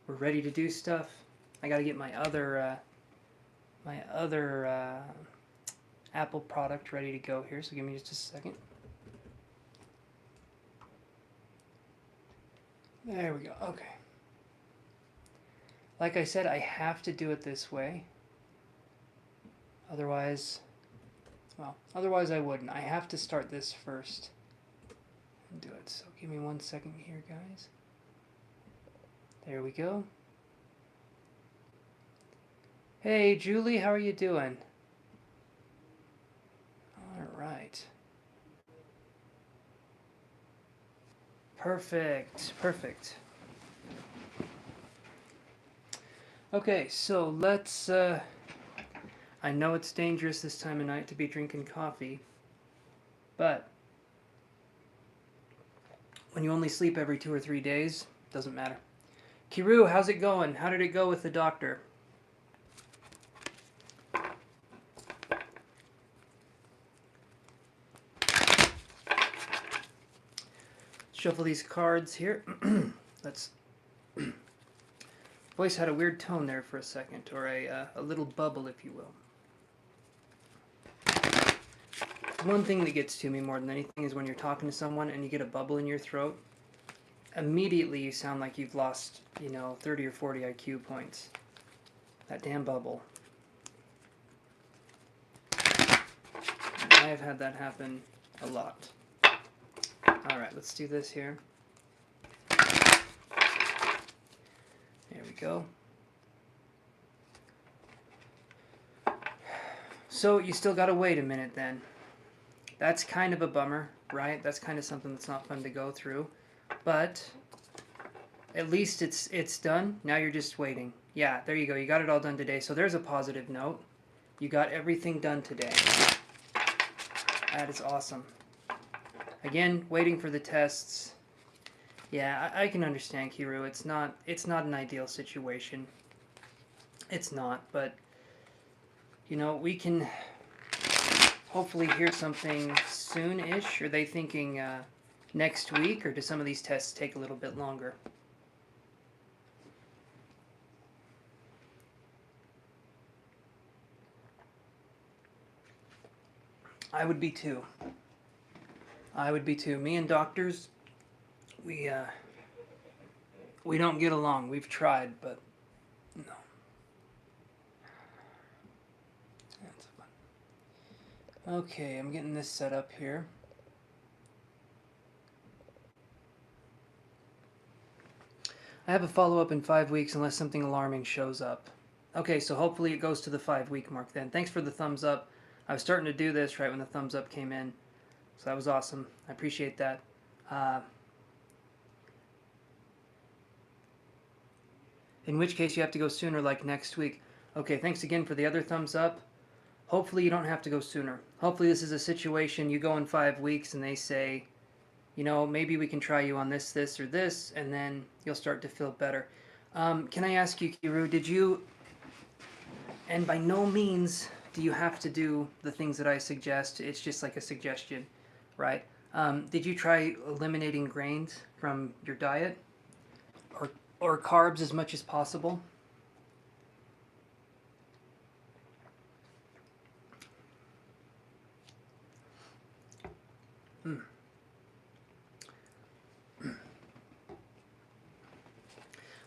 we're ready to do stuff. I gotta get my other Apple product ready to go here, so give me just a second. There we go. Okay. Like I said, I have to do it this way. Otherwise I wouldn't. I have to start this first and do it. So give me 1 second here, guys. There we go. Hey, Julie, how are you doing? All right. Perfect. Perfect. Okay, so let's... I know it's dangerous this time of night to be drinking coffee, but when you only sleep every 2 or 3 days, doesn't matter. Kiru, how's it going? How did it go with the doctor? Shuffle these cards here. Let's... Voice had a weird tone there for a second, or a little bubble, if you will. One thing that gets to me more than anything is when you're talking to someone and you get a bubble in your throat. Immediately you sound like you've lost, 30 or 40 IQ points. That damn bubble. I've had that happen a lot. Alright, let's do this here. There we go. So you still gotta wait a minute then. That's kind of a bummer, right? That's kind of something that's not fun to go through. But at least it's done. Now you're just waiting. Yeah, there you go. You got it all done today. So there's a positive note. You got everything done today. That is awesome. Again, waiting for the tests. Yeah, I can understand, Kiru. It's not an ideal situation. It's not, but we can hopefully hear something soon-ish. Are they thinking next week, or do some of these tests take a little bit longer? I would be too. I would be too. Me and doctors, we don't get along. We've tried, but no. That's fun. Okay, I'm getting this set up here. I have a follow-up in 5 weeks unless something alarming shows up. Okay, so hopefully it goes to the 5-week mark then. Thanks for the thumbs up. I was starting to do this right when the thumbs up came in. So that was awesome. I appreciate that. In which case you have to go sooner, like next week. Okay, thanks again for the other thumbs up. Hopefully you don't have to go sooner. Hopefully this is a situation you go in 5 weeks and they say, maybe we can try you on this, or this, and then you'll start to feel better. Can I ask you, Kiru, did you, and by no means do you have to do the things that I suggest, it's just like a suggestion, right? Did you try eliminating grains from your diet? Or carbs as much as possible?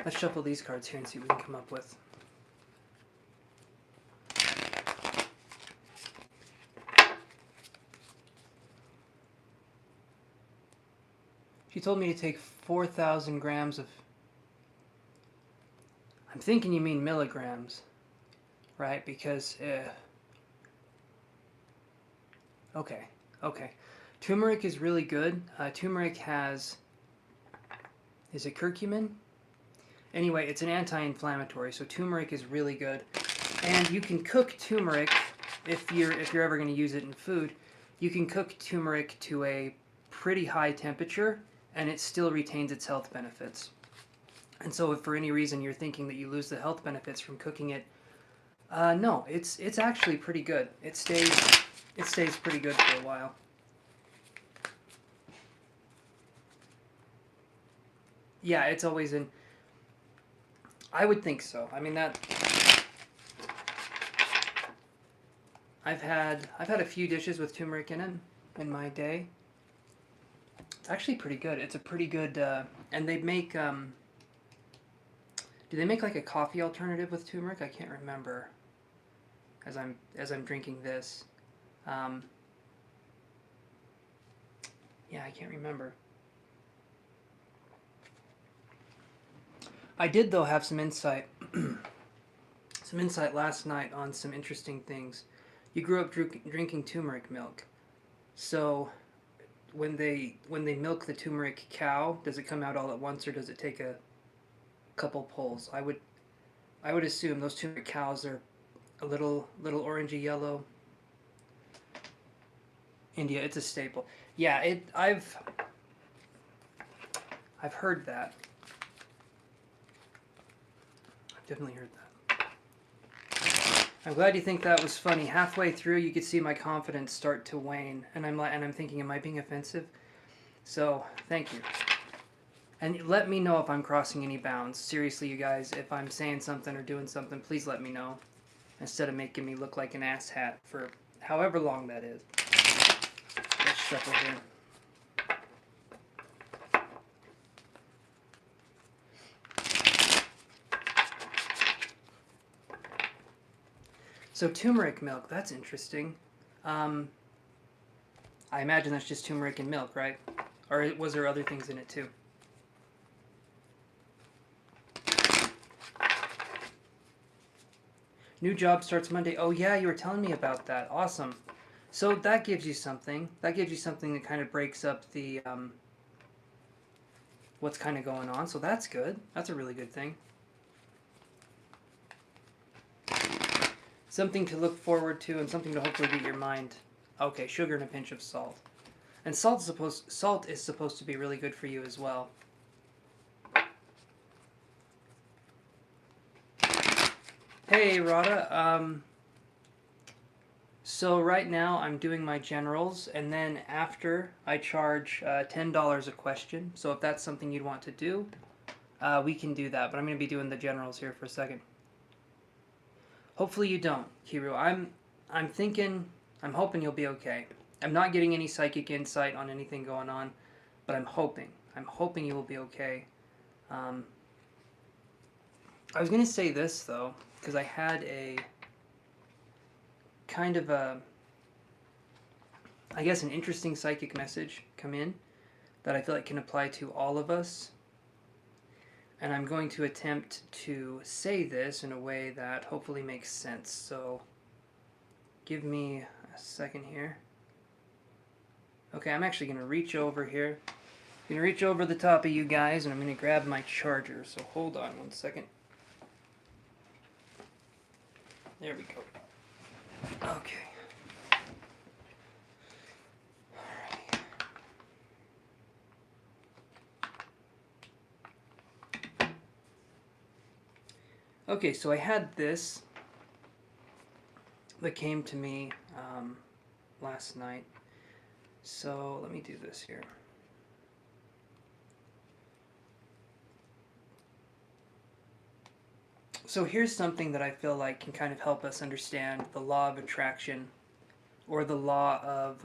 Let's shuffle these cards here and see what we can come up with. She told me to take 4,000 grams of... I'm thinking you mean milligrams, right? Because, okay. Turmeric is really good. Turmeric has... Is it curcumin? Anyway, it's an anti-inflammatory, so turmeric is really good. And you can cook turmeric, if you're ever going to use it in food, you can cook turmeric to a pretty high temperature, and it still retains its health benefits. And so if for any reason you're thinking that you lose the health benefits from cooking it, no, it's actually pretty good. It stays pretty good for a while. Yeah, it's always in... I would think so. I mean that. I've had a few dishes with turmeric in it in my day. It's actually pretty good. It's a pretty good, and they make. Do they make like a coffee alternative with turmeric? I can't remember. As I'm drinking this, yeah, I can't remember. I did though have some insight, some insight last night on some interesting things. You grew up drinking turmeric milk, so when they milk the turmeric cow, does it come out all at once or does it take a couple pulls? I would assume those turmeric cows are a little orangey yellow. India, it's a staple. Yeah, I've heard that. I've definitely heard that. I'm glad you think that was funny. Halfway through, you could see my confidence start to wane, and I'm thinking, am I being offensive? So, thank you. And let me know if I'm crossing any bounds. Seriously, you guys, if I'm saying something or doing something, please let me know. Instead of making me look like an asshat for however long that is. Let's shuffle here. So turmeric milk, that's interesting. I imagine that's just turmeric and milk, right? Or was there other things in it too? New job starts Monday. Oh yeah, you were telling me about that. Awesome. So that gives you something. That gives you something that kind of breaks up the what's kind of going on. So that's good. That's a really good thing. Something to look forward to and something to hopefully get your mind. Okay, sugar and a pinch of salt. And salt is supposed to be really good for you as well. Hey, Rada. So right now I'm doing my generals, and then after I charge $10 a question. So if that's something you'd want to do, we can do that. But I'm going to be doing the generals here for a second. Hopefully you don't, Kiru. I'm thinking, I'm hoping you'll be okay. I'm not getting any psychic insight on anything going on, but I'm hoping you will be okay. I was going to say this though, because I had a kind of I guess an interesting psychic message come in that I feel like can apply to all of us. And I'm going to attempt to say this in a way that hopefully makes sense. So give me a second here. Okay, I'm actually going to reach over here. I'm going to reach over the top of you guys, and I'm going to grab my charger. So hold on one second. There we go. Okay. Okay, so I had this that came to me last night. So let me do this here. So here's something that I feel like can kind of help us understand the law of attraction, or the law of,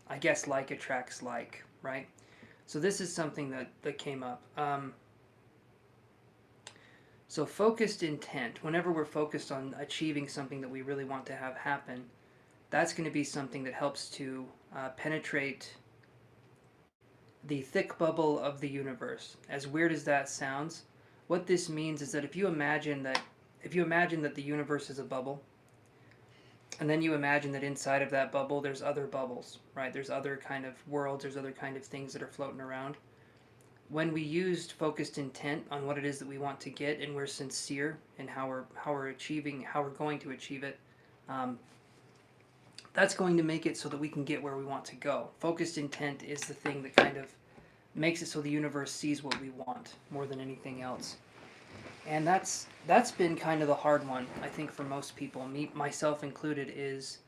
I guess, like attracts like, right? So this is something that came up. So focused intent, whenever we're focused on achieving something that we really want to have happen, that's going to be something that helps to penetrate the thick bubble of the universe. As weird as that sounds, what this means is that if you imagine that the universe is a bubble, and then you imagine that inside of that bubble there's other bubbles, right? There's other kind of worlds, there's other kind of things that are floating around. When we used focused intent on what it is that we want to get, and we're sincere in how we're going to achieve it, that's going to make it so that we can get where we want to go. Focused intent is the thing that kind of makes it so the universe sees what we want more than anything else. And that's been kind of the hard one, I think, for most people, me myself included, is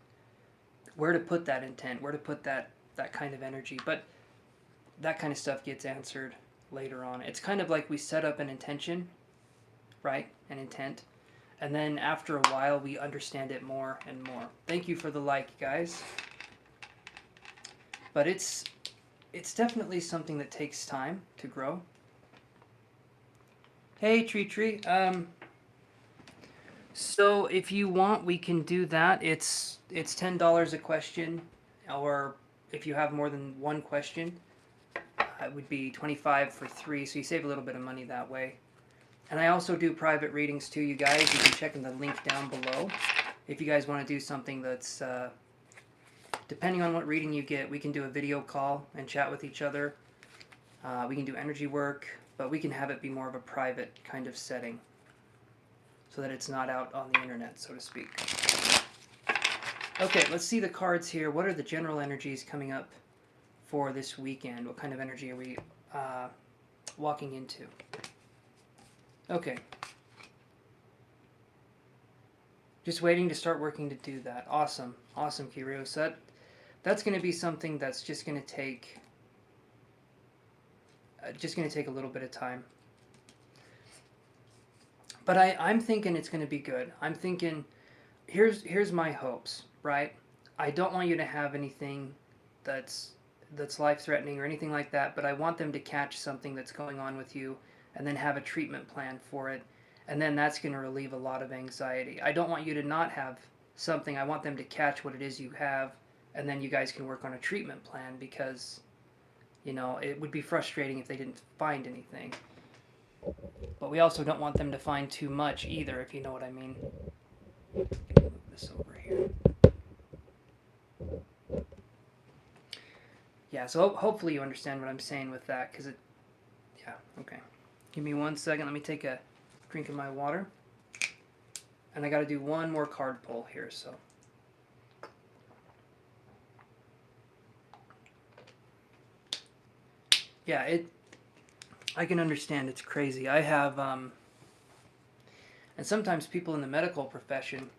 where to put that intent, where to put that kind of energy. But that kind of stuff gets answered later on. It's kind of like we set up an intention, right? And intent. And then after a while, we understand it more and more. Thank you for the like, guys. But it's definitely something that takes time to grow. Hey, Tree. So if you want, we can do that. It's $10 a question, or if you have more than one question, it would be $25 for 3. So you save a little bit of money that way. And I also do private readings too, you guys. You can check in the link down below if you guys want to do something that's depending on what reading you get. We can do a video call and chat with each other. We can do energy work, but we can have it be more of a private kind of setting, so that it's not out on the internet, so to speak. Okay, let's see the cards here. What are the general energies coming up for this weekend? What kind of energy are we walking into? Okay. Just waiting to start working to do that. Awesome. Awesome, Chariot. So that's going to be something that's just going to take a little bit of time. But I'm thinking it's going to be good. I'm thinking, here's my hopes, right? I don't want you to have anything that's life-threatening or anything like that, but I want them to catch something that's going on with you and then have a treatment plan for it. And then that's going to relieve a lot of anxiety. I don't want you to not have something. I want them to catch what it is you have, and then you guys can work on a treatment plan, because, you know, it would be frustrating if they didn't find anything. But we also don't want them to find too much either, if you know what I mean. Move this over here. Yeah, so hopefully you understand what I'm saying with that, because it... Yeah, okay. Give me 1 second. Let me take a drink of my water. And I got to do one more card pull here, so... Yeah, I can understand. It's crazy. I have... And sometimes people in the medical profession,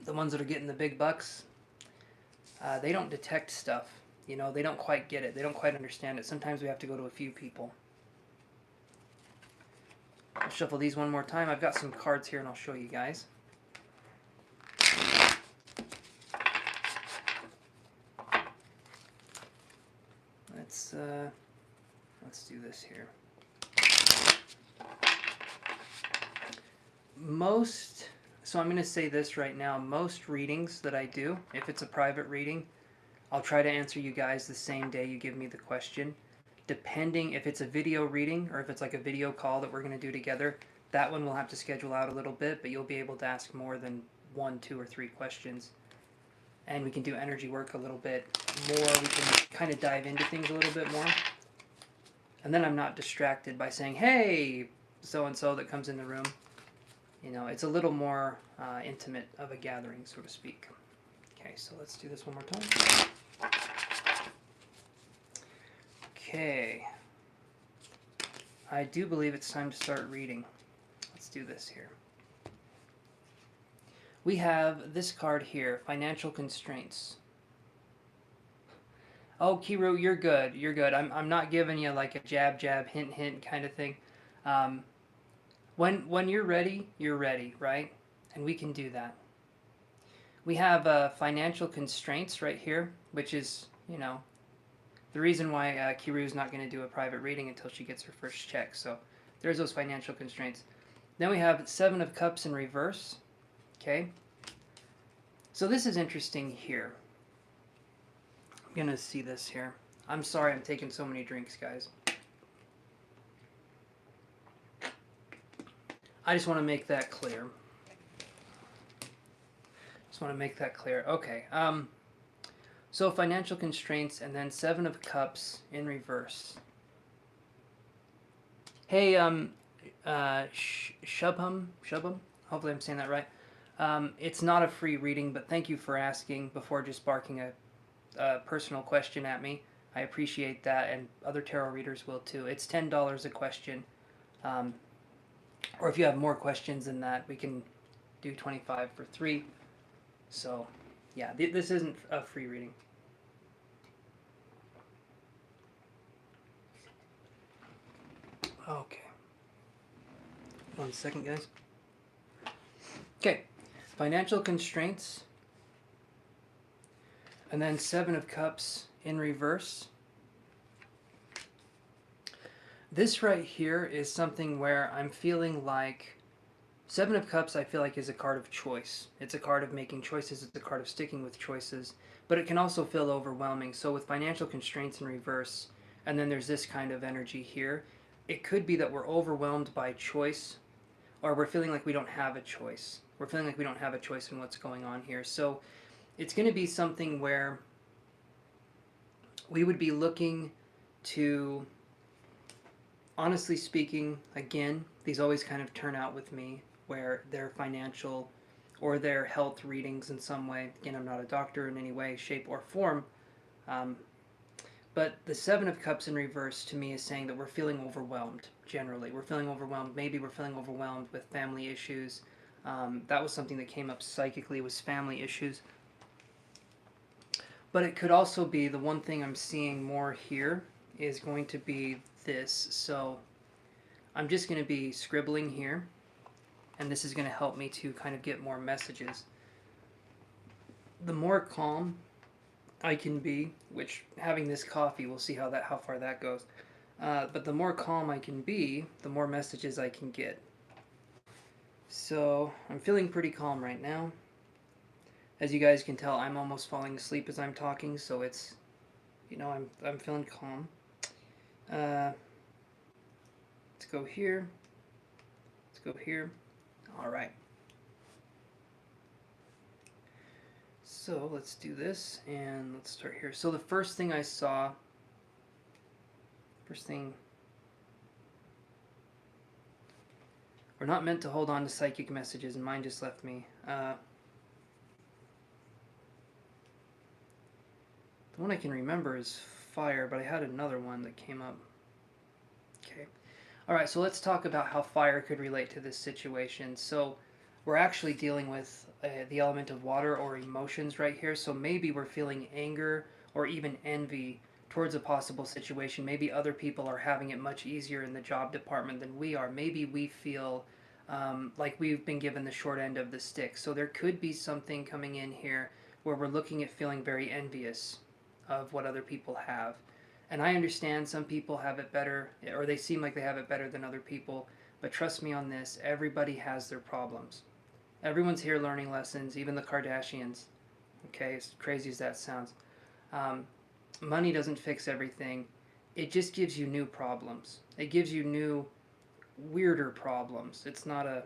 the ones that are getting the big bucks, they don't detect stuff. You know, they don't quite get it. They don't quite understand it. Sometimes we have to go to a few people. I'll shuffle these one more time. I've got some cards here and I'll show you guys. Let's do this here. So I'm going to say this right now, most readings that I do, if it's a private reading, I'll try to answer you guys the same day you give me the question. Depending if it's a video reading or if it's like a video call that we're going to do together, that one we'll have to schedule out a little bit, but you'll be able to ask more than 1, 2, or 3 questions. And we can do energy work a little bit more. We can kind of dive into things a little bit more. And then I'm not distracted by saying, hey, so-and-so that comes in the room. You know, it's a little more intimate of a gathering, so to speak. Okay, so let's do this one more time. Okay. I do believe it's time to start reading. Let's do this here. We have this card here, Financial Constraints. Oh, Kiru, you're good. You're good. I'm not giving you like a jab, hint, hint kind of thing. When you're ready, right? And we can do that. We have financial constraints right here, which is, you know, the reason why Kiru's not going to do a private reading until she gets her first check. So there's those financial constraints. Then we have 7 of Cups in reverse. Okay. So this is interesting here. I'm going to see this here. I'm sorry I'm taking so many drinks, guys. I just want to make that clear. Okay. So financial constraints and then 7 of Cups in reverse. Hey, Shubham? Hopefully I'm saying that right. It's not a free reading, but thank you for asking before just barking a personal question at me. I appreciate that, and other tarot readers will too. It's $10 a question. Or if you have more questions than that, we can do 25 for 3. So, yeah, this isn't a free reading. Okay. 1 second, guys. Okay, financial constraints, and then 7 of Cups in reverse. This right here is something where I'm feeling like 7 of Cups, I feel like, is a card of choice. It's a card of making choices. It's a card of sticking with choices. But it can also feel overwhelming. So with financial constraints in reverse, and then there's this kind of energy here, it could be that we're overwhelmed by choice, or we're feeling like we don't have a choice. We're feeling like we don't have a choice in what's going on here. So it's going to be something where we would be looking to, honestly speaking, again, these always kind of turn out with me, where their financial or their health readings in some way. Again, I'm not a doctor in any way, shape, or form. But the 7 of Cups in reverse to me is saying that we're feeling overwhelmed, generally. We're feeling overwhelmed. Maybe we're feeling overwhelmed with family issues. That was something that came up psychically, was family issues. But it could also be, the one thing I'm seeing more here is going to be this. So I'm just going to be scribbling here, and this is going to help me to kind of get more messages. The more calm I can be, which having this coffee, we'll see how far that goes. But the more calm I can be, the more messages I can get. So I'm feeling pretty calm right now. As you guys can tell, I'm almost falling asleep as I'm talking, so it's, I'm feeling calm. Let's go here. Let's go here. All right. So let's do this, and let's start here. So the first thing I saw, we're not meant to hold on to psychic messages, and mine just left me. The one I can remember is fire, but I had another one that came up. Okay. Alright, so let's talk about how fire could relate to this situation. So we're actually dealing with the element of water or emotions right here. So maybe we're feeling anger or even envy towards a possible situation. Maybe other people are having it much easier in the job department than we are. Maybe we feel like we've been given the short end of the stick. So there could be something coming in here where we're looking at feeling very envious of what other people have. And I understand some people have it better, or they seem like they have it better than other people, but trust me on this, everybody has their problems. Everyone's here learning lessons, even the Kardashians. Okay, as crazy as that sounds. Money doesn't fix everything. It just gives you new problems. It gives you new, weirder problems. It's not a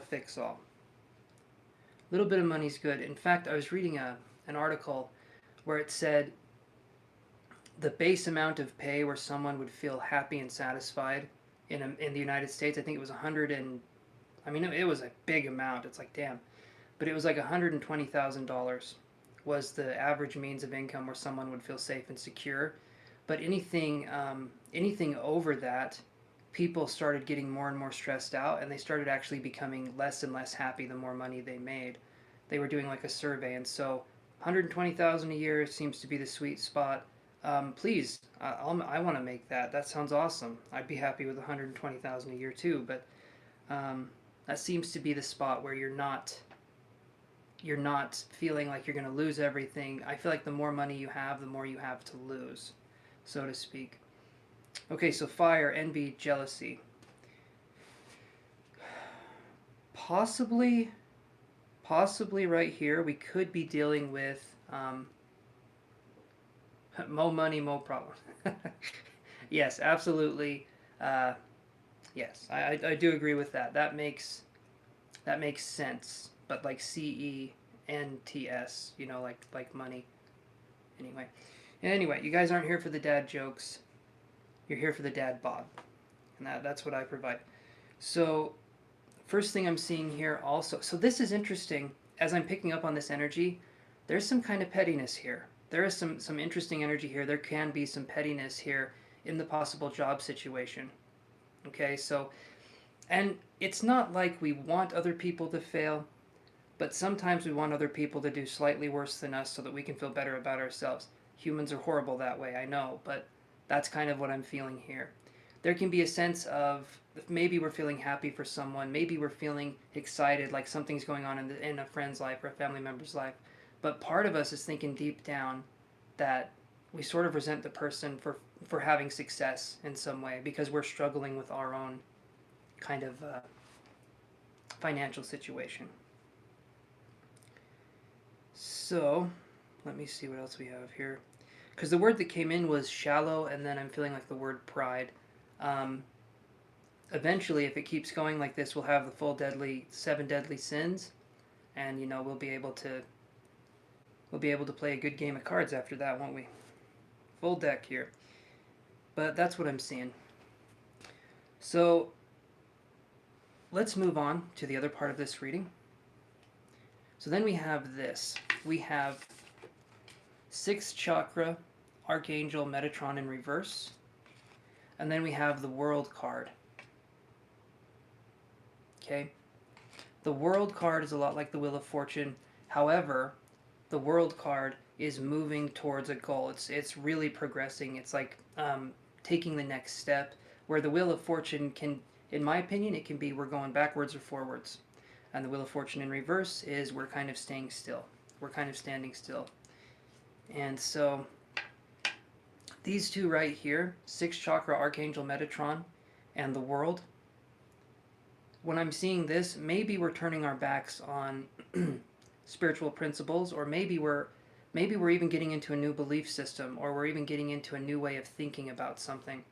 fix-all. A little bit of money's good. In fact, I was reading an article where it said the base amount of pay where someone would feel happy and satisfied in the United States, I think it was it was a big amount. It's like, damn. But it was like $120,000 was the average means of income where someone would feel safe and secure. But anything over that, people started getting more and more stressed out, and they started actually becoming less and less happy the more money they made. They were doing like a survey, and so $120,000 a year seems to be the sweet spot. Please, I want to make that. That sounds awesome. I'd be happy with $120,000 a year too. But that seems to be the spot where you're not feeling like you're going to lose everything. I feel like the more money you have, the more you have to lose, so to speak. Okay, so fire, envy, jealousy. Possibly right here, we could be dealing with mo money, mo problem. Yes, absolutely. Yes, I do agree with that. That makes sense. But like CENTS, like money. Anyway, you guys aren't here for the dad jokes. You're here for the dad bod, and that's what I provide. So first thing I'm seeing here also, so this is interesting. As I'm picking up on this energy, there's some kind of pettiness here. There is some interesting energy here. There can be some pettiness here in the possible job situation. Okay, so, and it's not like we want other people to fail, but sometimes we want other people to do slightly worse than us so that we can feel better about ourselves. Humans are horrible that way, I know, but that's kind of what I'm feeling here. There can be a sense of maybe we're feeling happy for someone, maybe we're feeling excited, like something's going on in a friend's life or a family member's life. But part of us is thinking deep down that we sort of resent the person for having success in some way because we're struggling with our own kind of financial situation. So, let me see what else we have here. Because the word that came in was shallow, and then I'm feeling like the word pride. Eventually, if it keeps going like this, we'll have the full 7 deadly sins, and we'll be able to play a good game of cards after that, won't we? Full deck here. But that's what I'm seeing. So let's move on to the other part of this reading. So then we have this. We have 6th chakra, Archangel Metatron in reverse. And then we have the World card. Okay? The World card is a lot like the Wheel of Fortune. However, the World card is moving towards a goal. It's really progressing. It's like taking the next step. Where the Wheel of Fortune can, in my opinion, it can be we're going backwards or forwards. And the Wheel of Fortune in reverse is we're kind of staying still. We're kind of standing still. And so these two right here, 6th chakra, Archangel Metatron, and the World, when I'm seeing this, maybe we're turning our backs on spiritual principles, or maybe we're even getting into a new belief system, or we're even getting into a new way of thinking about something.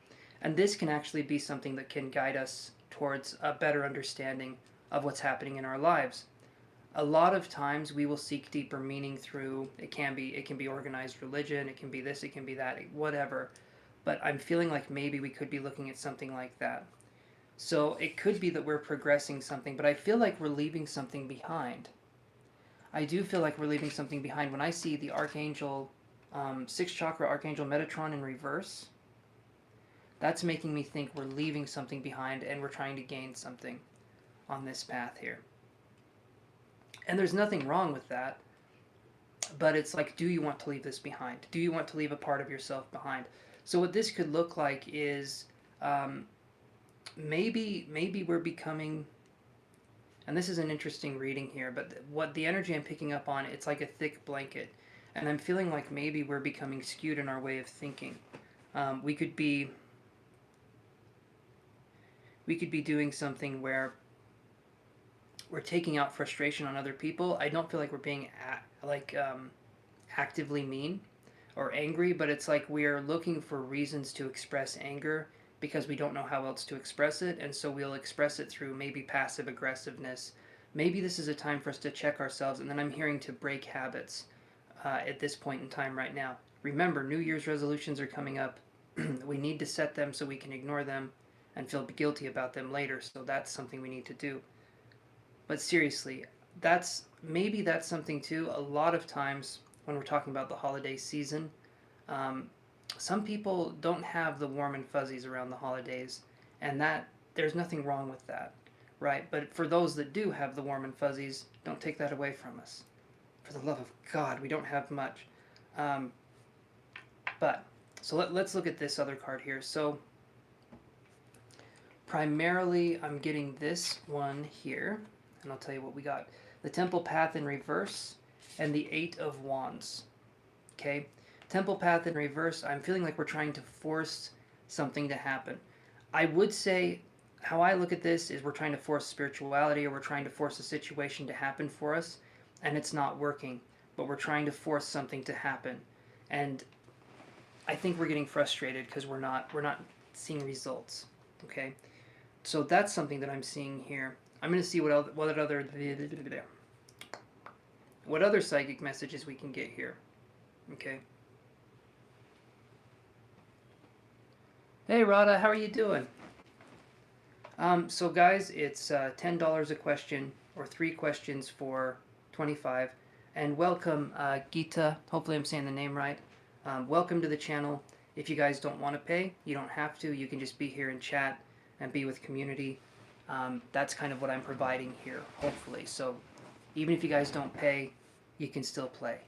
And this can actually be something that can guide us towards a better understanding of what's happening in our lives. A lot of times we will seek deeper meaning through, it can be organized religion, it can be this, it can be that, whatever. But I'm feeling like maybe we could be looking at something like that. So it could be that we're progressing something, but I feel like we're leaving something behind. I do feel like we're leaving something behind. When I see the Archangel, 6th chakra, Archangel Metatron in reverse, that's making me think we're leaving something behind and we're trying to gain something on this path here. And there's nothing wrong with that, but it's like, do you want to leave this behind? Do you want to leave a part of yourself behind? So what this could look like is maybe we're becoming, and this is an interesting reading here, but what the energy I'm picking up on, it's like a thick blanket, and I'm feeling like maybe we're becoming skewed in our way of thinking. We could be doing something where we're taking out frustration on other people. I don't feel like we're being actively mean or angry, but it's like we're looking for reasons to express anger because we don't know how else to express it, and so we'll express it through maybe passive aggressiveness. Maybe this is a time for us to check ourselves, and then I'm hearing to break habits at this point in time right now. Remember, New Year's resolutions are coming up. We need to set them so we can ignore them and feel guilty about them later, so that's something we need to do. But seriously, that's something too. A lot of times when we're talking about the holiday season, some people don't have the warm and fuzzies around the holidays, and that there's nothing wrong with that, right? But for those that do have the warm and fuzzies, don't take that away from us. For the love of God, we don't have much. But so let's look at this other card here. So primarily, I'm getting this one here. And I'll tell you what we got. The Temple Path in reverse and the 8 of Wands. Okay? Temple Path in reverse, I'm feeling like we're trying to force something to happen. I would say how I look at this is we're trying to force spirituality, or we're trying to force a situation to happen for us, and it's not working. But we're trying to force something to happen. And I think we're getting frustrated because we're not seeing results. Okay? So that's something that I'm seeing here. I'm going to see what other psychic messages we can get here. Okay. Hey Rada, how are you doing? So guys, it's $10 a question, or 3 questions for $25. And welcome, Gita. Hopefully I'm saying the name right. Welcome to the channel. If you guys don't want to pay, you don't have to. You can just be here and chat and be with community. That's kind of what I'm providing here, hopefully. So even if you guys don't pay, you can still play,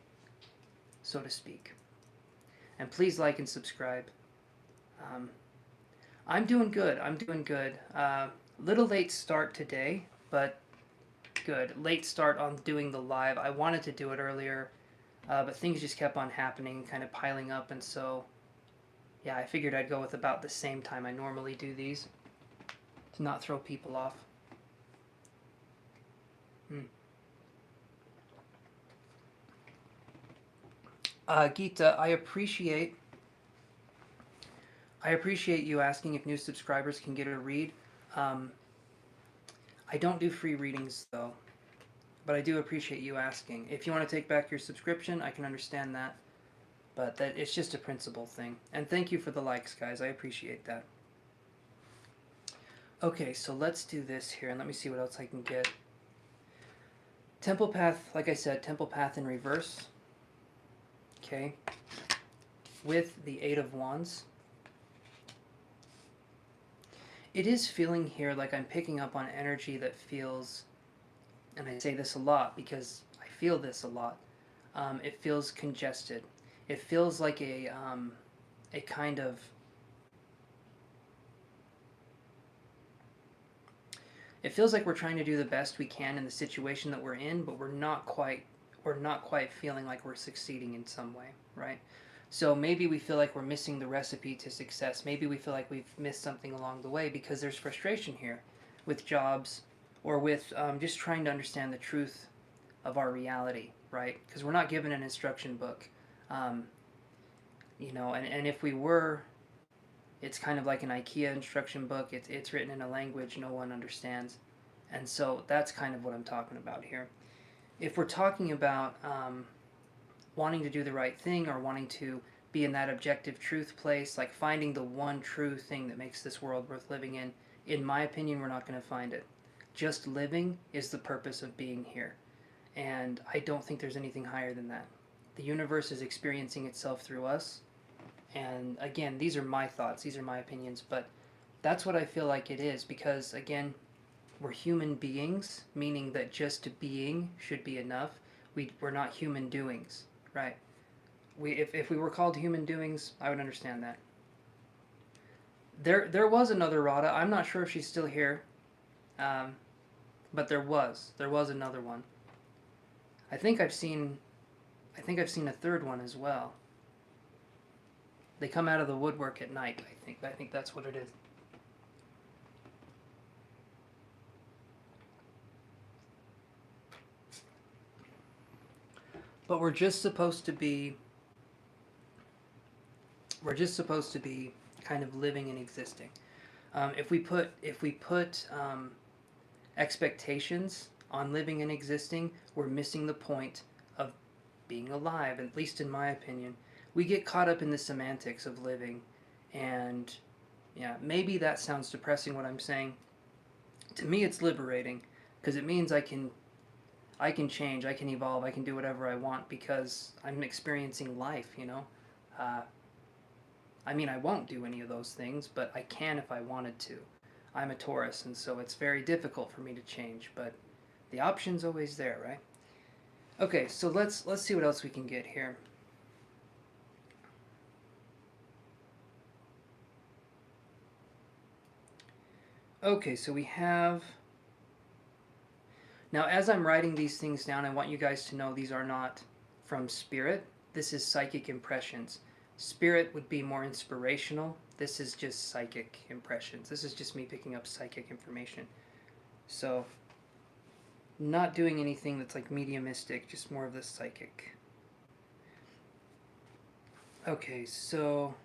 so to speak. And please like and subscribe. I'm doing good. I'm doing good. Little late start today, but good. Late start on doing the live. I wanted to do it earlier, but things just kept on happening, kind of piling up, and so yeah, I figured I'd go with about the same time I normally do these to not throw people off. Hmm. Geeta, I appreciate you asking if new subscribers can get a read. Um, I don't do free readings though, but I do appreciate you asking. If you want to take back your subscription, I can understand that, but that it's just a principle thing. And thank you for the likes, guys. I appreciate that. Okay, so let's do this here, and let me see what else I can get. Temple Path, like I said, Temple Path in reverse. Okay, with the Eight of Wands. It is feeling here like I'm picking up on energy that feels, and I say this a lot because I feel this a lot, it feels congested. It feels like a kind of, it feels like we're trying to do the best we can in the situation that we're in, but we're not quite feeling like we're succeeding in some way, right? So maybe we feel like we're missing the recipe to success. Maybe we feel like we've missed something along the way because there's frustration here with jobs or with just trying to understand the truth of our reality, right? Because we're not given an instruction book. Um, and if we were, it's kind of like an IKEA instruction book. It's written in a language no one understands. And so that's kind of what I'm talking about here. If we're talking about wanting to do the right thing or wanting to be in that objective truth place, like finding the one true thing that makes this world worth living in my opinion, we're not going to find it. Just living is the purpose of being here. And I don't think there's anything higher than that. The universe is experiencing itself through us. And again, these are my thoughts, these are my opinions, but that's what I feel like it is because, again, we're human beings, meaning that just being should be enough. We're not human doings, right? If we were called human doings, I would understand that. There was another Rada. I'm not sure if she's still here, um, but there was another one. I think I've seen a third one as well. They come out of the woodwork at night. I think that's what it is. But we're just supposed to be kind of living and existing. If we put expectations on living and existing, we're missing the point of being alive. At least in my opinion, we get caught up in the semantics of living, and yeah, maybe that sounds depressing what I'm saying. To me, it's liberating because it means I can change, I can evolve, I can do whatever I want because I'm experiencing life. Uh, I mean, I won't do any of those things, but I can if I wanted to. I'm a Taurus, and so it's very difficult for me to change, but the option's always there, right? Okay, so let's see what else we can get here. Okay, so we have... Now, as I'm writing these things down, I want you guys to know these are not from spirit. This is psychic impressions. Spirit would be more inspirational. This is just psychic impressions. This is just me picking up psychic information. So, not doing anything that's like mediumistic, just more of the psychic. Okay, so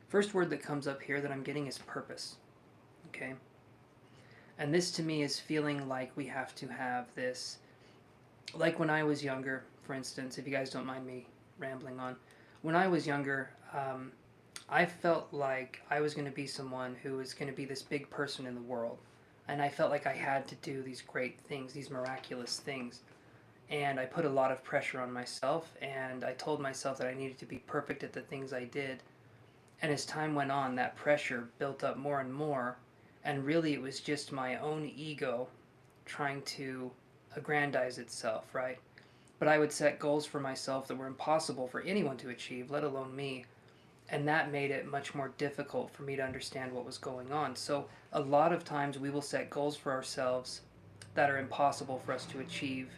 first word that comes up here that I'm getting is purpose. Okay? And this to me is feeling like we have to have this, like when I was younger, for instance, if you guys don't mind me rambling on. When I was younger, I felt like I was going to be someone who was going to be this big person in the world. And I felt like I had to do these great things, these miraculous things. And I put a lot of pressure on myself, and I told myself that I needed to be perfect at the things I did. And as time went on, that pressure built up more and more. And really, it was just my own ego trying to aggrandize itself, right? But I would set goals for myself that were impossible for anyone to achieve, let alone me. And that made it much more difficult for me to understand what was going on. So a lot of times we will set goals for ourselves that are impossible for us to achieve,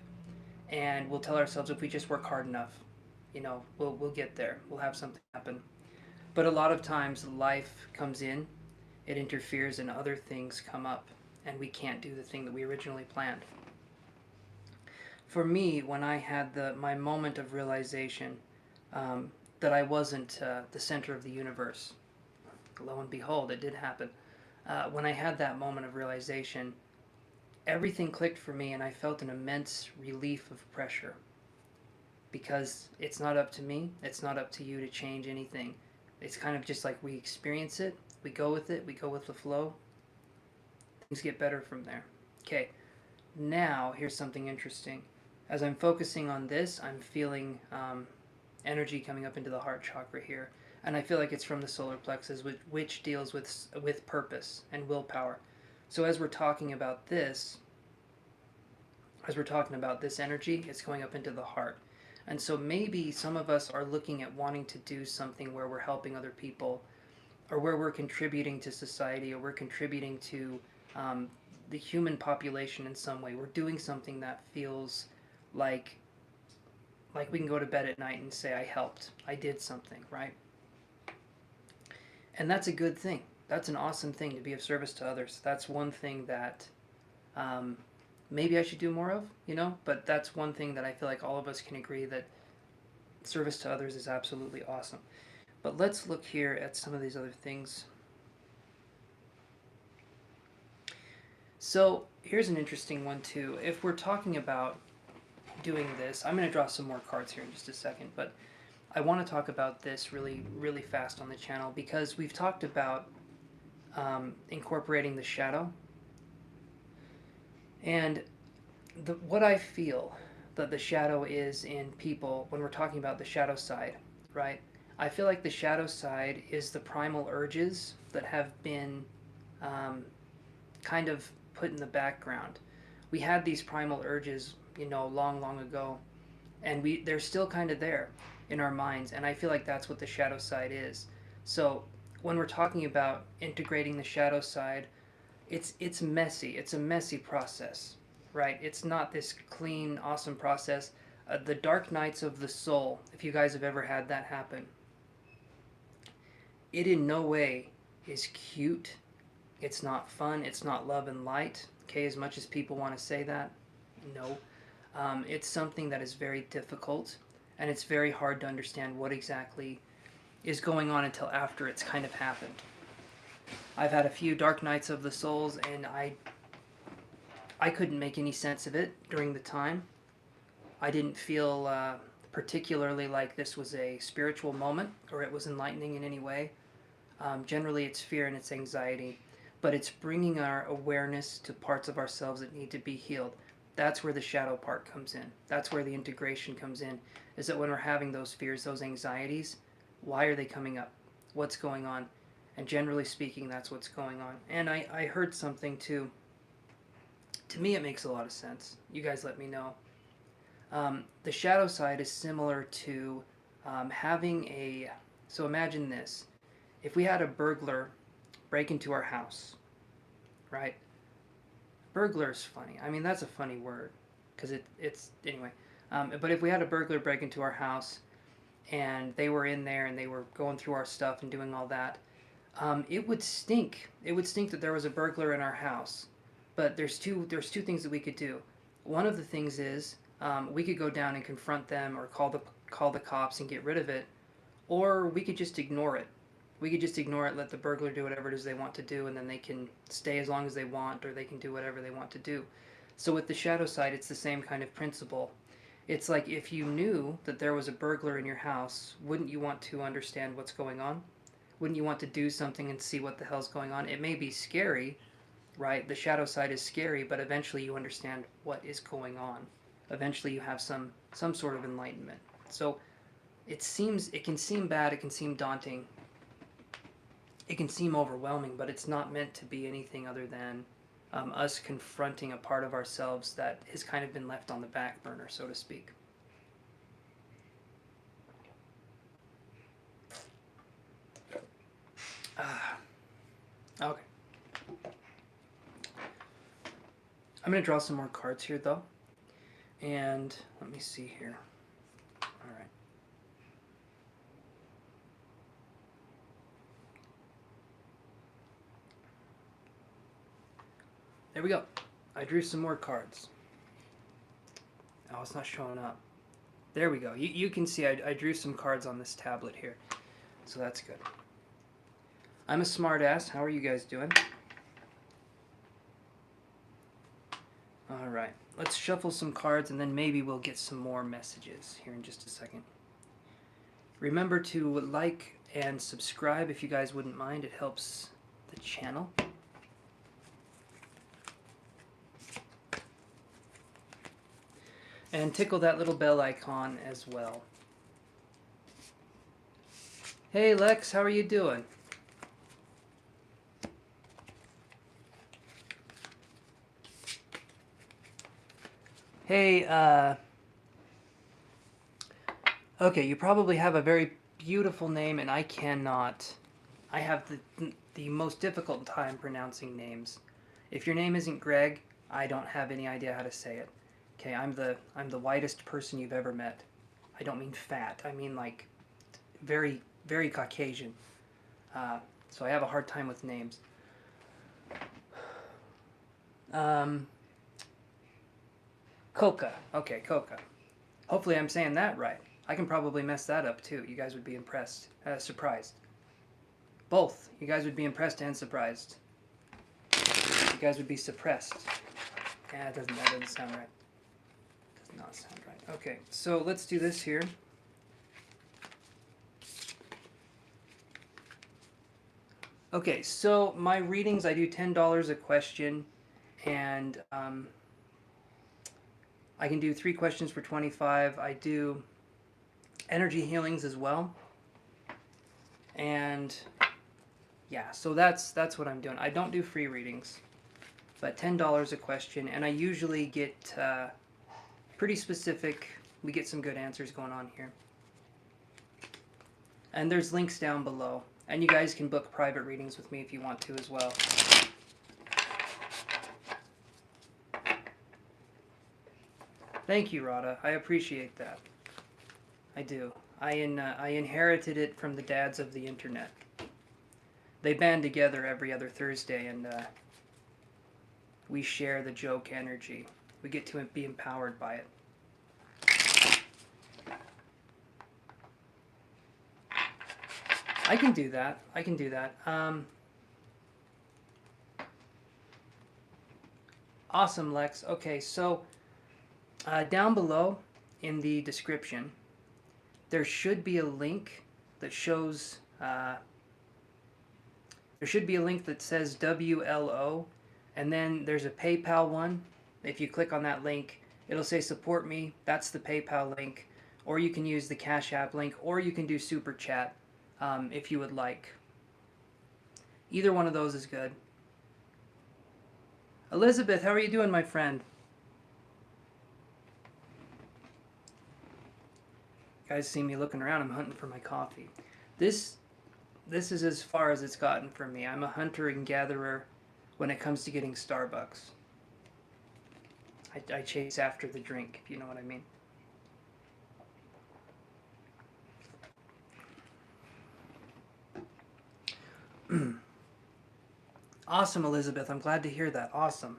and we'll tell ourselves if we just work hard enough, we'll get there. We'll have something happen. But a lot of times life comes in, it interferes, and other things come up, and we can't do the thing that we originally planned. For me, when I had my moment of realization that I wasn't the center of the universe, lo and behold, it did happen. When I had that moment of realization, everything clicked for me, and I felt an immense relief of pressure, because it's not up to me, it's not up to you to change anything. It's kind of just like we experience it, we go with it, we go with the flow. Things get better from there. Okay, now here's something interesting. As I'm focusing on this, I'm feeling energy coming up into the heart chakra here, and I feel like it's from the solar plexus, which deals with purpose and willpower. So as we're talking about this energy, it's going up into the heart. And so maybe some of us are looking at wanting to do something where we're helping other people, or where we're contributing to society, or we're contributing to the human population in some way. We're doing something that feels like we can go to bed at night and say, I helped, I did something, right? And that's a good thing. That's an awesome thing, to be of service to others. That's one thing that maybe I should do more of, but that's one thing that I feel like all of us can agree that service to others is absolutely awesome. But let's look here at some of these other things. So here's an interesting one too. If we're talking about doing this, I'm going to draw some more cards here in just a second, but I want to talk about this really, really fast on the channel, because we've talked about incorporating the shadow. And what I feel that the shadow is in people when we're talking about the shadow side, right? I feel like the shadow side is the primal urges that have been kind of put in the background. We had these primal urges, long, long ago, and they're still kind of there in our minds, and I feel like that's what the shadow side is. So when we're talking about integrating the shadow side, it's messy. It's a messy process, right? It's not this clean, awesome process. The dark nights of the soul, if you guys have ever had that happen, it in no way is cute. It's not fun. It's not love and light. Okay, as much as people want to say that, no. It's something that is very difficult, and it's very hard to understand what exactly is going on until after it's kind of happened. I've had a few dark nights of the souls, and I couldn't make any sense of it during the time. I didn't feel particularly like this was a spiritual moment or it was enlightening in any way. Generally, it's fear and it's anxiety, but it's bringing our awareness to parts of ourselves that need to be healed. That's where the shadow part comes in. That's where the integration comes in, is that when we're having those fears, those anxieties, why are they coming up? What's going on? And generally speaking, that's what's going on. And I heard something too. To me, it makes a lot of sense. You guys let me know. The shadow side is similar to having a... So imagine this. If we had a burglar break into our house, right? Burglar's funny. I mean, that's a funny word, because it's... Anyway. But if we had a burglar break into our house, and they were in there, and they were going through our stuff and doing all that, it would stink. It would stink that there was a burglar in our house. But there's two things that we could do. One of the things is we could go down and confront them, or call the cops and get rid of it, or we could just ignore it. We could just ignore it, let the burglar do whatever it is they want to do, and then they can stay as long as they want, or they can do whatever they want to do. So with the shadow side, it's the same kind of principle. It's like, if you knew that there was a burglar in your house, wouldn't you want to understand what's going on? Wouldn't you want to do something and see what the hell's going on? It may be scary, right? The shadow side is scary, but eventually you understand what is going on. Eventually you have some sort of enlightenment. So it can seem bad, it can seem daunting, it can seem overwhelming, but it's not meant to be anything other than us confronting a part of ourselves that has kind of been left on the back burner, so to speak. Okay. I'm going to draw some more cards here, though. And let me see here. All right. There we go. I drew some more cards. Oh, it's not showing up. There we go. You can see I drew some cards on this tablet here. So that's good. I'm a smart ass. How are you guys doing? All right. Let's shuffle some cards and then maybe we'll get some more messages here in just a second. Remember to like and subscribe if you guys wouldn't mind. It helps the channel. And tickle that little bell icon as well. Hey Lex, how are you doing? Hey, okay, you probably have a very beautiful name and I cannot. I have the most difficult time pronouncing names. If your name isn't Greg, I don't have any idea how to say it. Okay, I'm the whitest person you've ever met. I don't mean fat. I mean like very, very Caucasian. So I have a hard time with names. Coca. Okay, Coca. Hopefully I'm saying that right. I can probably mess that up too. You guys would be impressed. Surprised. Both. You guys would be impressed and surprised. You guys would be suppressed. Yeah, that doesn't sound right. Does not sound right. Okay, so let's do this here. Okay, so my readings, I do $10 a question, and I can do 3 questions for 25. I do energy healings as well, and yeah, so that's what I'm doing. I don't do free readings, but $10 a question, and I usually get pretty specific. We get some good answers going on here, and there's links down below, and you guys can book private readings with me if you want to as well. Thank you, Rada. I appreciate that. I do. I inherited it from the dads of the internet. They band together every other Thursday, and we share the joke energy. We get to be empowered by it. I can do that. I can do that. Awesome, Lex. Okay, so down below in the description, there should be a link that shows, there should be a link that says WLO, and then there's a PayPal one. If you click on that link, it'll say support me. That's the PayPal link. Or you can use the Cashapp link, or you can do Super Chat if you would like. Either one of those is good. Elizabeth, how are you doing, my friend? You guys see me looking around. I'm hunting for my coffee. This is as far as it's gotten for me. I'm a hunter and gatherer when it comes to getting Starbucks. I chase after the drink, if you know what I mean. Awesome, Elizabeth. I'm glad to hear that. Awesome.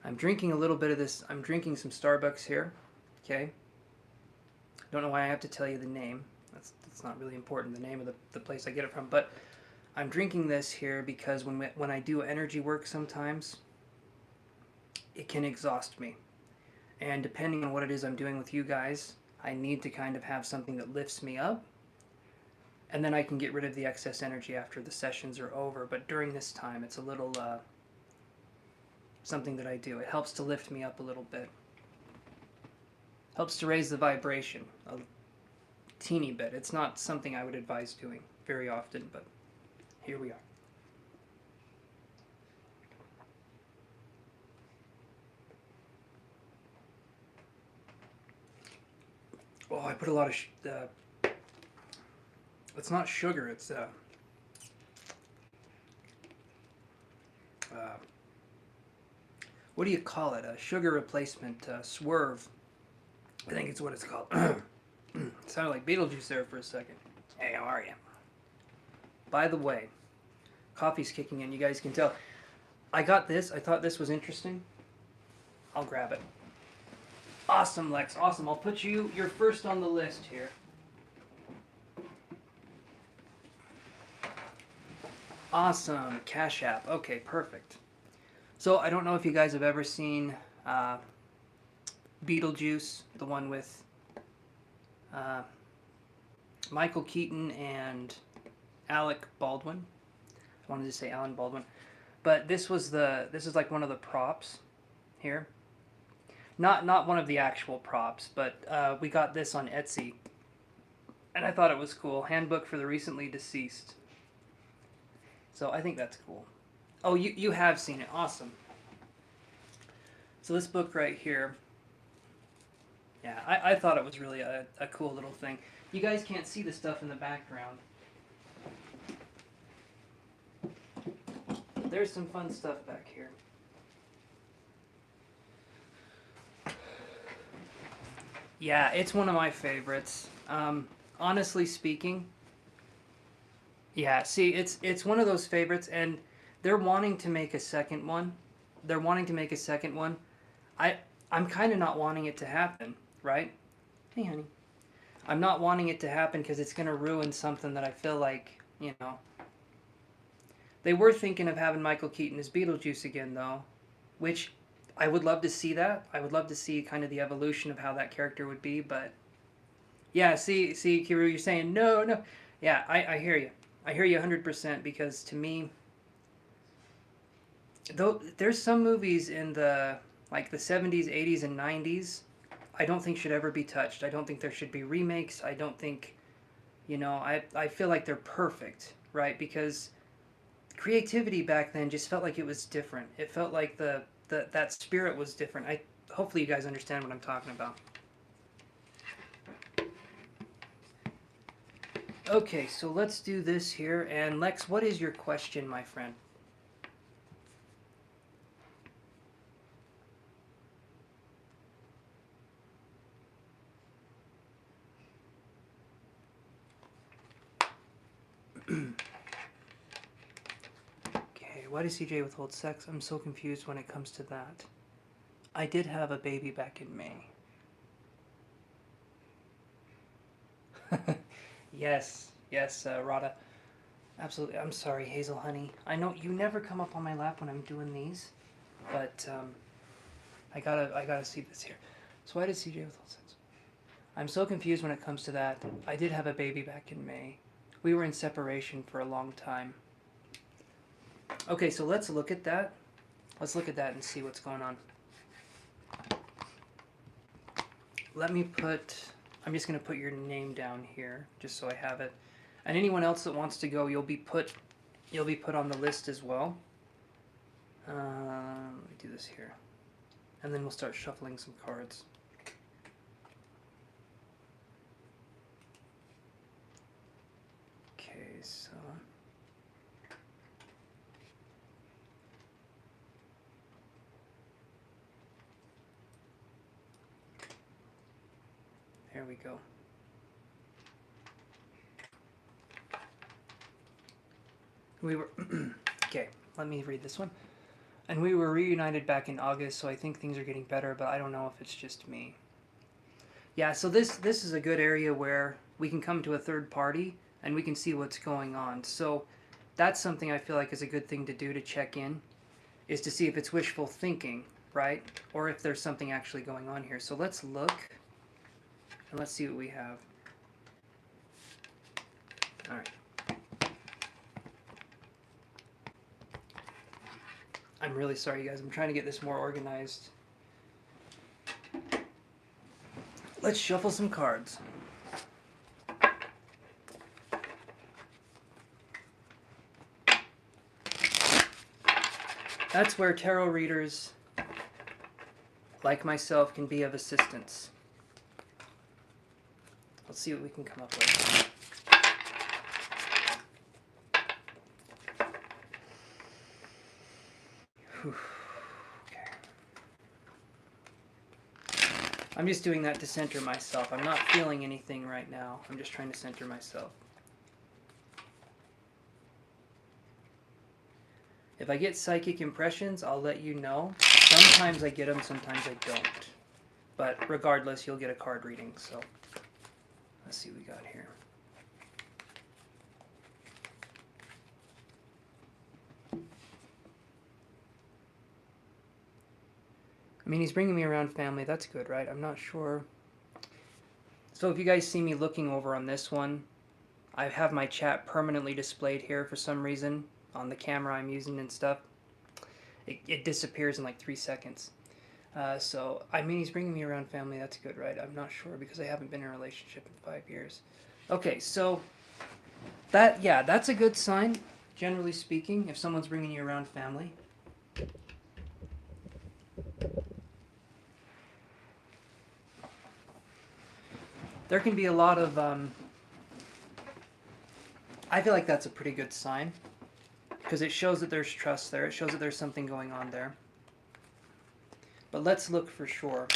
I'm drinking a little bit of this. I'm drinking some Starbucks here. Okay. Don't know why I have to tell you the name. That's not really important, the name of the place I get it from. But I'm drinking this here because when I do energy work sometimes, it can exhaust me. And depending on what it is I'm doing with you guys, I need to kind of have something that lifts me up. And then I can get rid of the excess energy after the sessions are over. But during this time, it's a little something that I do. It helps to lift me up a little bit. Helps to raise the vibration a teeny bit. It's not something I would advise doing very often, but here we are. Oh, I put a lot of It's not sugar, it's what do you call it? A sugar replacement, swerve. I think it's what it's called. Sounded like Beetlejuice there for a second. Hey, how are you? By the way, coffee's kicking in. You guys can tell. I got this. I thought this was interesting. I'll grab it. Awesome, Lex. Awesome. I'll put you. You're first on the list here. Awesome. Cashapp. Okay, perfect. So I don't know if you guys have ever seen Beetlejuice, the one with Michael Keaton and Alec Baldwin. I wanted to say Alan Baldwin, but this is like one of the props here. Not one of the actual props, but we got this on Etsy, and I thought it was cool. Handbook for the recently deceased. So I think that's cool. Oh, you have seen it. Awesome. So this book right here, yeah, I thought it was really a cool little thing. You guys can't see the stuff in the background. There's some fun stuff back here. Yeah, it's one of my favorites. Honestly speaking, yeah, see, it's one of those favorites, and they're wanting to make a second one. I'm kind of not wanting it to happen, right? Hey, honey. I'm not wanting it to happen because it's going to ruin something that I feel like, you know. They were thinking of having Michael Keaton as Beetlejuice again, though, which I would love to see that. I would love to see kind of the evolution of how that character would be, but yeah, see, Kiru, you're saying no. Yeah, I hear you. I hear you 100% because to me, though there's some movies in the 70s, 80s, and 90s I don't think should ever be touched. I don't think there should be remakes. I don't think, I feel like they're perfect, right? Because creativity back then just felt like it was different. It felt like that spirit was different. Hopefully you guys understand what I'm talking about. Okay, so let's do this here. And Lex, what is your question, my friend? Okay, why does CJ withhold sex? I'm so confused when it comes to that. I did have a baby back in May. Yes, Rada. Absolutely. I'm sorry, Hazel honey. I know you never come up on my lap when I'm doing these, but I gotta see this here. So why did CJ withhold sex? I'm so confused when it comes to that. I did have a baby back in May. We were in separation for a long time. Okay, so let's look at that. Let's look at that and see what's going on. I'm just going to put your name down here, just so I have it. And anyone else that wants to go, you'll be put on the list as well. Let me do this here. And then we'll start shuffling some cards. Okay, so... There we go. We were... Okay, let me read this one. And we were reunited back in August, so I think things are getting better, but I don't know if it's just me. Yeah, so this is a good area where we can come to a third party and we can see what's going on. So that's something I feel like is a good thing to do to check in, is to see if it's wishful thinking, right? Or if there's something actually going on here. So let's look. And let's see what we have. All right. I'm really sorry, you guys. I'm trying to get this more organized. Let's shuffle some cards. That's where tarot readers, like myself, can be of assistance. Let's see what we can come up with. Okay. I'm just doing that to center myself. I'm not feeling anything right now. I'm just trying to center myself. If I get psychic impressions, I'll let you know. Sometimes I get them, sometimes I don't. But regardless, you'll get a card reading. So let's see what we got here. I mean, he's bringing me around family. That's good, right? I'm not sure. So if you guys see me looking over on this one, I have my chat permanently displayed here for some reason on the camera I'm using and stuff. It disappears in like 3 seconds. So, I mean, he's bringing me around family. That's good, right? I'm not sure because I haven't been in a relationship in 5 years. Okay, so that's a good sign, generally speaking, if someone's bringing you around family. There can be a lot of, I feel like that's a pretty good sign because it shows that there's trust there. It shows that there's something going on there. But let's look for sure.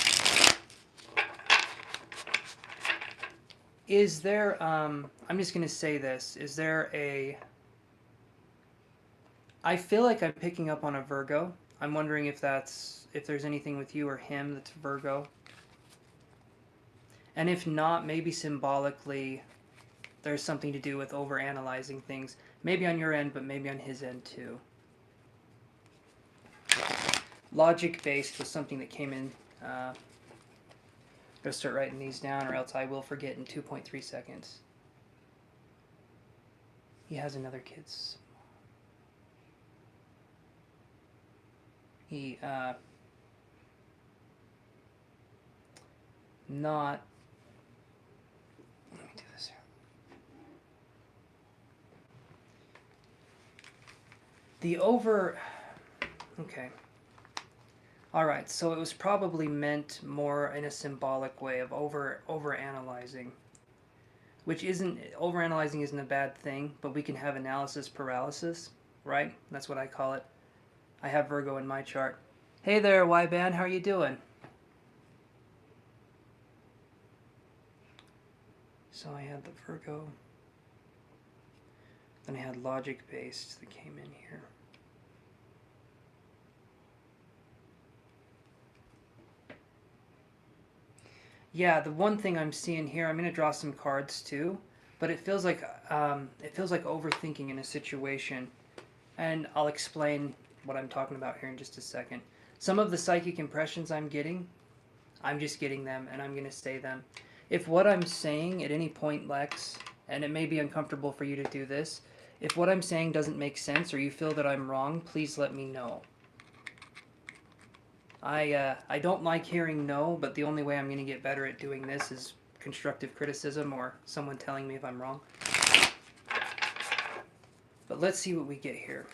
Is there, I'm just going to say this, is there I feel like I'm picking up on a Virgo. I'm wondering if there's anything with you or him that's Virgo. And if not, maybe symbolically there's something to do with overanalyzing things. Maybe on your end, but maybe on his end too. Logic-based was something that came in. I'm going to start writing these down or else I will forget in 2.3 seconds. He has another kid. He, not... Let me do this here. Okay. Alright, so it was probably meant more in a symbolic way of overanalyzing. Overanalyzing isn't a bad thing, but we can have analysis paralysis, right? That's what I call it. I have Virgo in my chart. Hey there, Y-Band, how are you doing? So I had the Virgo. Then I had logic-based that came in here. Yeah, the one thing I'm seeing here, I'm going to draw some cards too, but it feels like overthinking in a situation, and I'll explain what I'm talking about here in just a second. Some of the psychic impressions I'm getting, I'm just getting them, and I'm going to say them. If what I'm saying at any point, Lex, and it may be uncomfortable for you to do this, if what I'm saying doesn't make sense or you feel that I'm wrong, please let me know. I don't like hearing no, but the only way I'm going to get better at doing this is constructive criticism or someone telling me if I'm wrong. But let's see what we get here.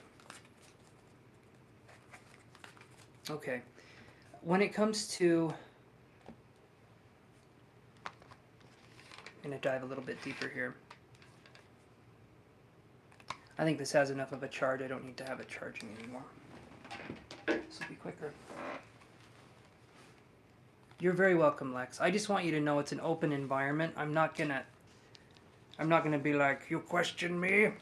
Okay. When it comes to... I'm going to dive a little bit deeper here. I think this has enough of a charge. I don't need to have it charging anymore. This will be quicker. You're very welcome, Lex. I just want you to know it's an open environment. I'm not gonna be like, you question me?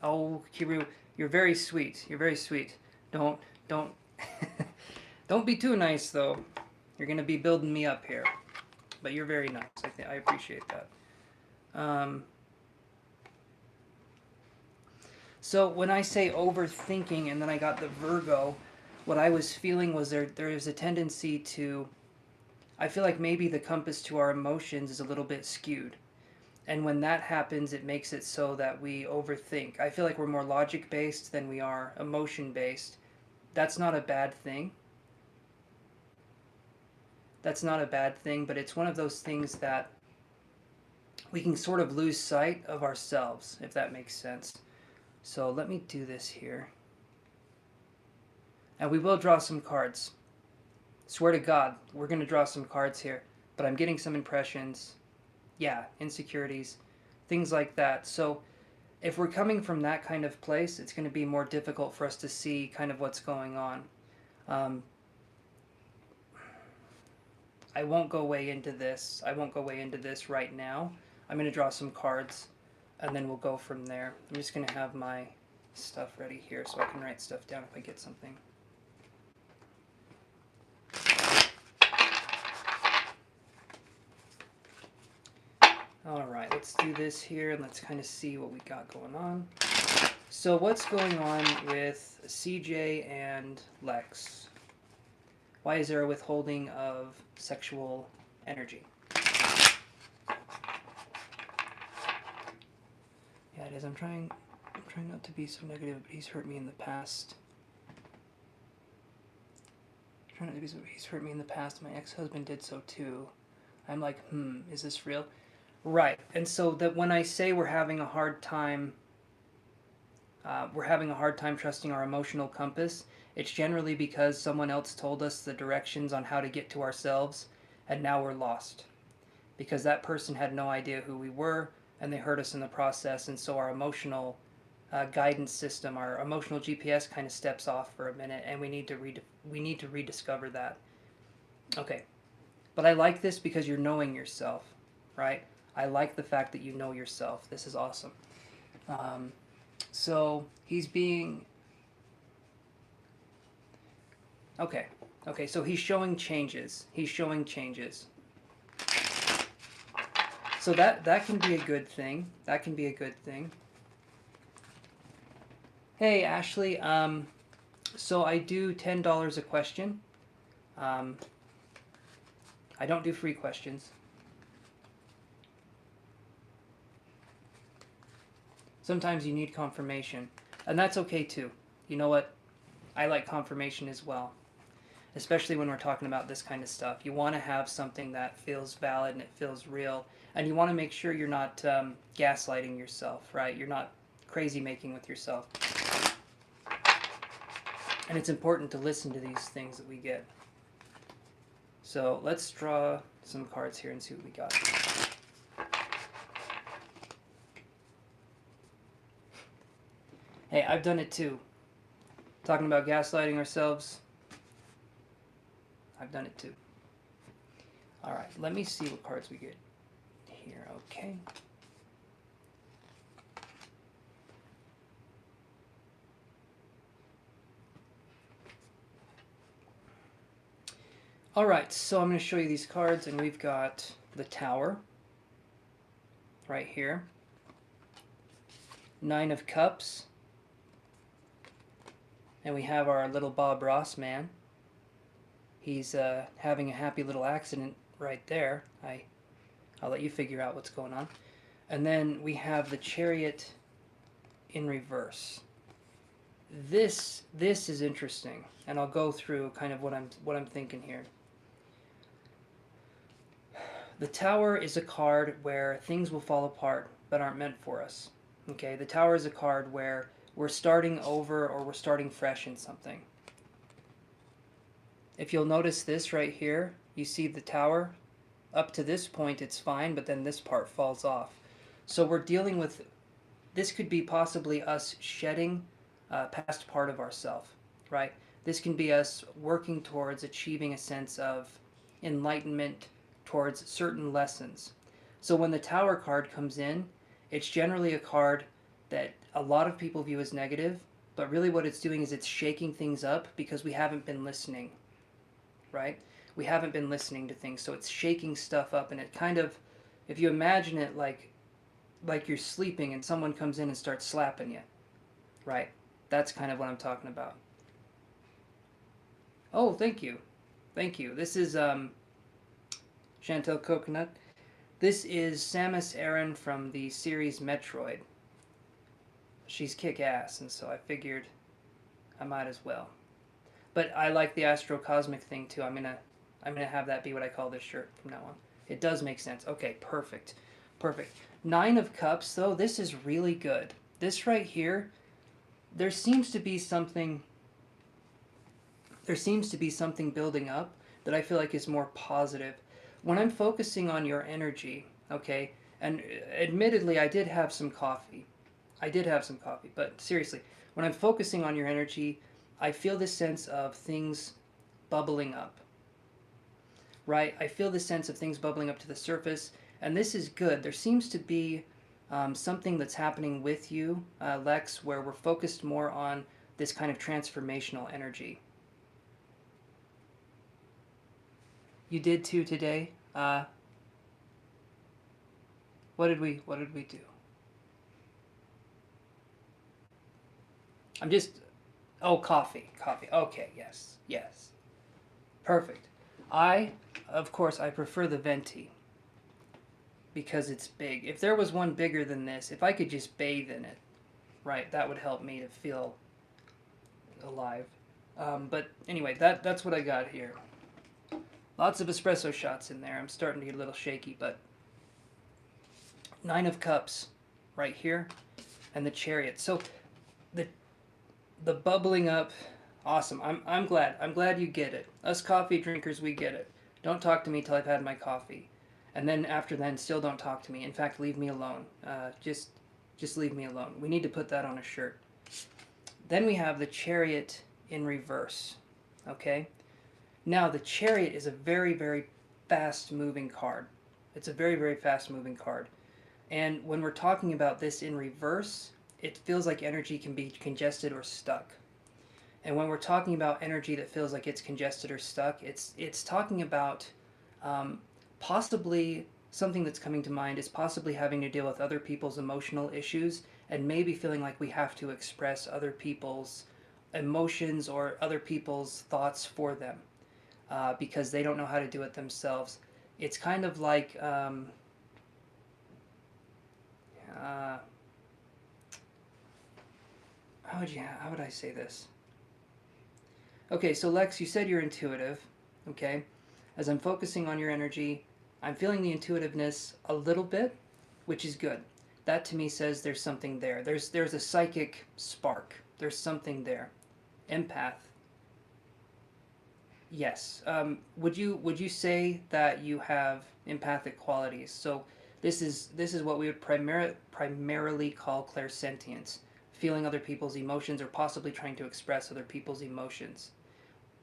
Oh, Kiru, you're very sweet. You're very sweet. Don't don't be too nice though. You're gonna be building me up here. But you're very nice. I appreciate that. So when I say overthinking and then I got the Virgo, what I was feeling was there is a tendency to, I feel like maybe the compass to our emotions is a little bit skewed. And when that happens, it makes it so that we overthink. I feel like we're more logic-based than we are emotion-based. That's not a bad thing. That's not a bad thing, but it's one of those things that we can sort of lose sight of ourselves, if that makes sense. So let me do this here. And we will draw some cards. Swear to God, we're going to draw some cards here. But I'm getting some impressions. Yeah, insecurities, things like that. So if we're coming from that kind of place, it's going to be more difficult for us to see kind of what's going on. I won't go way into this. I won't go way into this right now. I'm going to draw some cards, and then we'll go from there. I'm just going to have my stuff ready here so I can write stuff down if I get something. Alright, let's do this here and let's kind of see what we got going on. So what's going on with CJ and Lex? Why is there a withholding of sexual energy? Yeah, it is. I'm trying not to be so negative, but he's hurt me in the past. He's hurt me in the past. My ex-husband did so too. I'm like, is this real? Right. And so that when I say we're having a hard time trusting our emotional compass, it's generally because someone else told us the directions on how to get to ourselves, and now we're lost. Because that person had no idea who we were, and they hurt us in the process, and so our emotional guidance system, our emotional GPS kind of steps off for a minute, and we need to rediscover that. Okay. But I like this because you're knowing yourself, right? I like the fact that you know yourself. This is awesome. So he's being... Okay, so he's showing changes. So that can be a good thing. Hey, Ashley, so I do $10 a question. I don't do free questions. Sometimes you need confirmation, and that's okay too. You know what? I like confirmation as well, especially when we're talking about this kind of stuff. You want to have something that feels valid and it feels real, and you want to make sure you're not gaslighting yourself, right? You're not crazy making with yourself. And it's important to listen to these things that we get. So let's draw some cards here and see what we got. Hey, I've done it too. Talking about gaslighting ourselves. I've done it too. Alright, let me see what cards we get here. Okay. Alright, so I'm going to show you these cards, and we've got the Tower right here. 9 of Cups. And we have our little Bob Ross man. He's having a happy little accident right there. I'll let you figure out what's going on. And then we have the Chariot in reverse. This is interesting, and I'll go through kind of what I'm thinking here. The Tower is a card where things will fall apart but aren't meant for us. Okay, the Tower is a card where we're starting over or we're starting fresh in something. If you'll notice this right here, you see the Tower. Up to this point it's fine, but then this part falls off. So we're dealing with, this could be possibly us shedding past part of ourselves, right? This can be us working towards achieving a sense of enlightenment towards certain lessons. So when the Tower card comes in, it's generally a card that a lot of people view as negative, but really what it's doing is it's shaking things up because we haven't been listening, right? We haven't been listening to things, so it's shaking stuff up, and it kind of, if you imagine it like you're sleeping and someone comes in and starts slapping you, right? That's kind of what I'm talking about. Oh, thank you. This is Chantel Coconut. This is Samus Aran from the series Metroid. She's kick-ass, and so I figured I might as well. But I like the astro-cosmic thing too. I'm gonna have that be what I call this shirt from now on. It does make sense. Okay, perfect. 9 of Cups, though, this is really good. This right here, there seems to be something building up that I feel like is more positive. When I'm focusing on your energy, okay, and admittedly I did have some coffee, I did have some coffee, but seriously, when I'm focusing on your energy, I feel this sense of things bubbling up, right? I feel the sense of things bubbling up to the surface, and this is good. There seems to be something that's happening with you, Lex, where we're focused more on this kind of transformational energy. You did too today. What did we do? I'm just Oh, coffee. Coffee. Okay, yes. Yes. Perfect. Of course, I prefer the venti because it's big. If there was one bigger than this, if I could just bathe in it, right, that would help me to feel alive. But anyway, that's what I got here. Lots of espresso shots in there. I'm starting to get a little shaky, but 9 of Cups right here and the Chariot. So the the bubbling up, awesome. I'm glad. I'm glad you get it. Us coffee drinkers, we get it. Don't talk to me till I've had my coffee, and then after then, still don't talk to me. In fact, leave me alone. Just leave me alone. We need to put that on a shirt. Then we have the Chariot in reverse. Okay. Now the Chariot is a very very fast moving card. It's a very very fast moving card, and when we're talking about this in reverse, it feels like energy can be congested or stuck. And when we're talking about energy that feels like it's congested or stuck, it's talking about possibly something that's coming to mind is possibly having to deal with other people's emotional issues and maybe feeling like we have to express other people's emotions or other people's thoughts for them because they don't know how to do it themselves. It's kind of like how would I say this? Okay, so Lex, you said you're intuitive, okay? As I'm focusing on your energy, I'm feeling the intuitiveness a little bit, which is good. That to me says there's something there. There's a psychic spark. There's something there. Empath. Yes. Would you say that you have empathic qualities? So this is what we would primarily call clairsentience, feeling other people's emotions or possibly trying to express other people's emotions.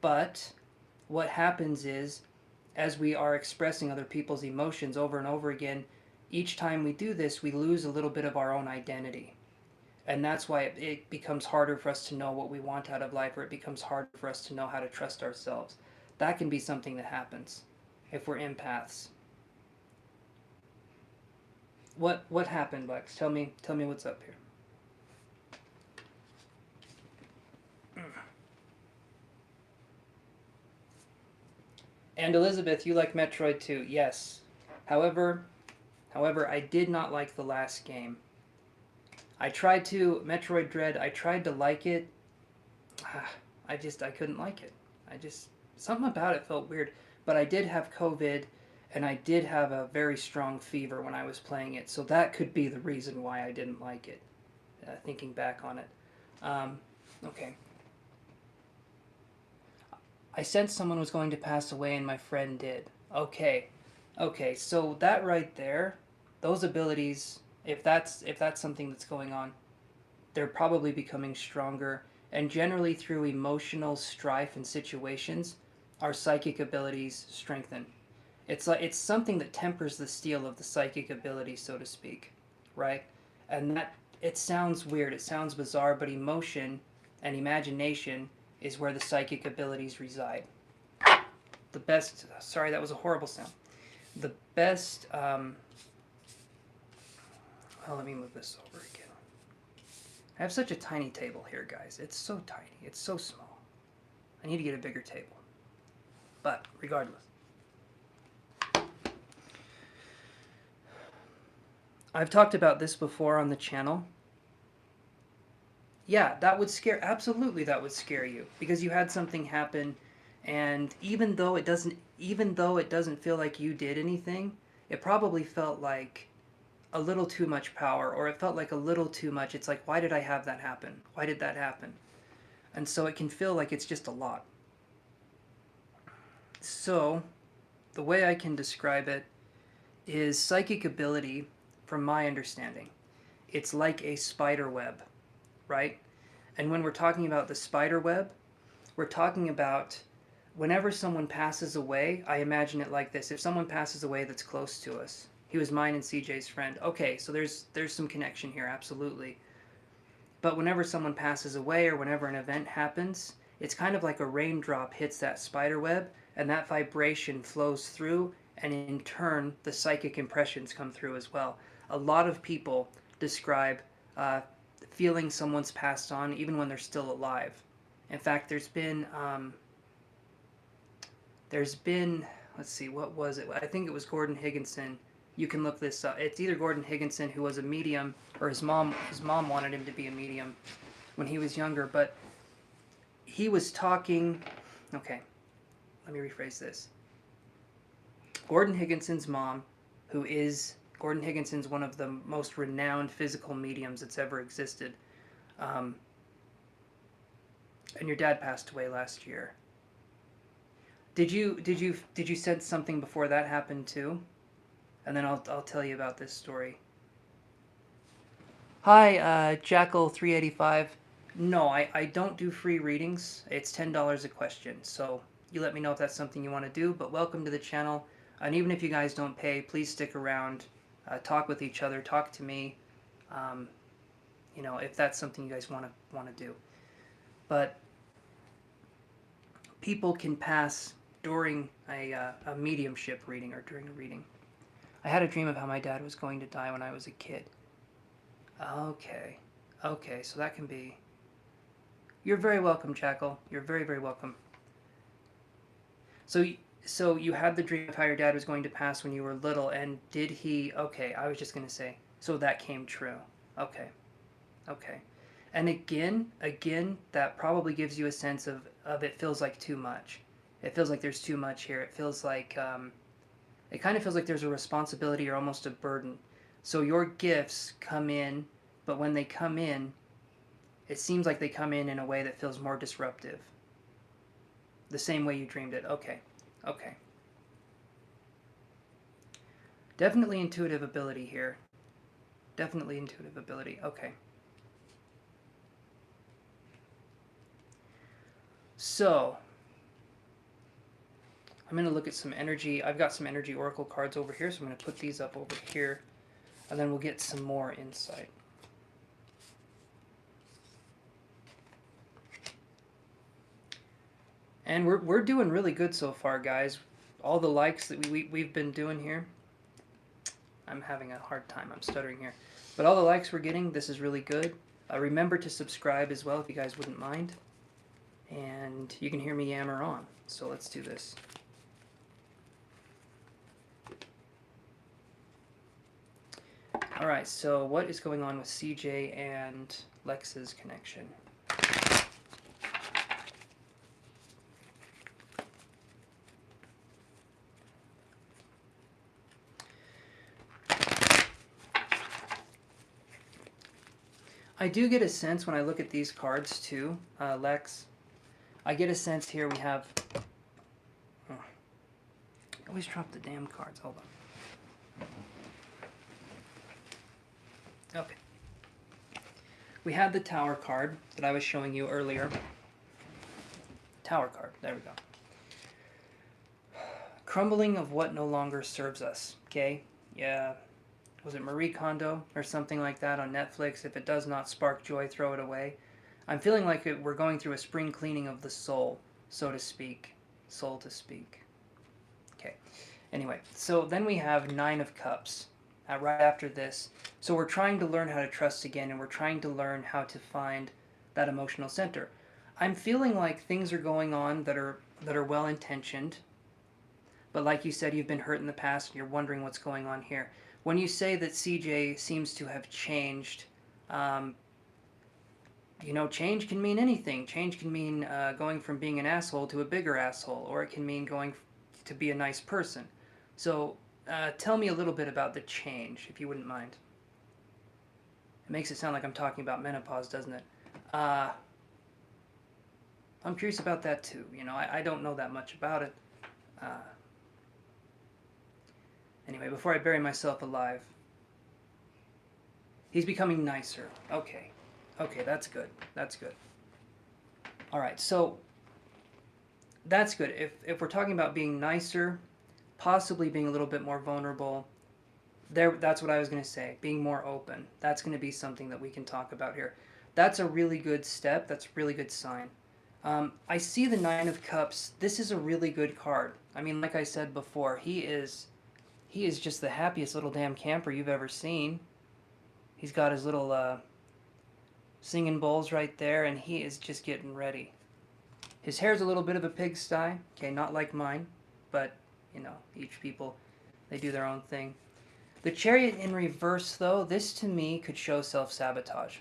But what happens is, as we are expressing other people's emotions over and over again, each time we do this, we lose a little bit of our own identity. And that's why it becomes harder for us to know what we want out of life, or it becomes harder for us to know how to trust ourselves. That can be something that happens if we're empaths. What happened, Lex? Tell me what's up here. And Elizabeth, you like Metroid too. Yes. However, I did not like the last game. I tried to Metroid Dread. I tried to like it. I couldn't like it. Something about it felt weird. But I did have COVID, and I did have a very strong fever when I was playing it. So that could be the reason why I didn't like it. Thinking back on it. Okay. I sensed someone was going to pass away, and my friend did. Okay. Okay. So that right there, those abilities, if that's something that's going on, they're probably becoming stronger. And generally, through emotional strife and situations, our psychic abilities strengthen. It's something that tempers the steel of the psychic ability, so to speak, right? And that it sounds weird, it sounds bizarre, but emotion and imagination is where the psychic abilities reside. The best. Sorry, that was a horrible sound. The best. Oh, let me move this over again. I have such a tiny table here, guys. It's so tiny. It's so small. I need to get a bigger table. But regardless, I've talked about this before on the channel. Yeah, that would scare. Absolutely, that would scare you because you had something happen, and even though it doesn't feel like you did anything, it probably felt like a little too much power, or it felt like a little too much. It's like, why did I have that happen? Why did that happen? And so it can feel like it's just a lot. So, the way I can describe it is psychic ability, from my understanding, it's like a spider web, right? And when we're talking about the spider web, we're talking about whenever someone passes away, I imagine it like this. If someone passes away that's close to us, he was mine and CJ's friend. Okay, so there's some connection here, absolutely. But whenever someone passes away or whenever an event happens, it's kind of like a raindrop hits that spider web and that vibration flows through, and in turn the psychic impressions come through as well. A lot of people describe feeling someone's passed on even when they're still alive. In fact, there's been, let's see, what was it? I think it was Gordon Higginson. You can look this up. It's either Gordon Higginson, who was a medium, or his mom wanted him to be a medium when he was younger, but he was talking, okay, let me rephrase this. Gordon Higginson's mom, Gordon Higginson's one of the most renowned physical mediums that's ever existed. And your dad passed away last year. Did you sense something before that happened too? And then I'll tell you about this story. Hi, Jackal385. No, I don't do free readings. It's $10 a question. So you let me know if that's something you want to do. But welcome to the channel. And even if you guys don't pay, please stick around. Talk with each other. Talk to me. You know, if that's something you guys want to do. But people can pass during a mediumship reading or during a reading. I had a dream of how my dad was going to die when I was a kid. Okay, so that can be... You're very welcome, Jackal. You're very, very welcome. So you had the dream of how your dad was going to pass when you were little, and did he... Okay, I was just going to say, so that came true. Okay. And again, that probably gives you a sense of it feels like too much. It feels like there's too much here. It feels like... it kind of feels like there's a responsibility or almost a burden. So your gifts come in, but when they come in, it seems like they come in a way that feels more disruptive. The same way you dreamed it. Okay. Definitely intuitive ability here. Definitely intuitive ability. Okay. So, I'm going to look at some energy. I've got some energy oracle cards over here, so I'm going to put these up over here, and then we'll get some more insight. And we're doing really good so far, guys. All the likes that we've been doing here. I'm having a hard time. I'm stuttering here. But all the likes we're getting, this is really good. Remember to subscribe as well if you guys wouldn't mind. And you can hear me yammer on. So let's do this. Alright, so what is going on with CJ and Lex's connection? I do get a sense when I look at these cards too, Lex. I get a sense here we have... Oh, I always drop the damn cards. Hold on. Okay. We have the Tower card that I was showing you earlier. Tower card. There we go. Crumbling of what no longer serves us. Okay? Yeah. Was it Marie Kondo or something like that on Netflix? If it does not spark joy, throw it away. I'm feeling like we're going through a spring cleaning of the soul, so to speak. Soul to speak. Okay. Anyway, so then we have Nine of Cups right after this. So we're trying to learn how to trust again, and we're trying to learn how to find that emotional center. I'm feeling like things are going on that are well-intentioned, but like you said, you've been hurt in the past, and you're wondering what's going on here. When you say that CJ seems to have changed, you know, change can mean anything. Change can mean going from being an asshole to a bigger asshole, or it can mean going to be a nice person. So tell me a little bit about the change, if you wouldn't mind. It makes it sound like I'm talking about menopause, doesn't it? I'm curious about that too. You know, I don't know that much about it. Anyway, before I bury myself alive. He's becoming nicer. Okay. Okay, that's good. That's good. All right, so that's good. If we're talking about being nicer, possibly being a little bit more vulnerable, that's what I was going to say. Being more open. That's going to be something that we can talk about here. That's a really good step. That's a really good sign. I see the Nine of Cups. This is a really good card. I mean, like I said before, he is just the happiest little damn camper you've ever seen. He's got his little singing bowls right there, and he is just getting ready. His hair's a little bit of a pigsty. Okay, not like mine, but, you know, each people, they do their own thing. The Chariot in reverse, though, this to me could show self-sabotage.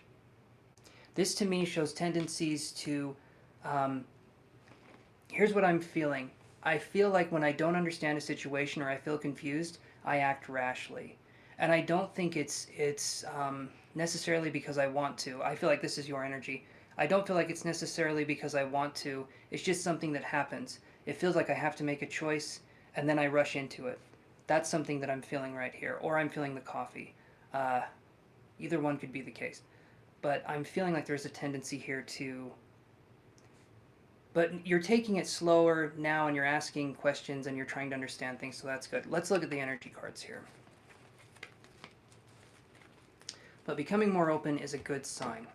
This to me shows tendencies to, here's what I'm feeling. I feel like when I don't understand a situation or I feel confused, I act rashly. And I don't think it's necessarily because I want to. I feel like this is your energy. I don't feel like it's necessarily because I want to. It's just something that happens. It feels like I have to make a choice, and then I rush into it. That's something that I'm feeling right here. Or I'm feeling the coffee. Either one could be the case. But I'm feeling like there's a tendency here to... But you're taking it slower now, and you're asking questions, and you're trying to understand things, so that's good. Let's look at the energy cards here. But becoming more open is a good sign.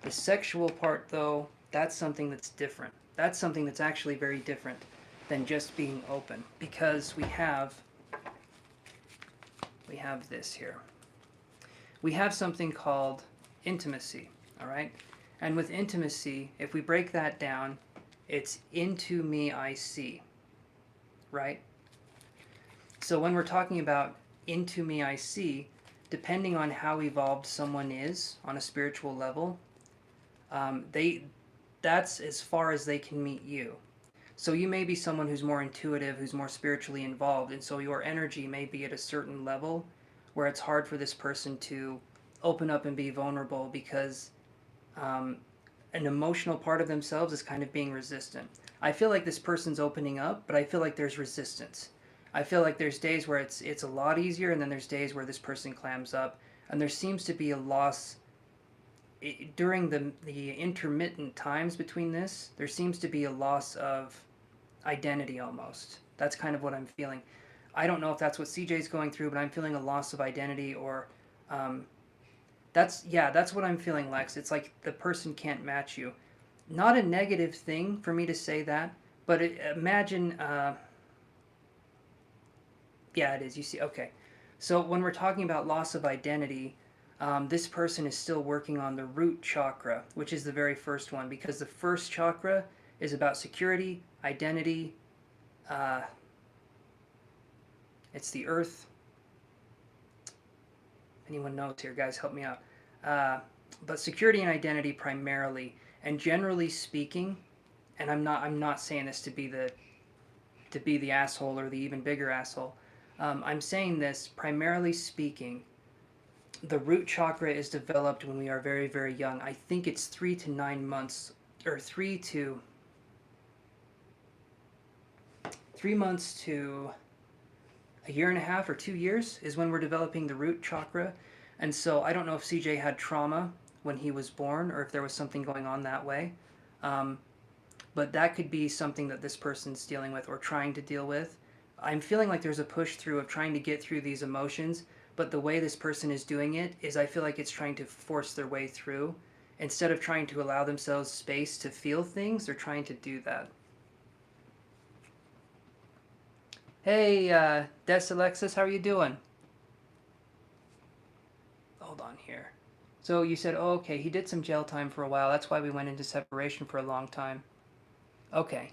The sexual part, though, that's something that's different. That's something that's actually very different than just being open, because we have this here. We have something called intimacy, all right? And with intimacy, if we break that down, it's into me I see, right? So when we're talking about into me I see, depending on how evolved someone is on a spiritual level, that's as far as they can meet you. So you may be someone who's more intuitive, who's more spiritually involved, and so your energy may be at a certain level where it's hard for this person to open up and be vulnerable because an emotional part of themselves is kind of being resistant. I feel like this person's opening up, but I feel like there's resistance. I feel like there's days where it's a lot easier, and then there's days where this person clams up, and there seems to be a loss during the intermittent times between this. There seems to be a loss of identity almost. That's kind of what I'm feeling. I don't know if that's what CJ's going through, but I'm feeling a loss of identity, or that's what I'm feeling, Lex. It's like the person can't match you. Not a negative thing for me to say that, but imagine, yeah, it is. You see, okay. So when we're talking about loss of identity, this person is still working on the root chakra, which is the very first one, because the first chakra is about security, identity. It's the earth. Anyone knows here, guys, help me out. But security and identity primarily, and generally speaking, and I'm not saying this to be the asshole or the even bigger asshole. I'm saying this primarily speaking. The root chakra is developed when we are very, very young. I think it's 3 to 9 months, or 3 months to a year and a half or 2 years is when we're developing the root chakra. And so I don't know if CJ had trauma when he was born or if there was something going on that way. But that could be something that this person's dealing with or trying to deal with. I'm feeling like there's a push through of trying to get through these emotions, but the way this person is doing it is I feel like it's trying to force their way through. Instead of trying to allow themselves space to feel things, they're trying to do that. Hey, Des Alexis, how are you doing? Hold on here. So you said, oh, okay, he did some jail time for a while. That's why we went into separation for a long time. Okay.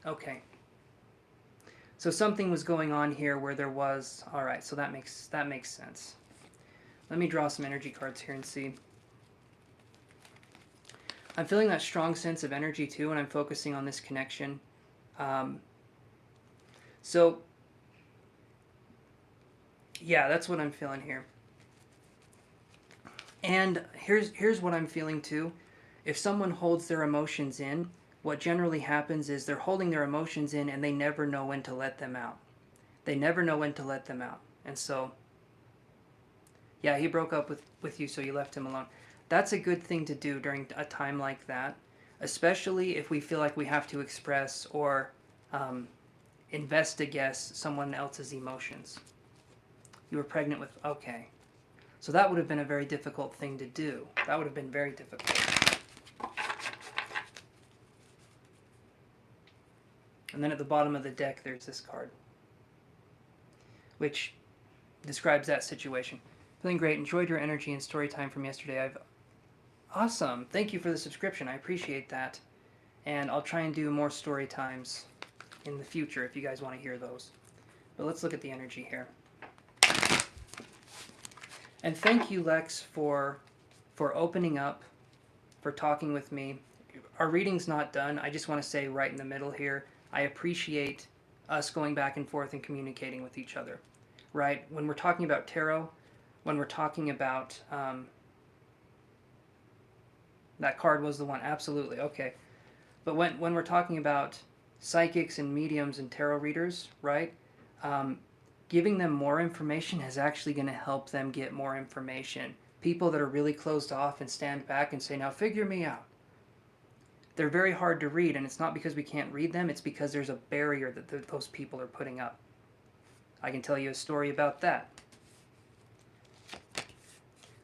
Okay. So something was going on here where there was... All right, so that makes sense. Let me draw some energy cards here and see. I'm feeling that strong sense of energy too, and I'm focusing on this connection. So, yeah, that's what I'm feeling here. And here's what I'm feeling too. If someone holds their emotions in, what generally happens is they're holding their emotions in and they never know when to let them out. They never know when to let them out. And so Yeah, he broke up with you, so you left him alone. That's a good thing to do during a time like that, especially if we feel like we have to express or investigate someone else's emotions. You were pregnant with, okay. So that would have been a very difficult thing to do. That would have been very difficult. And then at the bottom of the deck, there's this card, which describes that situation. Feeling great. Enjoyed your energy and story time from yesterday. Awesome. Thank you for the subscription. I appreciate that. And I'll try and do more story times in the future if you guys want to hear those. But let's look at the energy here. And thank you, Lex, for opening up, for talking with me. Our reading's not done. I just want to say right in the middle here, I appreciate us going back and forth and communicating with each other. Right? When we're talking about tarot, when we're talking about... that card was the one, absolutely, okay. But when we're talking about psychics and mediums and tarot readers, right? Giving them more information is actually going to help them get more information. People that are really closed off and stand back and say, now figure me out. They're very hard to read, and it's not because we can't read them, it's because there's a barrier that those people are putting up. I can tell you a story about that.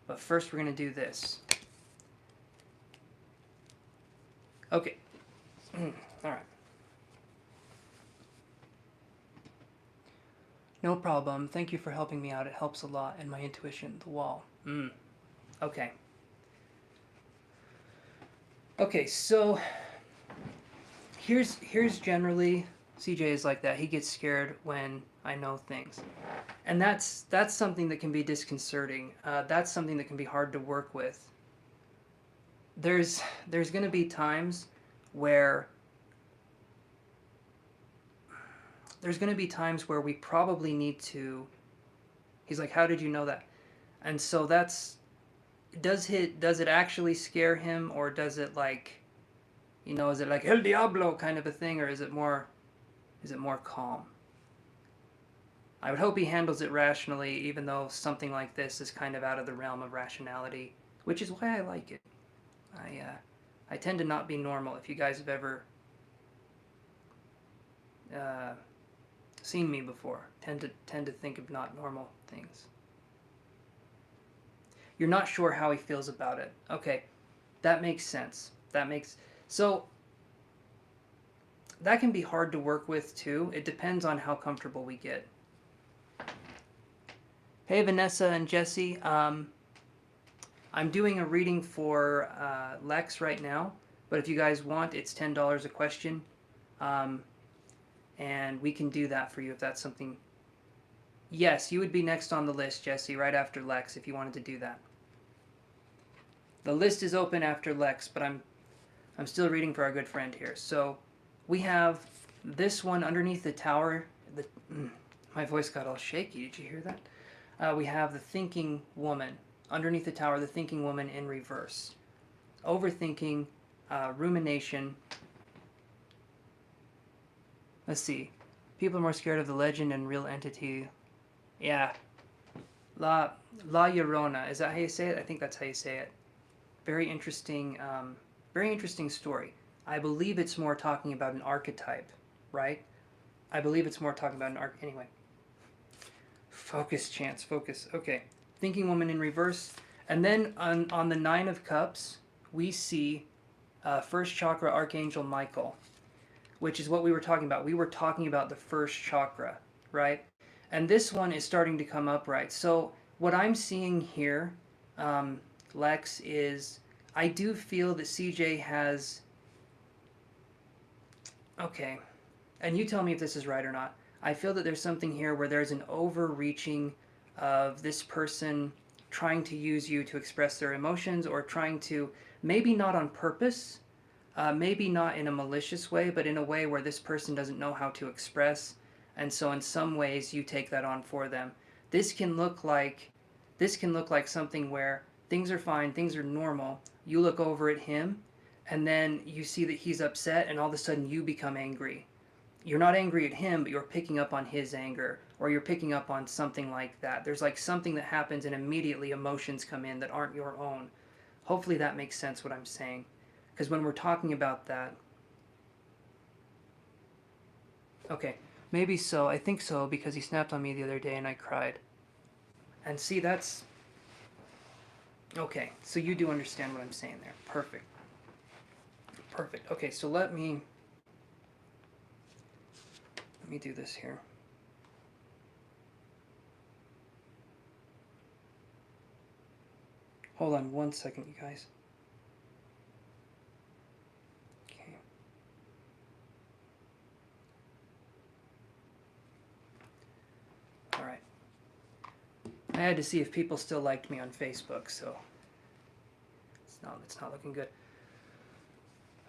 But first we're going to do this. Okay. All right. No problem. Thank you for helping me out. It helps a lot. And my intuition, the wall. Okay. Okay, so here's generally, CJ is like that. He gets scared when I know things. And that's something that can be disconcerting. That's something that can be hard to work with. There's going to be times where we probably need to... He's like, how did you know that? And so that's... Does it actually scare him, or does it like, is it like El Diablo kind of a thing, or is it more calm? I would hope he handles it rationally, even though something like this is kind of out of the realm of rationality, which is why I like it. I tend to not be normal. If you guys have ever seen me before, tend to think of not normal things. You're not sure how he feels about it. Okay, that makes sense. So that can be hard to work with too. It depends on how comfortable we get. Hey Vanessa and Jesse, I'm doing a reading for Lex right now, but if you guys want, it's $10 a question, and we can do that for you if that's something. Yes, you would be next on the list, Jesse, right after Lex, if you wanted to do that. The list is open after Lex, but I'm still reading for our good friend here. So we have this one underneath the tower. My voice got all shaky. Did you hear that? We have the thinking woman. Underneath the tower, the thinking woman in reverse. Overthinking, rumination. Let's see. People are more scared of the legend and real entity. Yeah. La Llorona. Is that how you say it? I think that's how you say it. Very interesting story. I believe it's more talking about an archetype, right? I believe it's more talking about an archetype. Anyway. Focus, Chance. Focus. Okay. Thinking woman in reverse. And then on the Nine of Cups, we see first chakra Archangel Michael, which is what we were talking about. We were talking about the first chakra, right? And this one is starting to come up, right? So what I'm seeing here, Lex, is I do feel that CJ has... Okay. And you tell me if this is right or not. I feel that there's something here where there's an overreaching of this person trying to use you to express their emotions, or trying to, maybe not on purpose, maybe not in a malicious way, but in a way where this person doesn't know how to express, and so in some ways you take that on for them. This can look like something where things are fine, things are normal, you look over at him, and then you see that he's upset, and all of a sudden you become angry. you're not angry at him, but you're picking up on his anger, or you're picking up on something like that. There's like something that happens and immediately emotions come in that aren't your own. Hopefully that makes sense what I'm saying. Because when we're talking about that, okay, maybe so. I think so because he snapped on me the other day and I cried. And see, that's okay. So you do understand what I'm saying there. Perfect. Perfect. Okay, so let me do this here. Hold on one second, you guys. Okay. All right. I had to see if people still liked me on Facebook, so it's not looking good.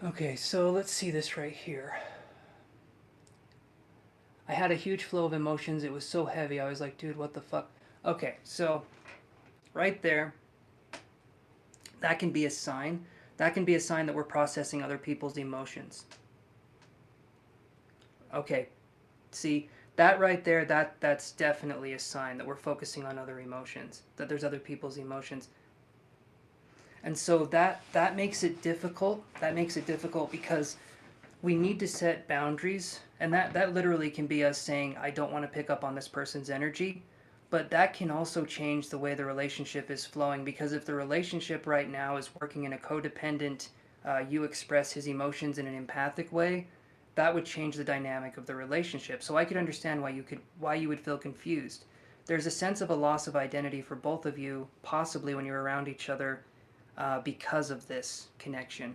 Okay, so let's see this right here. I had a huge flow of emotions. It was so heavy. I was like, dude, what the fuck? Okay, so right there, that can be a sign. That can be a sign that we're processing other people's emotions. Okay, see, that right there, that's definitely a sign that we're focusing on other emotions, that there's other people's emotions. And so that makes it difficult. That makes it difficult because we need to set boundaries, and that literally can be us saying, I don't want to pick up on this person's energy. But that can also change the way the relationship is flowing, because if the relationship right now is working in a codependent, you express his emotions in an empathic way, that would change the dynamic of the relationship. So I could understand why you would feel confused. There's a sense of a loss of identity for both of you, possibly when you're around each other, because of this connection.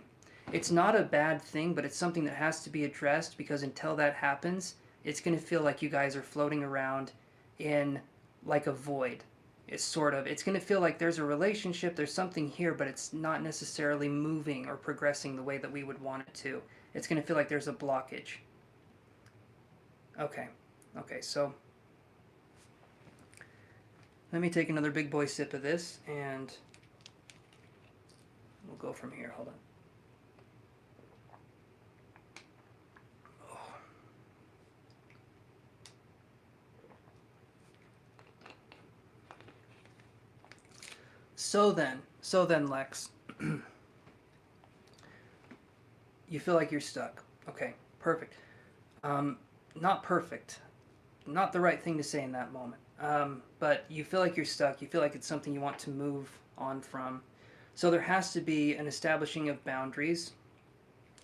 It's not a bad thing, but it's something that has to be addressed, because until that happens, it's going to feel like you guys are floating around in like a void. It's going to feel like there's a relationship, there's something here, but it's not necessarily moving or progressing the way that we would want it to. It's going to feel like there's a blockage. Okay. Okay, so let me take another big boy sip of this and we'll go from here. Hold on. So then, Lex, you feel like you're stuck. Okay, perfect. Not perfect. Not the right thing to say in that moment. But you feel like you're stuck. You feel like it's something you want to move on from. So there has to be an establishing of boundaries.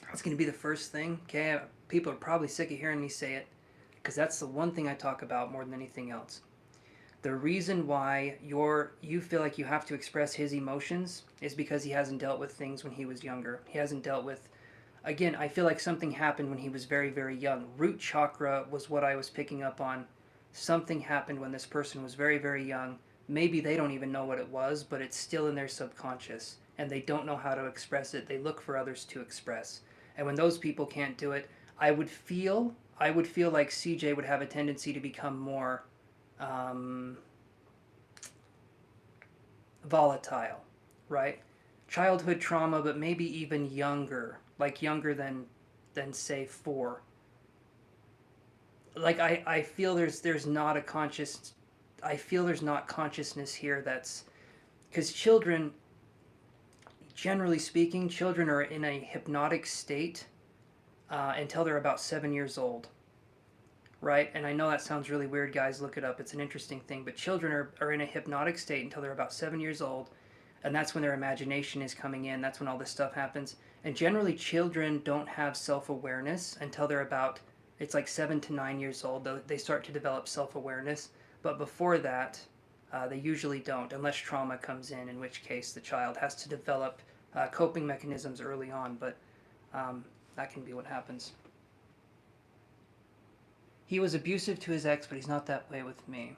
That's going to be the first thing. Okay, people are probably sick of hearing me say it, because that's the one thing I talk about more than anything else. The reason why you feel like you have to express his emotions is because he hasn't dealt with things when he was younger. He hasn't dealt with, again, I feel like something happened when he was very, very young. Root chakra was what I was picking up on. Something happened when this person was very, very young. Maybe they don't even know what it was, but it's still in their subconscious, and they don't know how to express it. They look for others to express. And when those people can't do it, I would feel like CJ would have a tendency to become more volatile, right? Childhood trauma, but maybe even younger, like younger than say 4. Like I feel there's not a conscious, I feel there's not consciousness here. That's because children, generally speaking, children are in a hypnotic state until they're about 7 years old. Right? And I know that sounds really weird, guys. Look it up. It's an interesting thing. But children are in a hypnotic state until they're about 7 years old. And that's when their imagination is coming in. That's when all this stuff happens. And generally, children don't have self-awareness until they're about, it's like 7 to 9 years old. They start to develop self-awareness. But before that, they usually don't, unless trauma comes in which case the child has to develop coping mechanisms early on. But that can be what happens. He was abusive to his ex, but he's not that way with me.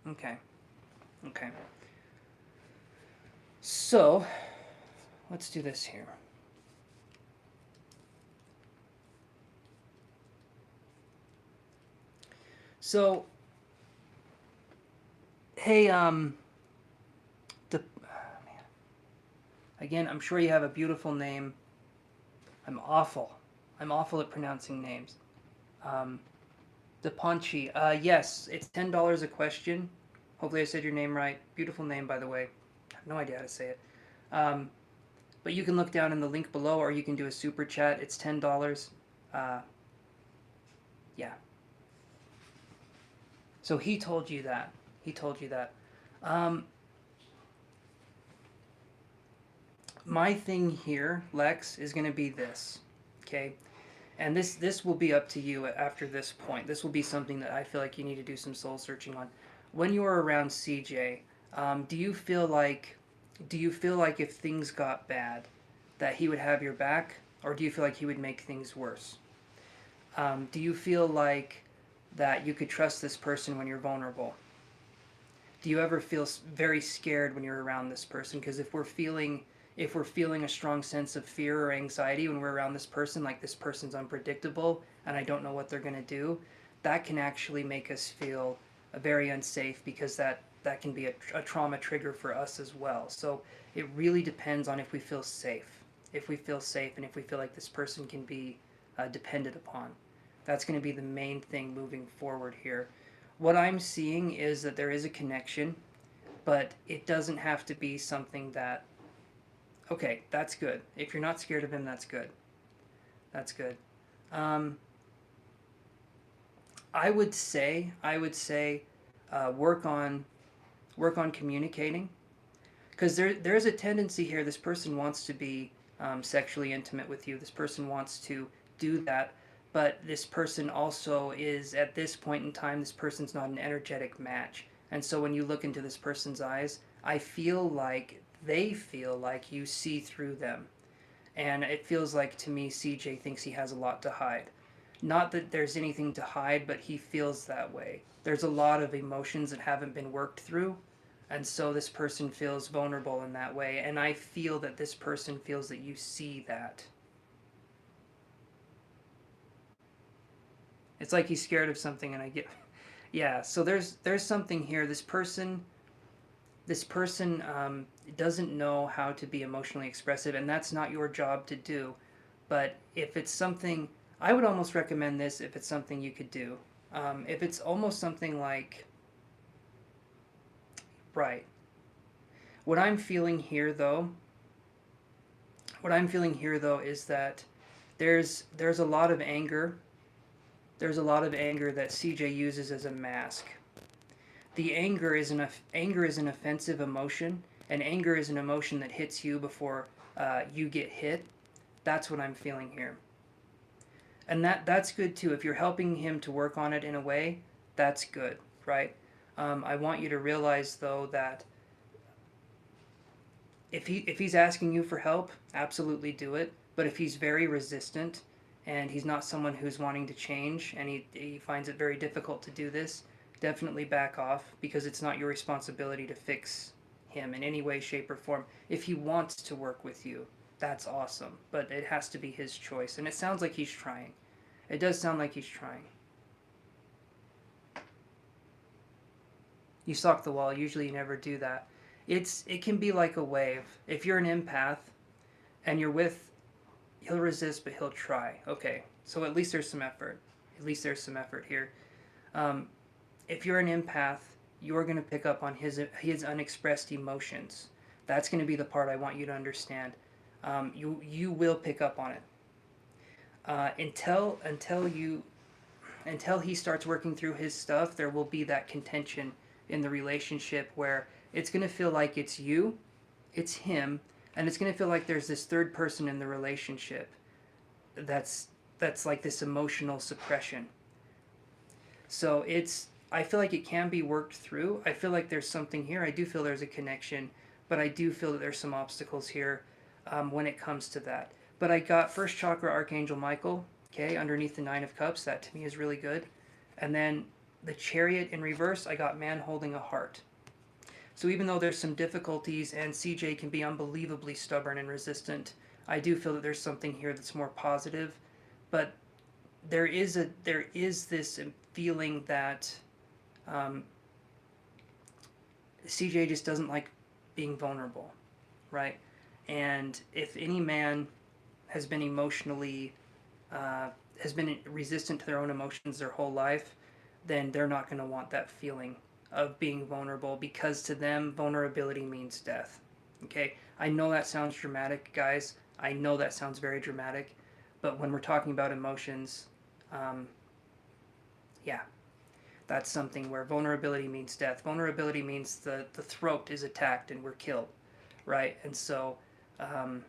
Okay. Okay. So, let's do this here. So, hey, man. Again, I'm sure you have a beautiful name. I'm awful at pronouncing names. The Ponchi. Yes, it's $10 a question. Hopefully I said your name right. Beautiful name, by the way. I have no idea how to say it. Um, but you can look down in the link below, or you can do a super chat. It's $10. Uh, yeah. So he told you that. He told you that. Um, my thing here, Lex, is going to be this. Okay? And this will be up to you after this point. This will be something that I feel like you need to do some soul searching on. When you are around CJ, do you feel like if things got bad, that he would have your back, or do you feel like he would make things worse? Do you feel like that you could trust this person when you're vulnerable? Do you ever feel very scared when you're around this person? Because if we're feeling a strong sense of fear or anxiety when we're around this person, like this person's unpredictable and I don't know what they're going to do, that can actually make us feel very unsafe, because that can be a trauma trigger for us as well. So it really depends on if we feel safe. If we feel safe and if we feel like this person can be depended upon. That's going to be the main thing moving forward here. What I'm seeing is that there is a connection, but it doesn't have to be something that, okay, that's good. If you're not scared of him, that's good. That's good. Um, I would say, work on communicating, because there's a tendency here. This person wants to be sexually intimate with you. This person wants to do that, but this person also is, at this point in time, this person's not an energetic match. And so when you look into this person's eyes, I feel like they feel like you see through them. And it feels like to me CJ thinks he has a lot to hide. Not that there's anything to hide, but he feels that way. There's a lot of emotions that haven't been worked through, and so this person feels vulnerable in that way. And I feel that this person feels that you see that. It's like he's scared of something, and I get, yeah. So there's something here. This person doesn't know how to be emotionally expressive, and that's not your job to do. But if it's something, I would almost recommend this if it's something you could do. If it's almost something like, right. What I'm feeling here, though, what I'm feeling here, though, is that there's a lot of anger. There's a lot of anger that CJ uses as a mask. The anger is an offensive emotion, and anger is an emotion that hits you before you get hit. That's what I'm feeling here. And that's good too. If you're helping him to work on it in a way, that's good, right? I want you to realize, though, that if he's asking you for help, absolutely do it. But if he's very resistant and he's not someone who's wanting to change, and he finds it very difficult to do this, definitely back off, because it's not your responsibility to fix him in any way, shape, or form. If he wants to work with you, that's awesome, but it has to be his choice. And it sounds like he's trying. It does sound like he's trying. You sock the wall. Usually you never do that. It can be like a wave. If you're an empath and you're with, he'll resist, but he'll try. Okay, so at least there's some effort. At least there's some effort here. Um, if you're an empath, you're going to pick up on his unexpressed emotions. That's going to be the part I want you to understand. You will pick up on it. Until he starts working through his stuff, there will be that contention in the relationship where it's going to feel like it's you, it's him, and it's going to feel like there's this third person in the relationship that's like this emotional suppression. So I feel like it can be worked through. I feel like there's something here. I do feel there's a connection, but I do feel that there's some obstacles here when it comes to that. But I got first chakra Archangel Michael, okay, underneath the Nine of Cups. That to me is really good. And then the Chariot in reverse, I got man holding a heart. So even though there's some difficulties and CJ can be unbelievably stubborn and resistant, I do feel that there's something here that's more positive. But there is this feeling that CJ just doesn't like being vulnerable, right? And if any man has been emotionally has been resistant to their own emotions their whole life, then they're not going to want that feeling of being vulnerable, because to them vulnerability means death. Okay, I know that sounds dramatic, guys. I know that sounds very dramatic, but when we're talking about emotions, um, yeah, that's something where vulnerability means death. Vulnerability means the throat is attacked and we're killed, right? And so, um,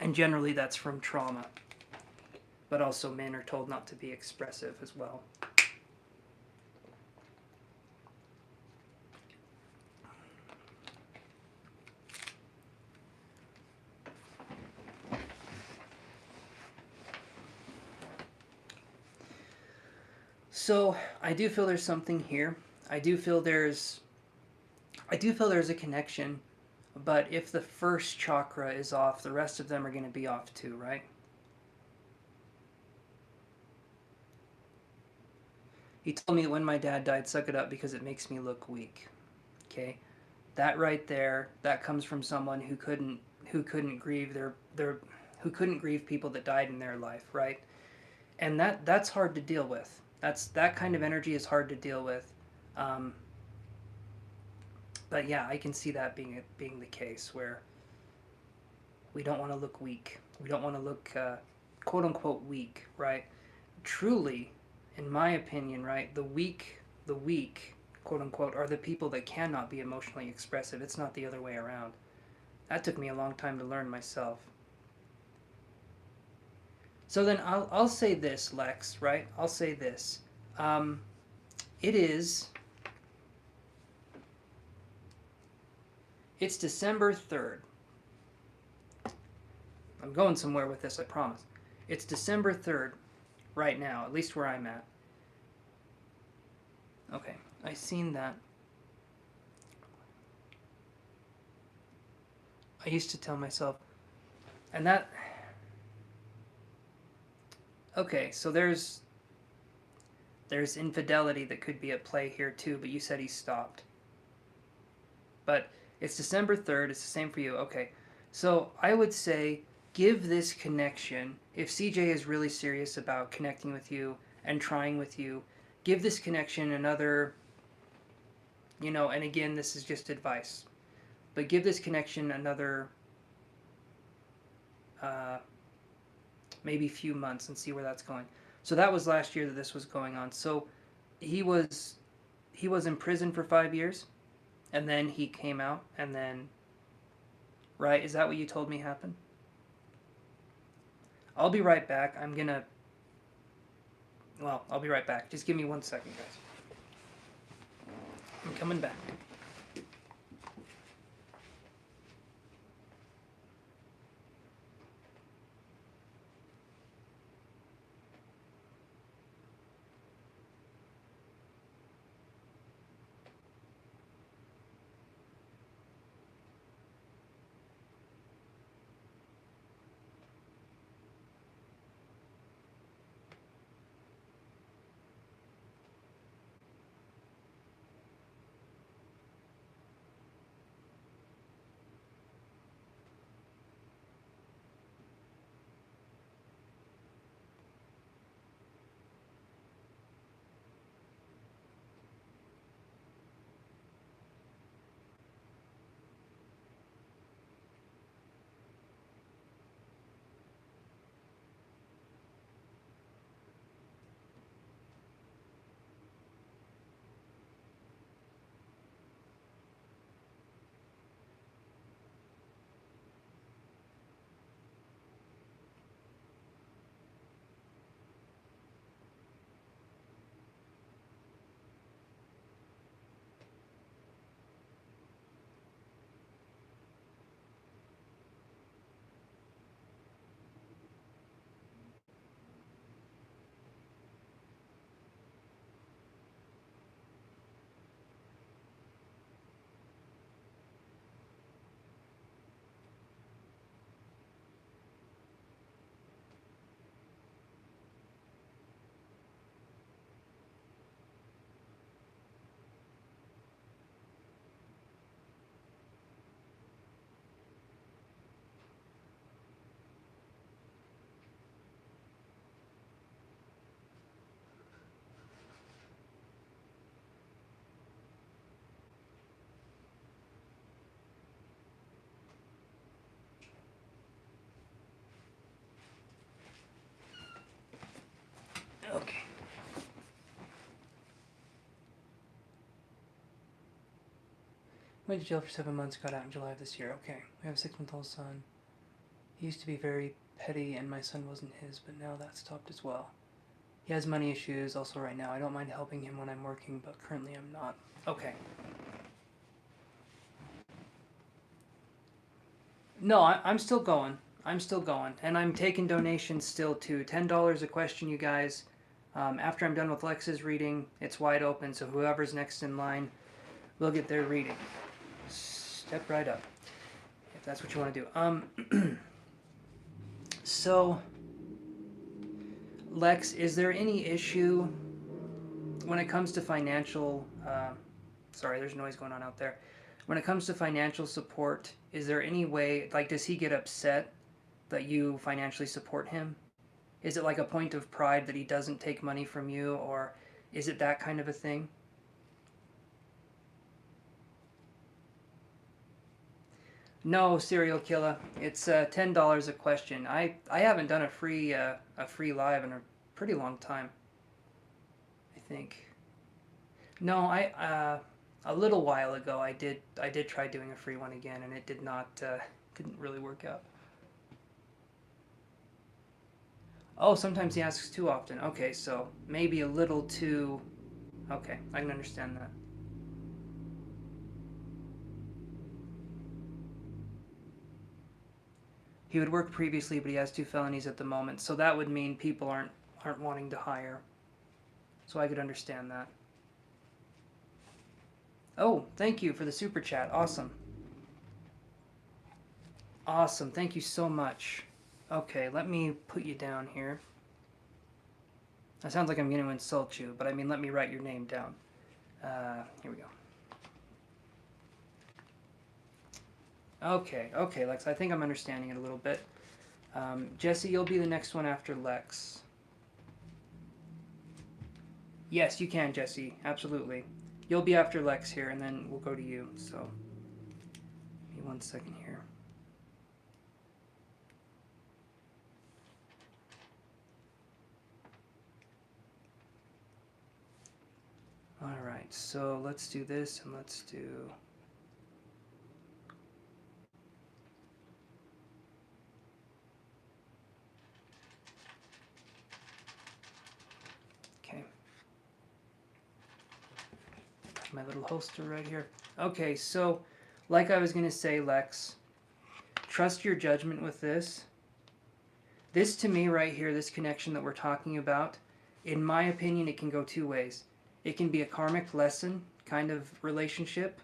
and generally that's from trauma, but also men are told not to be expressive as well. So I do feel there's something here. I do feel there's a connection, but if the first chakra is off, the rest of them are going to be off too, right? He told me that when my dad died, suck it up because it makes me look weak. Okay, that right there, that comes from someone who couldn't grieve their who couldn't grieve people that died in their life, right? And that's hard to deal with. That kind of energy is hard to deal with. Um, but yeah, I can see that being the case where we don't want to look weak. We don't want to look quote unquote weak, right? Truly, in my opinion, right, the weak, quote unquote, are the people that cannot be emotionally expressive. It's not the other way around. That took me a long time to learn myself. So then I'll say this, Lex, right? I'll say this. Um, it is. It's December 3rd. I'm going somewhere with this, I promise. It's December 3rd right now, at least where I'm at. Okay, I seen that. I used to tell myself, and that. Okay, so there's infidelity that could be at play here too, but you said he stopped. But it's December 3rd, it's the same for you. Okay, so I would say give this connection, if CJ is really serious about connecting with you and trying with you, give this connection another, and again, this is just advice, but give this connection another maybe few months and see where that's going. So that was last year that this was going on. So he was in prison for 5 years, and then he came out, and then, right? Is that what you told me happened? I'll be right back. I'll be right back. Just give me 1 second, guys. I'm coming back. Okay. Went to jail for 7 months, got out in July of this year. Okay. We have a 6-month-old son. He used to be very petty and my son wasn't his, but now that's stopped as well. He has money issues also right now. I don't mind helping him when I'm working, but currently I'm not. Okay. No, I'm still going. I'm still going. And I'm taking donations still too. $10 a question, you guys. After I'm done with Lex's reading, it's wide open, so whoever's next in line will get their reading. Step right up, if that's what you want to do. So, Lex, is there any issue when it comes to financial... sorry, there's noise going on out there. When it comes to financial support, is there any way, like, does he get upset that you financially support him? Is it like a point of pride that he doesn't take money from you, or is it that kind of a thing? No, serial killer. It's $10 a question. I haven't done a free live in a pretty long time, I think. No, a little while ago I did try doing a free one again, and it didn't really work out. Oh, sometimes he asks too often. Okay, so maybe a little too... Okay, I can understand that. He would work previously, but he has 2 felonies at the moment, so that would mean people aren't wanting to hire. So I could understand that. Oh, thank you for the super chat. Awesome. Awesome. Thank you so much. Okay, let me put you down here. That sounds like I'm going to insult you, but I mean, let me write your name down. Here we go. Okay, Lex, I think I'm understanding it a little bit. Jesse, you'll be the next one after Lex. Yes, you can, Jesse. Absolutely. You'll be after Lex here, and then we'll go to you. So, give me 1 second here. Alright, so let's do this, and let's do... Okay. My little holster right here. Okay, so, like I was going to say, Lex, trust your judgment with this. This, to me, right here, this connection that we're talking about, in my opinion, it can go 2 ways. It can be a karmic lesson kind of relationship,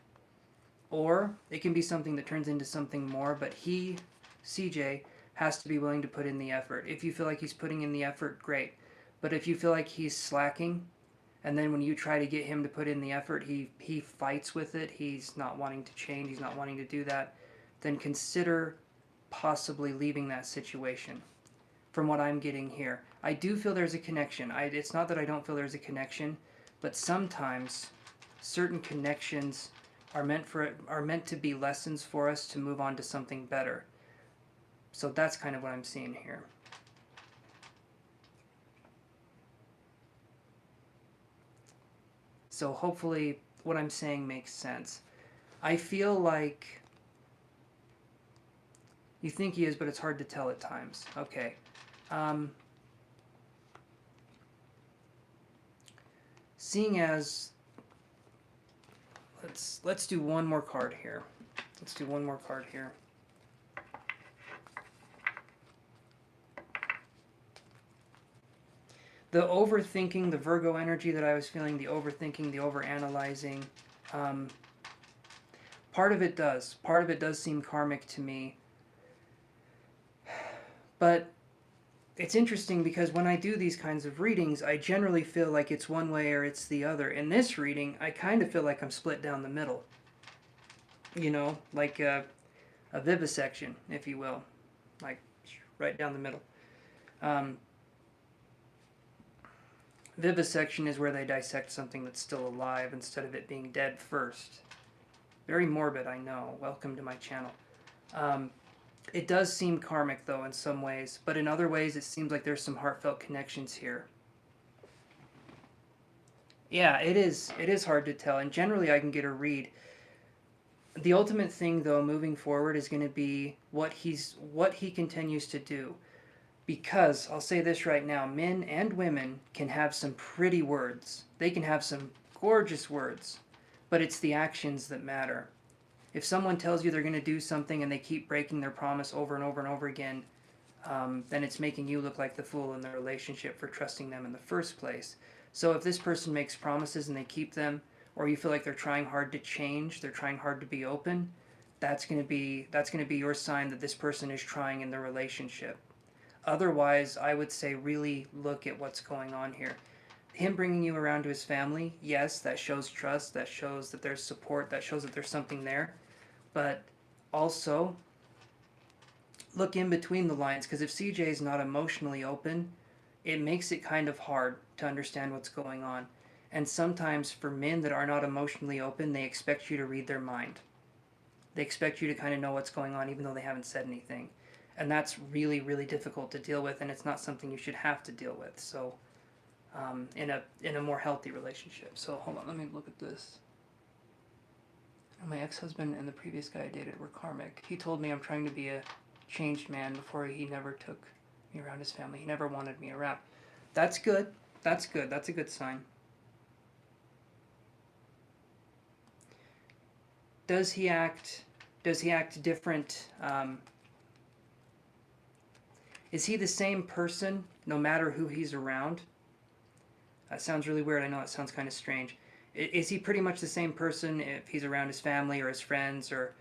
or it can be something that turns into something more, but he, CJ, has to be willing to put in the effort. If you feel like he's putting in the effort, great. But if you feel like he's slacking, and then when you try to get him to put in the effort, he fights with it, he's not wanting to change, he's not wanting to do that, then consider possibly leaving that situation. From what I'm getting here, I do feel there's a connection. It's not that I don't feel there's a connection, but sometimes certain connections are meant to be lessons for us to move on to something better. So that's kind of what I'm seeing here. So hopefully what I'm saying makes sense. I feel like you think he is, but it's hard to tell at times. Okay. Seeing as let's do one more card here. Let's do one more card here. The overthinking, the Virgo energy that I was feeling, the overthinking, the overanalyzing, part of it does seem karmic to me. But it's interesting because when I do these kinds of readings, I generally feel like it's one way or it's the other. In this reading, I kind of feel like I'm split down the middle. You know, like a vivisection, if you will. Like, right down the middle. Vivisection is where they dissect something that's still alive instead of it being dead first. Very morbid, I know. Welcome to my channel. It does seem karmic, though, in some ways, but in other ways it seems like there's some heartfelt connections here. Yeah, it is. It is hard to tell, and generally I can get a read. The ultimate thing, though, moving forward, is going to be what he continues to do. Because I'll say this right now, men and women can have some pretty words. They can have some gorgeous words, but it's the actions that matter. If someone tells you they're going to do something and they keep breaking their promise over and over and over again, then it's making you look like the fool in the relationship for trusting them in the first place. So if this person makes promises and they keep them, or you feel like they're trying hard to change, they're trying hard to be open, that's going to be your sign that this person is trying in the relationship. Otherwise, I would say really look at what's going on here. Him bringing you around to his family, yes, that shows trust, that shows that there's support, that shows that there's something there. But also, look in between the lines, because if CJ is not emotionally open, it makes it kind of hard to understand what's going on. And sometimes for men that are not emotionally open, they expect you to read their mind. They expect you to kind of know what's going on even though they haven't said anything. And that's really, really difficult to deal with, and it's not something you should have to deal with. So, in a more healthy relationship. So hold on, let me look at this. My ex-husband and the previous guy I dated were karmic. He told me I'm trying to be a changed man before he never took me around his family. He never wanted me around. That's good. That's good. That's a good sign. Does he act different? Is he the same person no matter who he's around? That sounds really weird. I know it sounds kind of strange. Is he pretty much the same person if he's around his family or his friends, or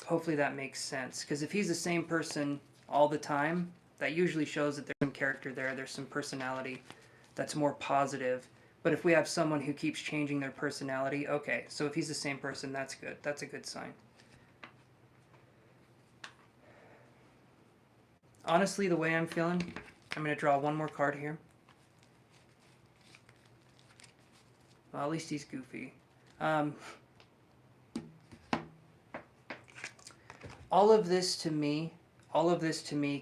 hopefully that makes sense, because if he's the same person all the time, that usually shows that there's some character there, there's some personality that's more positive. But if we have someone who keeps changing their personality, okay, so if he's the same person, that's good. That's a good sign. Honestly, the way I'm feeling, I'm going to draw one more card here. Well, at least he's goofy. All of this to me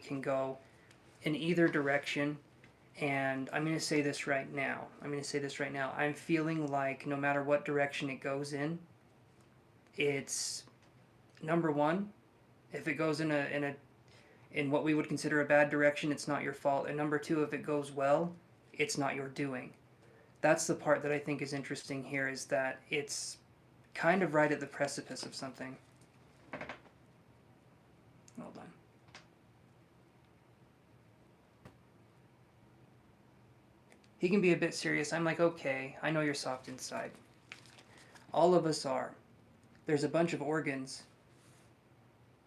can go in either direction. And I'm going to say this right now. I'm feeling like no matter what direction it goes in, it's, number one, if it goes in what we would consider a bad direction, it's not your fault. And number two, if it goes well, it's not your doing. That's the part that I think is interesting here, is that it's kind of right at the precipice of something. Hold on. He can be a bit serious. I'm like, okay, I know you're soft inside. All of us are. There's a bunch of organs,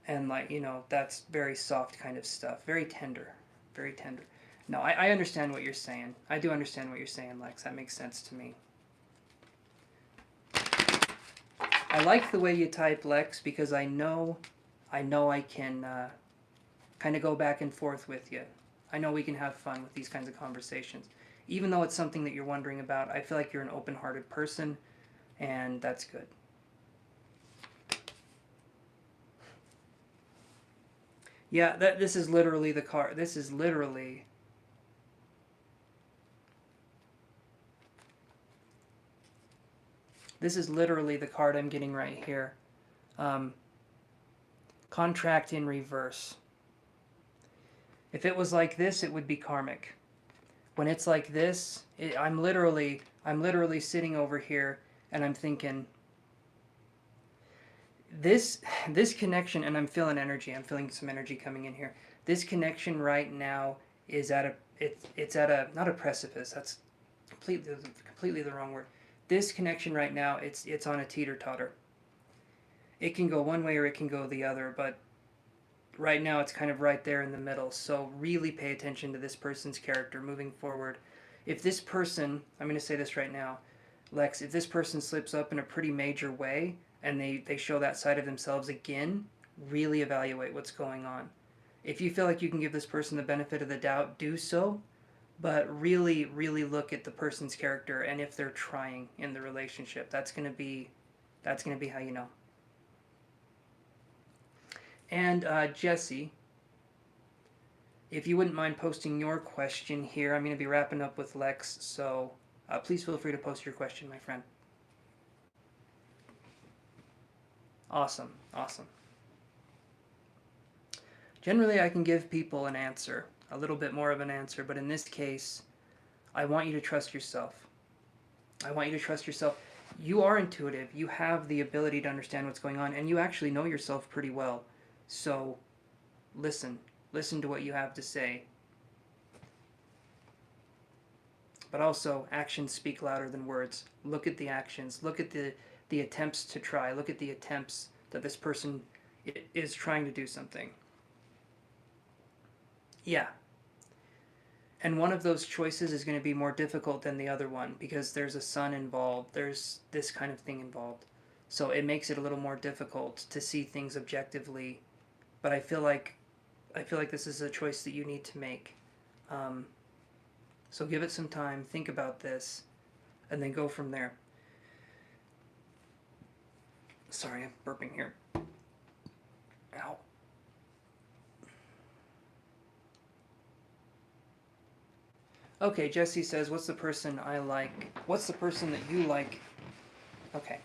and like, that's very soft kind of stuff. Very tender. Very tender. No, I understand what you're saying. I do understand what you're saying, Lex. That makes sense to me. I like the way you type, Lex, because I know I can kind of go back and forth with you. I know we can have fun with these kinds of conversations. Even though it's something that you're wondering about, I feel like you're an open-hearted person, and that's good. Yeah, this is literally the card. This is literally the card I'm getting right here. Contract in reverse. If it was like this, it would be karmic. When it's like this, I'm literally sitting over here and I'm thinking, this connection, and I'm feeling energy. I'm feeling some energy coming in here. This connection right now is at a not a precipice. That's completely the wrong word. This connection right now, it's on a teeter-totter. It can go one way or it can go the other, but right now it's kind of right there in the middle. So really pay attention to this person's character moving forward. If this person, I'm going to say this right now, Lex, if this person slips up in a pretty major way and they show that side of themselves again, really evaluate what's going on. If you feel like you can give this person the benefit of the doubt, do so, but really, really look at the person's character and if they're trying in the relationship. That's going to be how you know. And Jesse, If you wouldn't mind posting your question here, I'm going to be wrapping up with Lex, so please feel free to post your question, my friend. Awesome, awesome. Generally, I can give people an answer, a little bit more of an answer, but in this case, I want you to trust yourself. I want you to trust yourself. You are intuitive. You have the ability to understand what's going on, and you actually know yourself pretty well. So, listen. Listen to what you have to say. But also, actions speak louder than words. Look at the actions. Look at the attempts to try. Look at the attempts that this person is trying to do something. Yeah. And one of those choices is going to be more difficult than the other one because there's a son involved. There's this kind of thing involved. So it makes it a little more difficult to see things objectively. But I feel like this is a choice that you need to make. So give it some time, think about this, and then go from there. Sorry, I'm burping here. Ow. Okay, Jesse says, what's the person I like? What's the person that you like? Okay.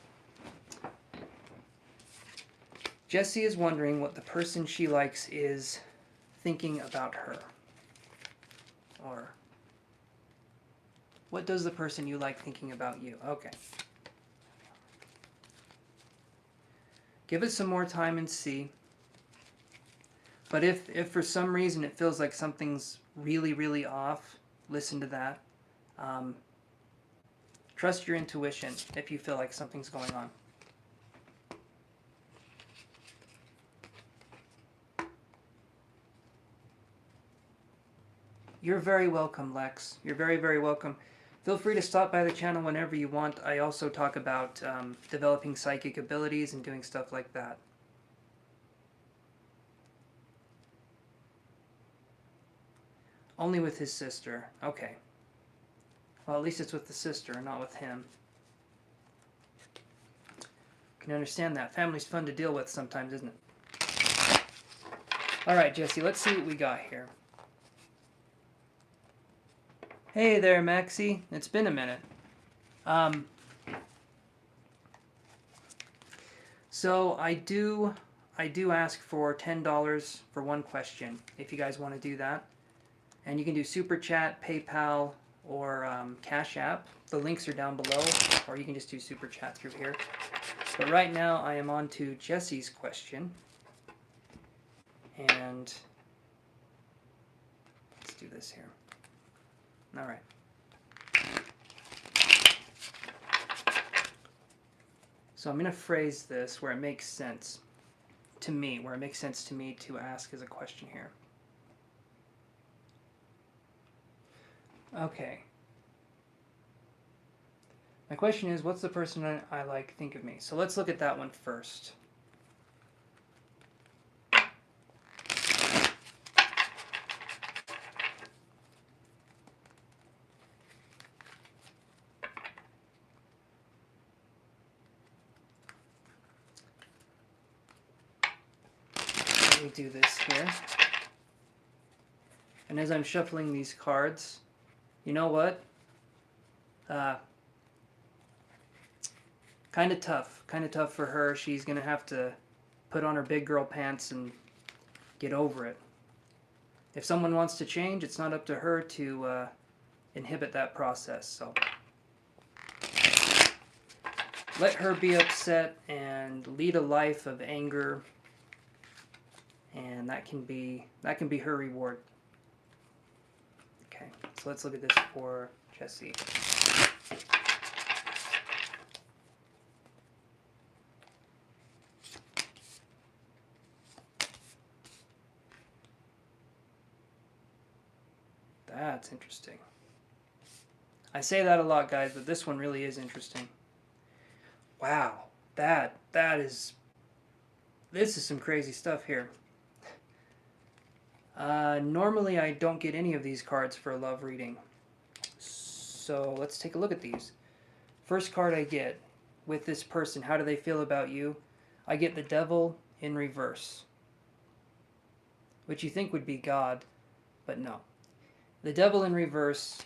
Jesse is wondering what the person she likes is thinking about her. Or, what does the person you like thinking about you? Okay. Give it some more time and see. But if for some reason it feels like something's really, really off, listen to that. Trust your intuition if you feel like something's going on. You're very welcome, Lex. You're very, very welcome. Feel free to stop by the channel whenever you want. I also talk about developing psychic abilities and doing stuff like that. Only with his sister. Okay. Well, at least it's with the sister, not with him. Can understand that. Family's fun to deal with sometimes, isn't it? Alright, Jesse, let's see what we got here. Hey there, Maxie. It's been a minute. So I do ask for $10 for one question, if you guys want to do that. And you can do Super Chat, PayPal, or Cashapp. The links are down below, or you can just do Super Chat through here. But right now I am on to Jesse's question. And let's do this here. All right. So I'm going to phrase this where it makes sense to me, to ask as a question here. Okay. My question is, what's the person I like think of me? So let's look at that one first. Let me do this here. And as I'm shuffling these cards, you know what? Kind of tough for her. She's going to have to put on her big girl pants and get over it. If someone wants to change, it's not up to her to inhibit that process. So let her be upset and lead a life of anger, and that can be her reward. Okay, so let's look at this for Jesse. That's interesting. I say that a lot, guys, but this one really is interesting. Wow, this is some crazy stuff here. Normally I don't get any of these cards for a love reading. So let's take a look at these. First card I get with this person, how do they feel about you? I get the Devil in reverse, which you think would be God. but no. The Devil in reverse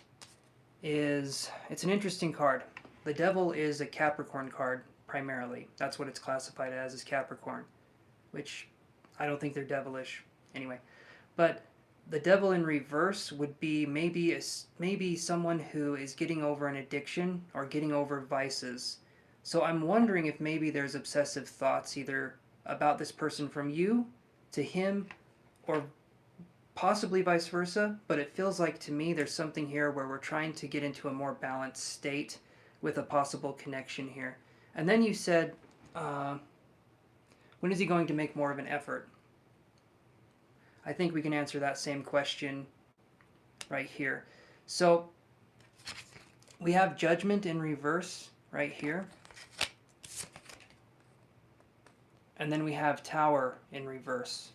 it's an interesting card. The Devil is a Capricorn card primarily. That's what it's classified as, is Capricorn, which I don't think they're devilish anyway. But the Devil in reverse would be maybe someone who is getting over an addiction or getting over vices. So I'm wondering if maybe there's obsessive thoughts either about this person from you to him, or possibly vice versa, but it feels like to me there's something here where we're trying to get into a more balanced state with a possible connection here. And then you said, when is he going to make more of an effort? I think we can answer that same question right here. So we have Judgment in reverse right here. And then we have Tower in reverse.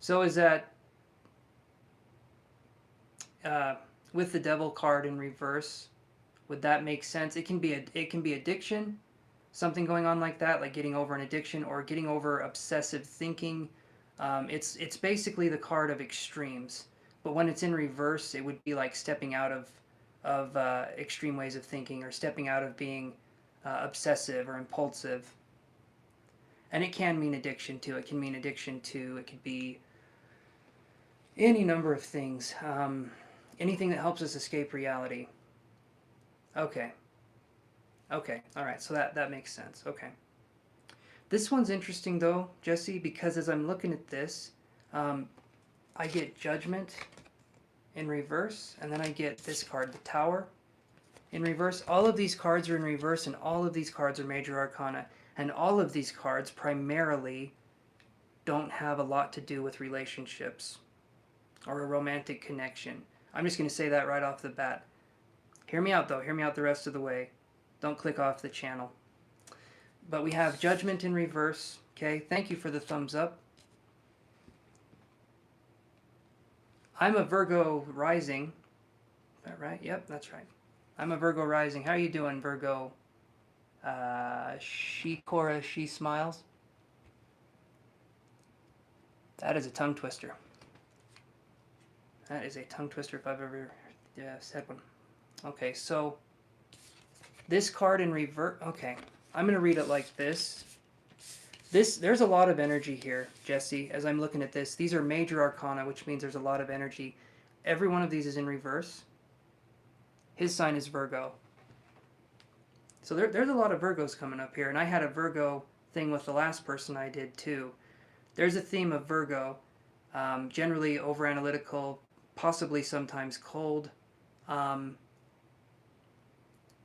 So is that with the Devil card in reverse, would that make sense? It can be addiction, something going on like that, like getting over an addiction or getting over obsessive thinking. It's basically the card of extremes. But when it's in reverse, it would be like stepping out of extreme ways of thinking, or stepping out of being obsessive or impulsive. And it can mean addiction too. It can mean addiction to, it could be any number of things. Anything that helps us escape reality. Okay. Okay. All right. So that makes sense. Okay. This one's interesting though, Jesse, because as I'm looking at this, I get Judgment in reverse, and then I get this card, the Tower, in reverse. All of these cards are in reverse, and all of these cards are major arcana, and all of these cards primarily don't have a lot to do with relationships or a romantic connection. I'm just going to say that right off the bat. Hear me out though. Hear me out the rest of the way. Don't click off the channel. But we have Judgment in reverse. Okay, thank you for the thumbs up. I'm a Virgo rising. Is that right? Yep, that's right. I'm a Virgo rising. How are you doing, Virgo? She smiles. That is a tongue twister. That is a tongue twister if I've ever said one. Okay, so this card in reverse. Okay, I'm going to read it like this. There's a lot of energy here, Jesse, as I'm looking at this. These are major arcana, which means there's a lot of energy. Every one of these is in reverse. His sign is Virgo. So there's a lot of Virgos coming up here, and I had a Virgo thing with the last person I did too. There's a theme of Virgo, generally over-analytical, possibly sometimes cold,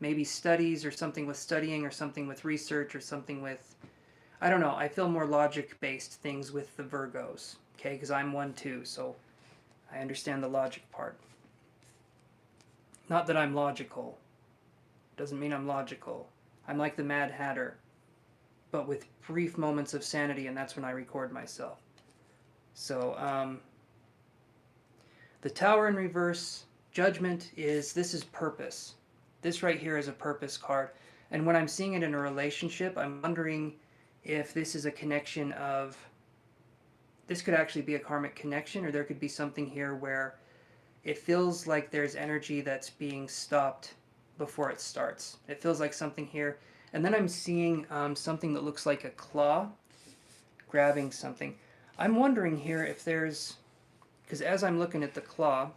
maybe studies or something with studying or something with research or something with, I don't know, I feel more logic-based things with the Virgos, okay, because I'm one too, so I understand the logic part. Not that I'm logical. Doesn't mean I'm logical. I'm like the Mad Hatter, but with brief moments of sanity, and that's when I record myself. So, the Tower in reverse, Judgment this is purpose. This right here is a purpose card. And when I'm seeing it in a relationship, I'm wondering if this is a connection of, this could actually be a karmic connection, or there could be something here where it feels like there's energy that's being stopped before it starts. It feels like something here. And then I'm seeing something that looks like a claw grabbing something. I'm wondering here if there's, because as I'm looking at the claw,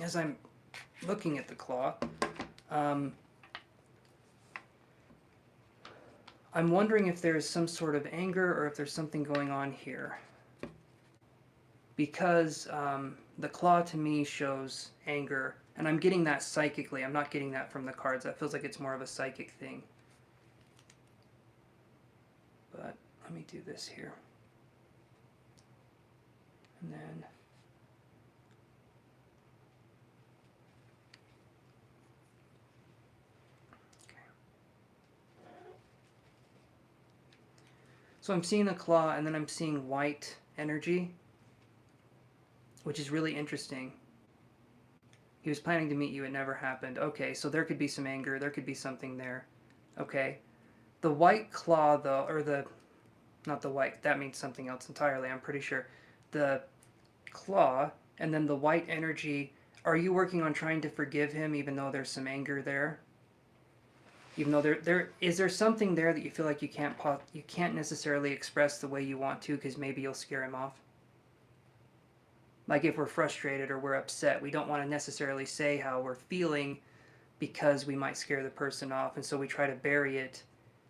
I'm wondering if there's some sort of anger or if there's something going on here. Because the claw to me shows anger, and I'm getting that psychically. I'm not getting that from the cards. That feels like it's more of a psychic thing. But let me do this here. And then so I'm seeing a claw, and then I'm seeing white energy, which is really interesting. He was planning to meet you, it never happened. Okay, so there could be some anger, there could be something there. Okay. The white claw, though, or not the white, that means something else entirely, I'm pretty sure. The claw, and then the white energy, are you working on trying to forgive him even though there's some anger there? Even though there is there something there that you feel like you can't necessarily express the way you want to because maybe you'll scare him off? Like if we're frustrated or we're upset, we don't want to necessarily say how we're feeling because we might scare the person off, and so we try to bury it,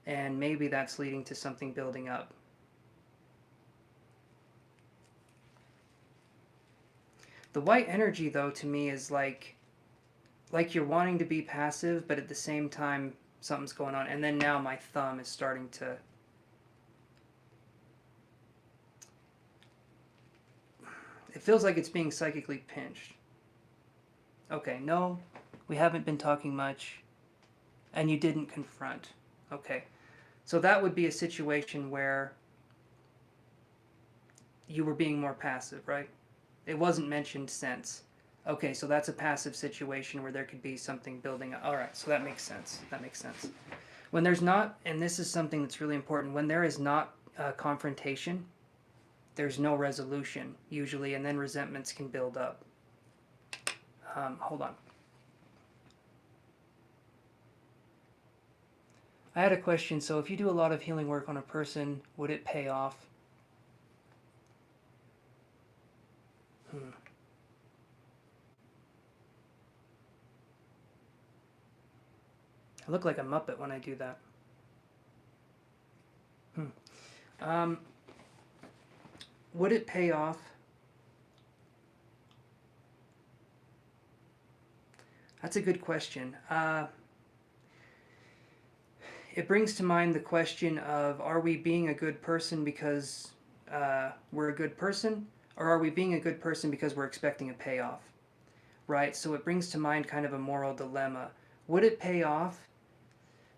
and maybe that's leading to something building up. The white energy, though, to me is like you're wanting to be passive, but at the same time something's going on. And then now my thumb is starting to... It feels like it's being psychically pinched. Okay, no, we haven't been talking much, and you didn't confront. Okay, so that would be a situation where you were being more passive, right? It wasn't mentioned since. Okay, so that's a passive situation where there could be something building up. All right, so that makes sense. That makes sense. When there's not, and this is something that's really important, when there is not confrontation, there's no resolution usually, and then resentments can build up. Hold on. I had a question. So if you do a lot of healing work on a person, would it pay off? I look like a Muppet when I do that. Would it pay off? That's a good question. It brings to mind the question of, are we being a good person because we're a good person? Or are we being a good person because we're expecting a payoff? Right? So it brings to mind kind of a moral dilemma. Would it pay off?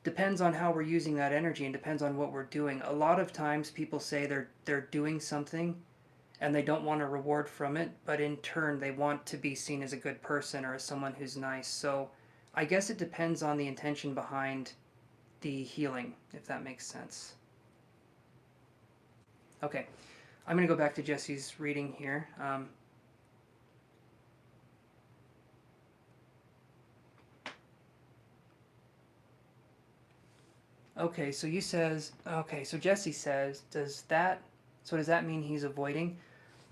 Depends on how we're using that energy and depends on what we're doing. A lot of times people say they're doing something and they don't want a reward from it, but in turn they want to be seen as a good person or as someone who's nice. So I guess it depends on the intention behind the healing, if that makes sense. Okay, I'm going to go back to Jesse's reading here. Okay, so Jesse says, does that mean he's avoiding?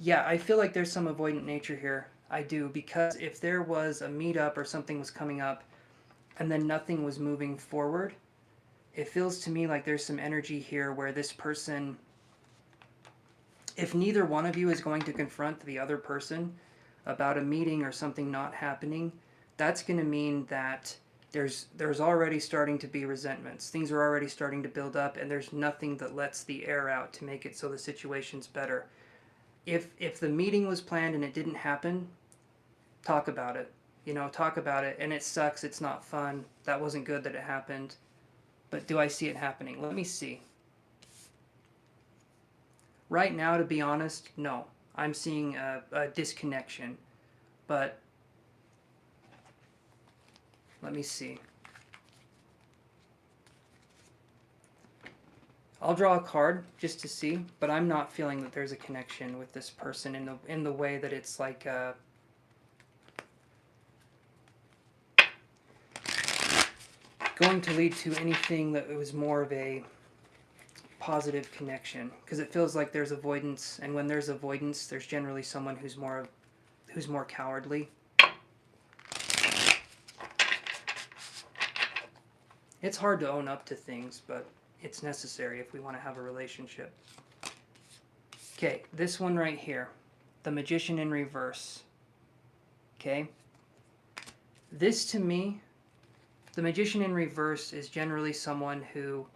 Yeah, I feel like there's some avoidant nature here. I do, because if there was a meetup or something was coming up and then nothing was moving forward, it feels to me like there's some energy here where this person, if neither one of you is going to confront the other person about a meeting or something not happening, that's going to mean that there's already starting to be resentments. Things are already starting to build up, and there's nothing that lets the air out to make it so the situation's better. If the meeting was planned and it didn't happen, talk about it. Talk about it, and it sucks, it's not fun, that wasn't good that it happened, but do I see it happening? Let me see. Right now, to be honest, no. I'm seeing a disconnection, but let me see. I'll draw a card just to see, but I'm not feeling that there's a connection with this person in the way that it's like going to lead to anything that was more of a positive connection, because it feels like there's avoidance, and when there's avoidance, there's generally someone who's more cowardly. It's hard to own up to things, but it's necessary if we want to have a relationship. Okay, this one right here, the Magician in reverse. Okay, this to me, the Magician in reverse is generally someone who,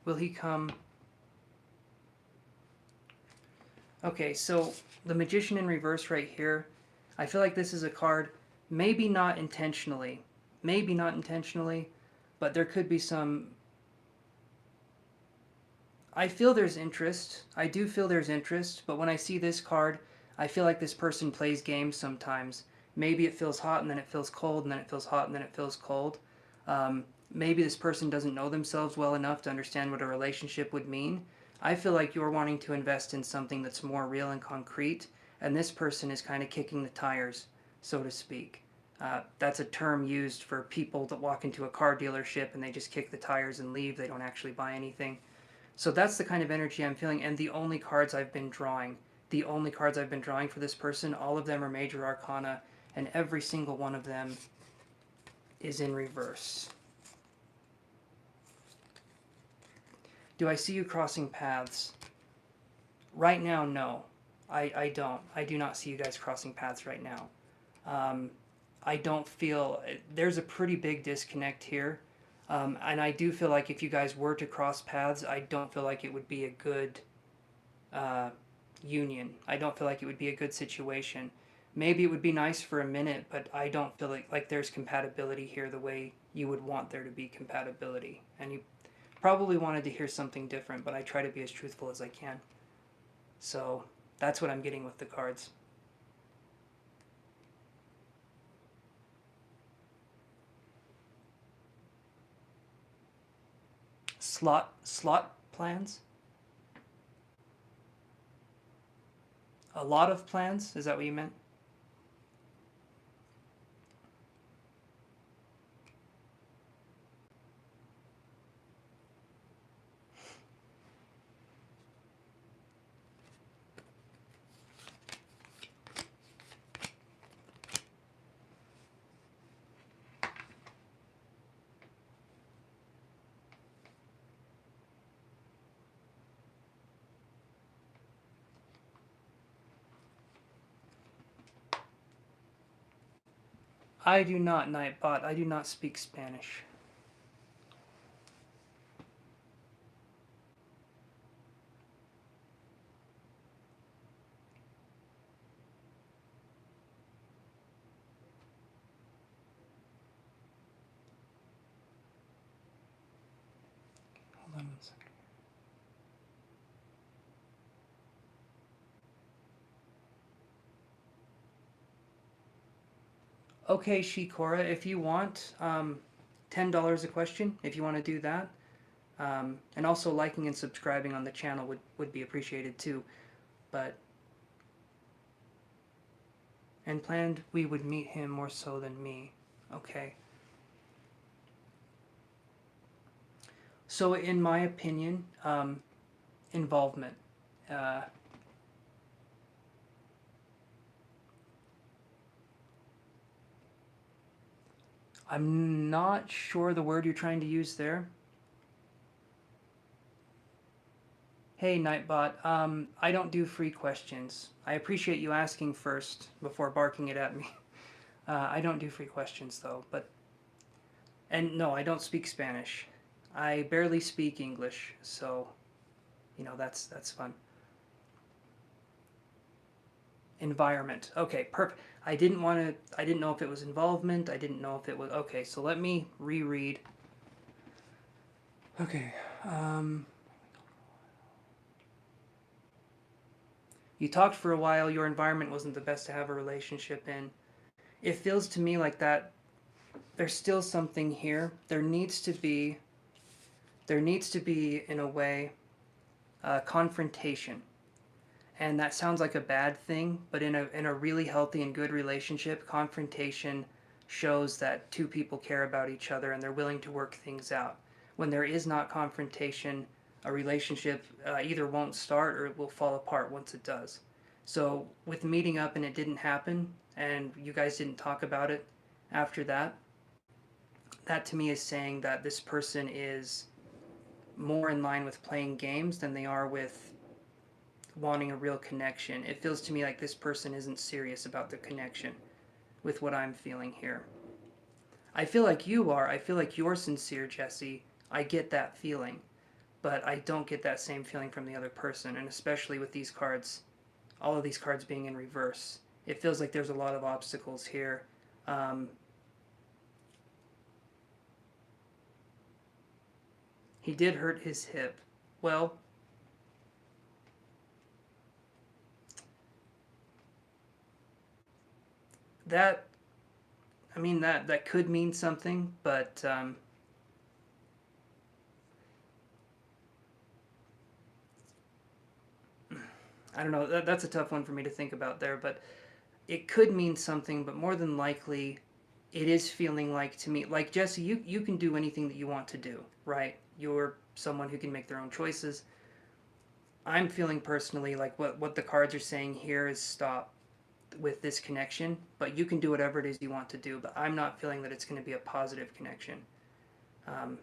will he come? Okay, so the Magician in reverse right here, I feel like this is a card, maybe not intentionally, but there could be some... I feel there's interest. I do feel there's interest, but when I see this card, I feel like this person plays games sometimes. Maybe it feels hot and then it feels cold and then it feels hot and then it feels cold. Maybe this person doesn't know themselves well enough to understand what a relationship would mean. I feel like you're wanting to invest in something that's more real and concrete, and this person is kind of kicking the tires, so to speak. That's a term used for people that walk into a car dealership and they just kick the tires and leave. They don't actually buy anything. So that's the kind of energy I'm feeling, and the only cards I've been drawing. The only cards I've been drawing for this person, all of them are major arcana, and every single one of them is in reverse. Do I see you crossing paths? Right now, no. I don't. I do not see you guys crossing paths right now. I don't feel... There's a pretty big disconnect here. And I do feel like if you guys were to cross paths, I don't feel like it would be a good union. I don't feel like it would be a good situation. Maybe it would be nice for a minute, but I don't feel like there's compatibility here the way you would want there to be compatibility. And you probably wanted to hear something different, but I try to be as truthful as I can. So that's what I'm getting with the cards. Slot plans? A lot of plans? Is that what you meant? I do not, Nightbot. I do not speak Spanish. Hold on one second. Okay, Shikora, if you want, $10 a question, if you want to do that. And also liking and subscribing on the channel would be appreciated too. But... And planned we would meet him more so than me. Okay. So in my opinion, involvement. I'm not sure the word you're trying to use there. Hey, Nightbot, I don't do free questions. I appreciate you asking first before barking it at me. I don't do free questions, though, but... And no, I don't speak Spanish. I barely speak English, so... You know, that's fun. Environment. Okay, perfect. I didn't know if it was involvement. I didn't know if it was... Okay, so let me reread. Okay, You talked for a while, your environment wasn't the best to have a relationship in. It feels to me like that there's still something here. There needs to be, in a way, confrontation. And that sounds like a bad thing, but in a really healthy and good relationship, confrontation shows that two people care about each other and they're willing to work things out. When there is not confrontation, a relationship either won't start or it will fall apart once it does. So with meeting up and it didn't happen, and you guys didn't talk about it after that, that to me is saying that this person is more in line with playing games than they are with wanting a real connection. It feels to me like this person isn't serious about the connection with what I'm feeling here. I feel like you are. I feel like you're sincere, Jesse. I get that feeling. But I don't get that same feeling from the other person, and especially with these cards, all of these cards being in reverse. It feels like there's a lot of obstacles here. He did hurt his hip. Well, that I mean, that could mean something, but I don't know. That's a tough one for me to think about there, but it could mean something, but more than likely, it is feeling like to me, like Jesse, you can do anything that you want to do, right? You're someone who can make their own choices. I'm feeling personally like what the cards are saying here is stop with this connection, but you can do whatever it is you want to do, but I'm not feeling that it's going to be a positive connection. Um,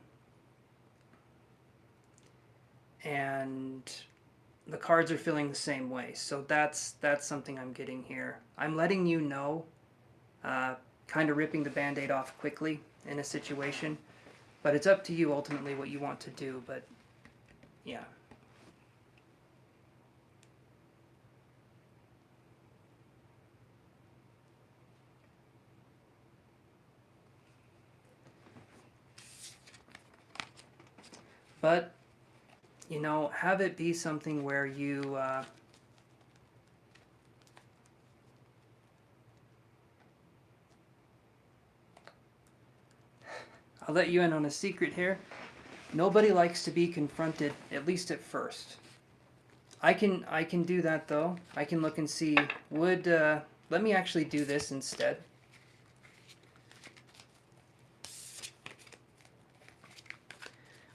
and the cards are feeling the same way. So that's something I'm getting here. I'm letting you know, kind of ripping the band-aid off quickly in a situation, but it's up to you ultimately what you want to do. But yeah. But have it be something where you I'll let you in on a secret here. Nobody likes to be confronted, at least at first. I can do that though. I can look and see would let me actually do this instead.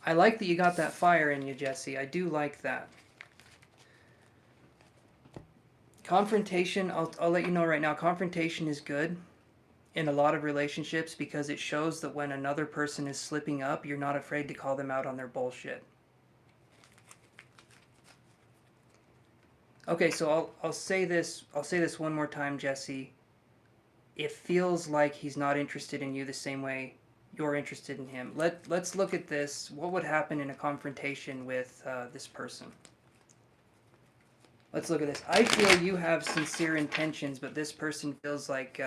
I like that you got that fire in you, Jesse. I do like that. Confrontation, I'll let you know right now, confrontation is good in a lot of relationships because it shows that when another person is slipping up, you're not afraid to call them out on their bullshit. Okay, so I'll say this one more time, Jesse. It feels like he's not interested in you the same way you're interested in him. Let's look at this. What would happen in a confrontation with this person? Let's look at this. I feel you have sincere intentions, but this person feels like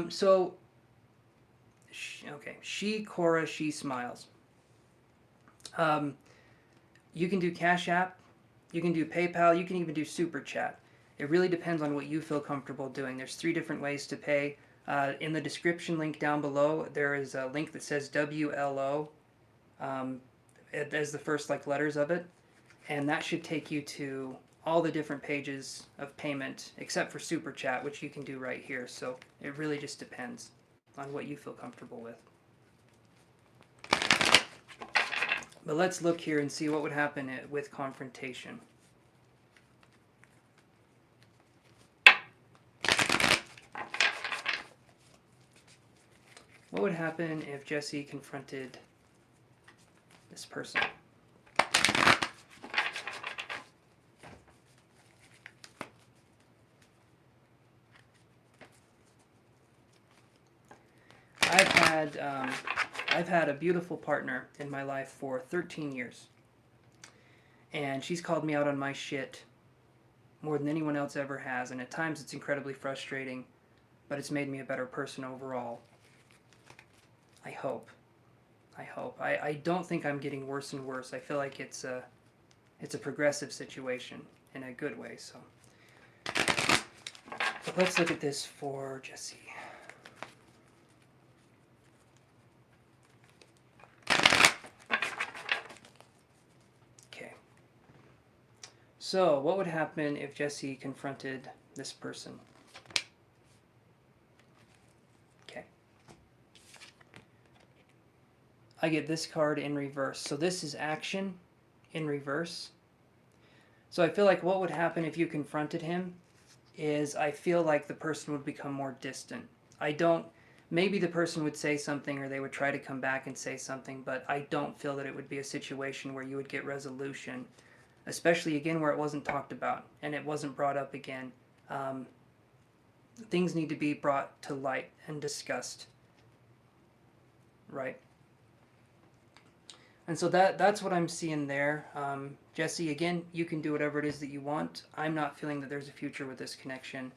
so okay, Cora, she smiles. You can do Cashapp, you can do PayPal, you can even do Super Chat. It really depends on what you feel comfortable doing. There's 3 different ways to pay. In the description link down below, there is a link that says WLO as the first letters of it, and that should take you to all the different pages of payment except for Super Chat, which you can do right here. So it really just depends on what you feel comfortable with. But let's look here and see what would happen with confrontation. What would happen if Jesse confronted this person? I've had a beautiful partner in my life for 13 years. And she's called me out on my shit more than anyone else ever has. And at times it's incredibly frustrating, but it's made me a better person overall. I hope. I don't think I'm getting worse and worse. I feel like it's a progressive situation in a good way. So, but let's look at this for Jesse. So, what would happen if Jesse confronted this person? Okay. I get this card in reverse. So this is action in reverse. So I feel like what would happen if you confronted him is I feel like the person would become more distant. Maybe the person would say something or they would try to come back and say something, but I don't feel that it would be a situation where you would get resolution. Especially again where it wasn't talked about and it wasn't brought up again. Things need to be brought to light and discussed, right? And so that's what I'm seeing there. Jesse, again, you can do whatever it is that you want. I'm not feeling that there's a future with this connection.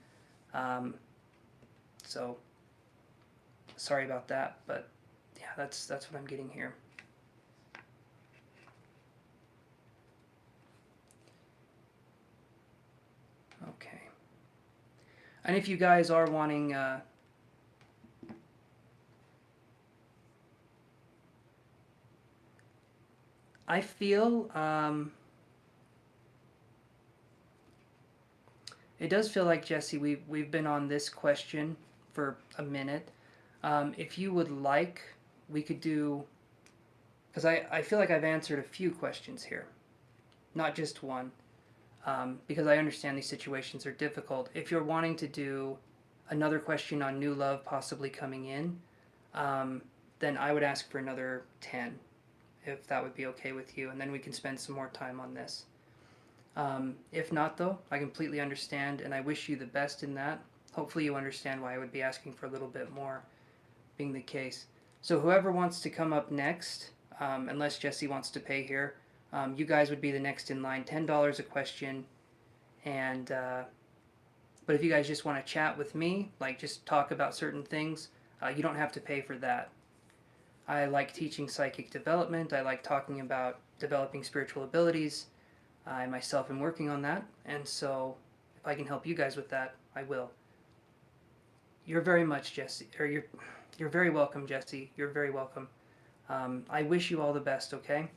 So sorry about that, but yeah, that's what I'm getting here. Okay. And if you guys are wanting... I feel... it does feel like, Jesse, we've been on this question for a minute. If you would like, we could do... Because I feel like I've answered a few questions here. Not just one. Because I understand these situations are difficult. If you're wanting to do another question on new love possibly coming in, then I would ask for another 10, if that would be okay with you, and then we can spend some more time on this. If not, though, I completely understand, and I wish you the best in that. Hopefully you understand why I would be asking for a little bit more, being the case. So whoever wants to come up next, unless Jesse wants to pay here, you guys would be the next in line. $10 a question. And but if you guys just want to chat with me, like just talk about certain things, you don't have to pay for that. I like teaching psychic development. I like talking about developing spiritual abilities. I myself am working on that, and so if I can help you guys with that, I will. You're very much, Jesse, or you're very welcome, Jesse. You're very welcome. I wish you all the best, okay?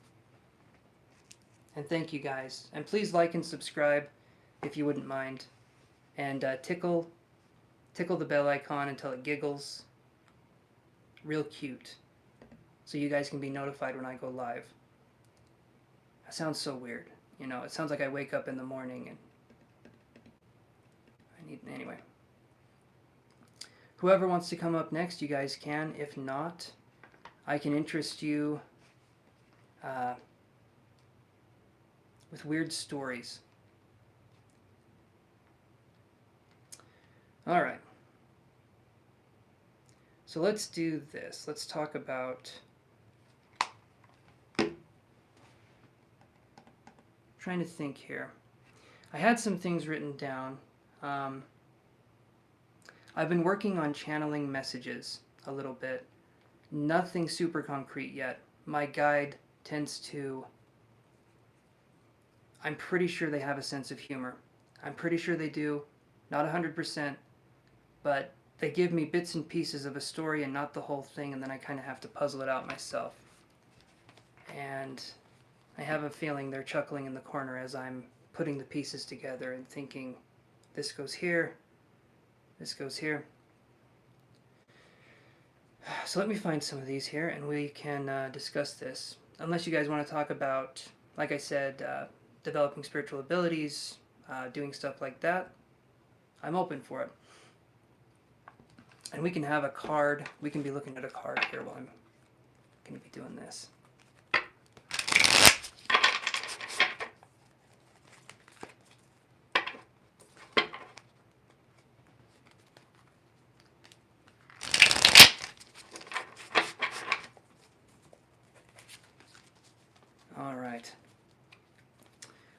And thank you guys. And please like and subscribe if you wouldn't mind. And tickle the bell icon until it giggles. Real cute. So you guys can be notified when I go live. That sounds so weird. You know, it sounds like I wake up in the morning and anyway. Whoever wants to come up next, you guys can. If not, I can interest you with weird stories. All right. So let's do this. Let's talk about... trying to think here. I had some things written down. I've been working on channeling messages a little bit. Nothing super concrete yet. My guide tends to... I'm pretty sure they have a sense of humor. I'm pretty sure they do. Not 100%, but they give me bits and pieces of a story and not the whole thing, and then I kind of have to puzzle it out myself. And I have a feeling they're chuckling in the corner as I'm putting the pieces together and thinking, this goes here, this goes here. So let me find some of these here and we can discuss this. Unless you guys want to talk about, like I said, developing spiritual abilities, doing stuff like that, I'm open for it. And we can have a card. We can be looking at a card here while I'm going to be doing this. All right.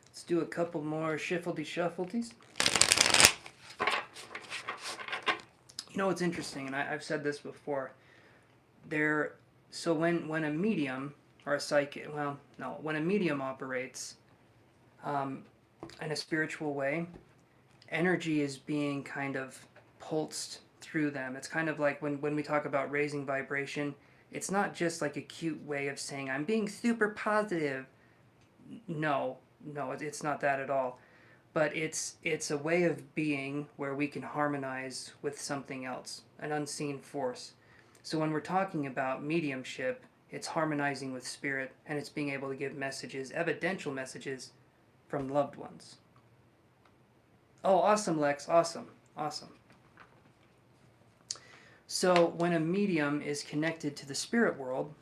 Let's do a couple more shuffledy-shuffleties. You know what's interesting, and I've said this before, so when a medium or a psychic, well, no, when a medium operates in a spiritual way, energy is being kind of pulsed through them. It's kind of like when we talk about raising vibration, it's not just like a cute way of saying, I'm being super positive. No, it's not that at all. But it's a way of being where we can harmonize with something else, an unseen force. So when we're talking about mediumship, it's harmonizing with spirit, and it's being able to give messages, evidential messages, from loved ones. Oh, awesome, Lex. Awesome. So when a medium is connected to the spirit world,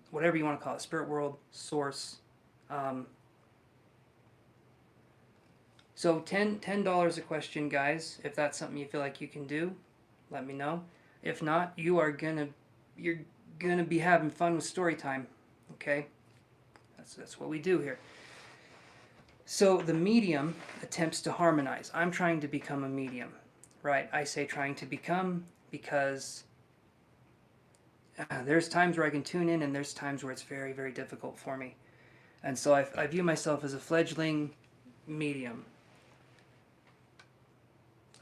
whatever you want to call it, spirit world, source, so $10 a question, guys. If that's something you feel like you can do, let me know. If not, you're gonna be having fun with story time. Okay, that's what we do here. So the medium attempts to harmonize. I'm trying to become a medium, right? I say trying to become because there's times where I can tune in, and there's times where it's very, very difficult for me. And so I view myself as a fledgling medium.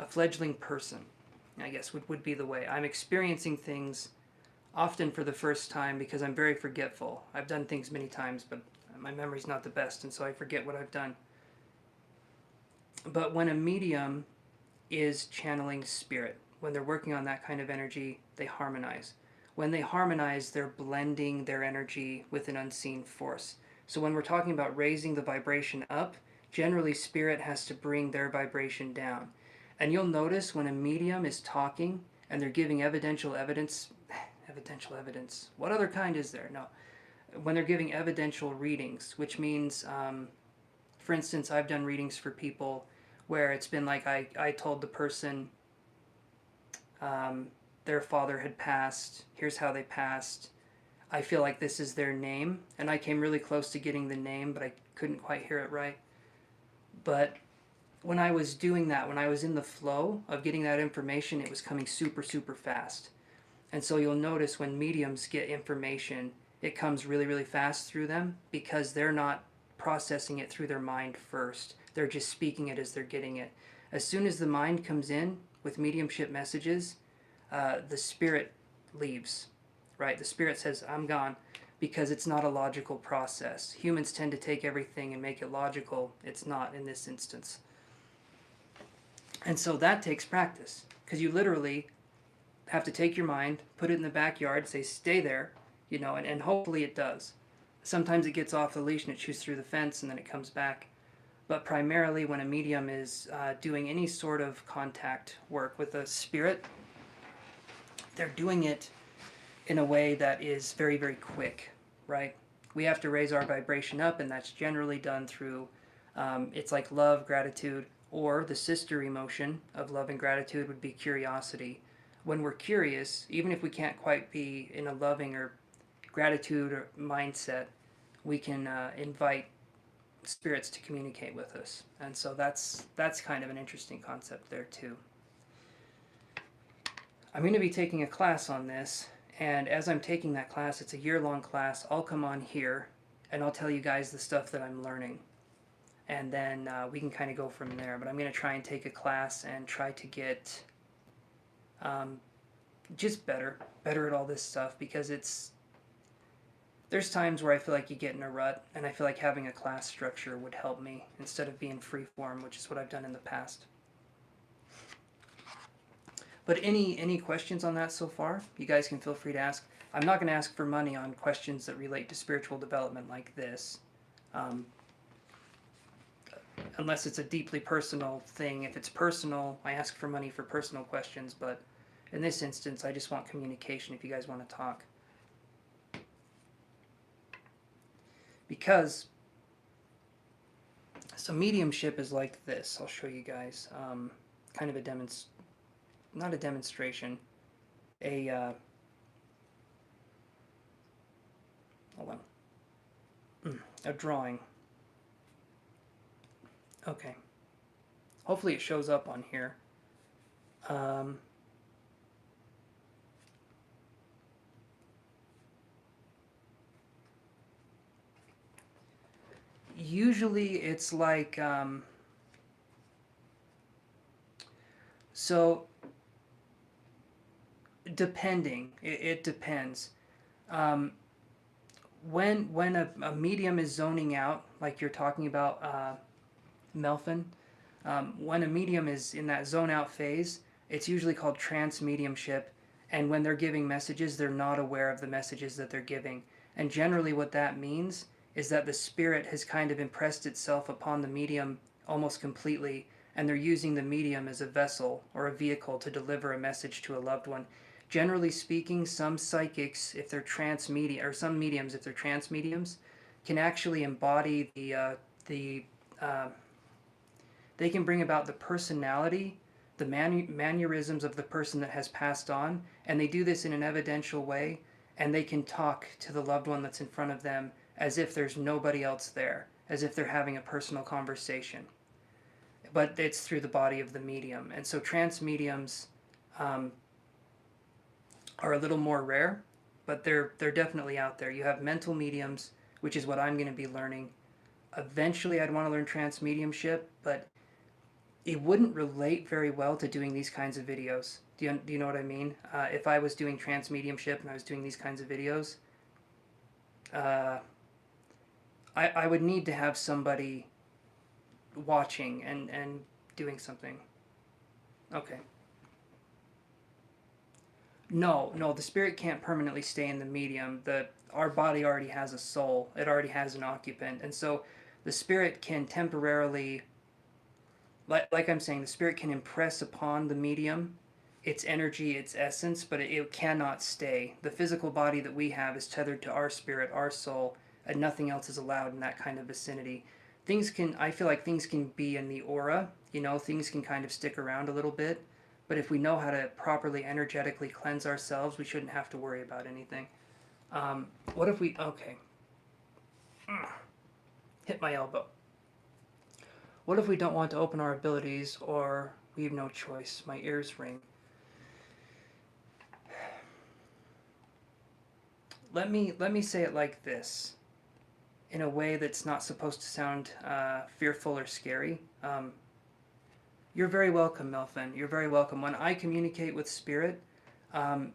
a fledgling person, I guess would be the way. I'm experiencing things often for the first time because I'm very forgetful. I've done things many times, but my memory's not the best, and so I forget what I've done. But when a medium is channeling spirit, when they're working on that kind of energy, they harmonize. When they harmonize, they're blending their energy with an unseen force. So when we're talking about raising the vibration up, generally spirit has to bring their vibration down. And you'll notice when a medium is talking and they're giving evidential evidence, what other kind is there? No. When they're giving evidential readings, which means, for instance, I've done readings for people where it's been like I told the person their father had passed, here's how they passed, I feel like this is their name, and I came really close to getting the name, but I couldn't quite hear it right. But when I was doing that, when I was in the flow of getting that information, it was coming super, super fast. And so you'll notice when mediums get information, it comes really, really fast through them because they're not processing it through their mind first. They're just speaking it as they're getting it. As soon as the mind comes in with mediumship messages, the spirit leaves, right? The spirit says, I'm gone, because it's not a logical process. Humans tend to take everything and make it logical. It's not in this instance. And so that takes practice, because you literally have to take your mind, put it in the backyard, say, stay there, and hopefully it does. Sometimes it gets off the leash and it shoots through the fence and then it comes back. But primarily when a medium is doing any sort of contact work with a spirit, they're doing it in a way that is very, very quick, right? We have to raise our vibration up, and that's generally done through, it's like love, gratitude, or the sister emotion of love and gratitude would be curiosity. When we're curious, even if we can't quite be in a loving or gratitude or mindset, we can invite spirits to communicate with us. And so that's kind of an interesting concept there too. I'm going to be taking a class on this, and as I'm taking that class, it's a year-long class, I'll come on here and I'll tell you guys the stuff that I'm learning. And then we can kind of go from there. But I'm going to try and take a class and try to get just better at all this stuff, because there's times where I feel like you get in a rut, and I feel like having a class structure would help me instead of being free form, which is what I've done in the past. But any questions on that so far? You guys can feel free to ask. I'm not going to ask for money on questions that relate to spiritual development like this, unless it's a deeply personal thing. If it's personal, I ask for money for personal questions, but in this instance, I just want communication if you guys want to talk. Because, so mediumship is like this. I'll show you guys kind of a not a demonstration, hold on, a drawing. Okay, hopefully it shows up on here. Usually it's like, so depending, it depends. When a medium is zoning out, like you're talking about, Melfin, when a medium is in that zone out phase, it's usually called trance mediumship, and when they're giving messages, they're not aware of the messages that they're giving. And generally what that means is that the spirit has kind of impressed itself upon the medium almost completely, and they're using the medium as a vessel or a vehicle to deliver a message to a loved one. Generally speaking, some psychics, if they're trance medium, or some mediums, if they're trance mediums, can actually embody they can bring about the personality, the mannerisms of the person that has passed on, and they do this in an evidential way, and they can talk to the loved one that's in front of them as if there's nobody else there, as if they're having a personal conversation. But it's through the body of the medium. And so trance mediums are a little more rare, but they're definitely out there. You have mental mediums, which is what I'm going to be learning. Eventually I'd want to learn trance mediumship, but it wouldn't relate very well to doing these kinds of videos. Do you know what I mean? If I was doing trance mediumship and I was doing these kinds of videos, uh, I would need to have somebody watching and doing something. Okay. No, the spirit can't permanently stay in the medium. Our body already has a soul. It already has an occupant. And so the spirit can temporarily, like I'm saying, the spirit can impress upon the medium its energy, its essence, but it cannot stay. The physical body that we have is tethered to our spirit, our soul, and nothing else is allowed in that kind of vicinity. I feel like things can be in the aura, things can kind of stick around a little bit, but if we know how to properly energetically cleanse ourselves, we shouldn't have to worry about anything. What if we, okay, hit my elbow. What if we don't want to open our abilities or we have no choice? My ears ring. Let me say it like this, in a way that's not supposed to sound fearful or scary. You're very welcome, Melfin. You're very welcome. When I communicate with spirit, um,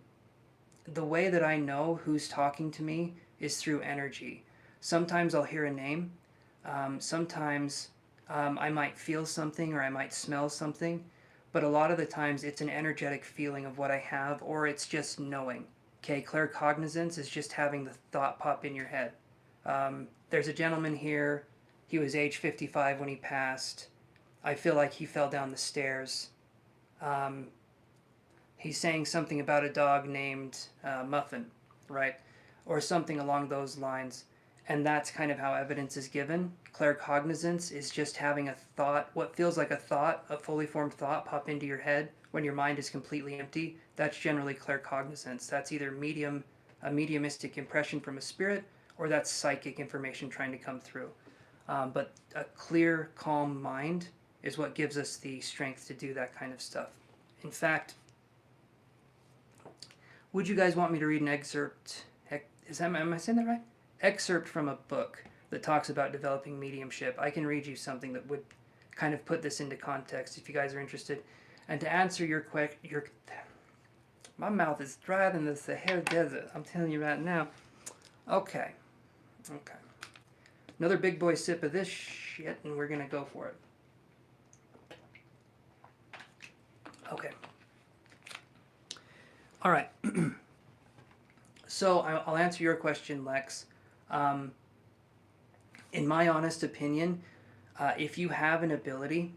the way that I know who's talking to me is through energy. Sometimes I'll hear a name. Sometimes I might feel something or I might smell something. But a lot of the times it's an energetic feeling of what I have, or it's just knowing. Okay, claircognizance is just having the thought pop in your head. There's a gentleman here. He was age 55 when he passed. I feel like he fell down the stairs. Um, he's saying something about a dog named Muffin, right? Or something along those lines. And that's kind of how evidence is given. Claircognizance is just having a thought, what feels like a thought, a fully formed thought, pop into your head when your mind is completely empty. That's generally claircognizance. That's either a mediumistic impression from a spirit, or that's psychic information trying to come through. But a clear, calm mind is what gives us the strength to do that kind of stuff. In fact, would you guys want me to read an excerpt? Am I saying that right? Excerpt from a book that talks about developing mediumship. I can read you something that would kind of put this into context if you guys are interested. And to answer your question, my mouth is drier than the Sahara Desert. I'm telling you right now. Okay. Another big boy sip of this shit, and we're gonna go for it. Okay. All right. So I'll answer your question, Lex. In my honest opinion, if you have an ability,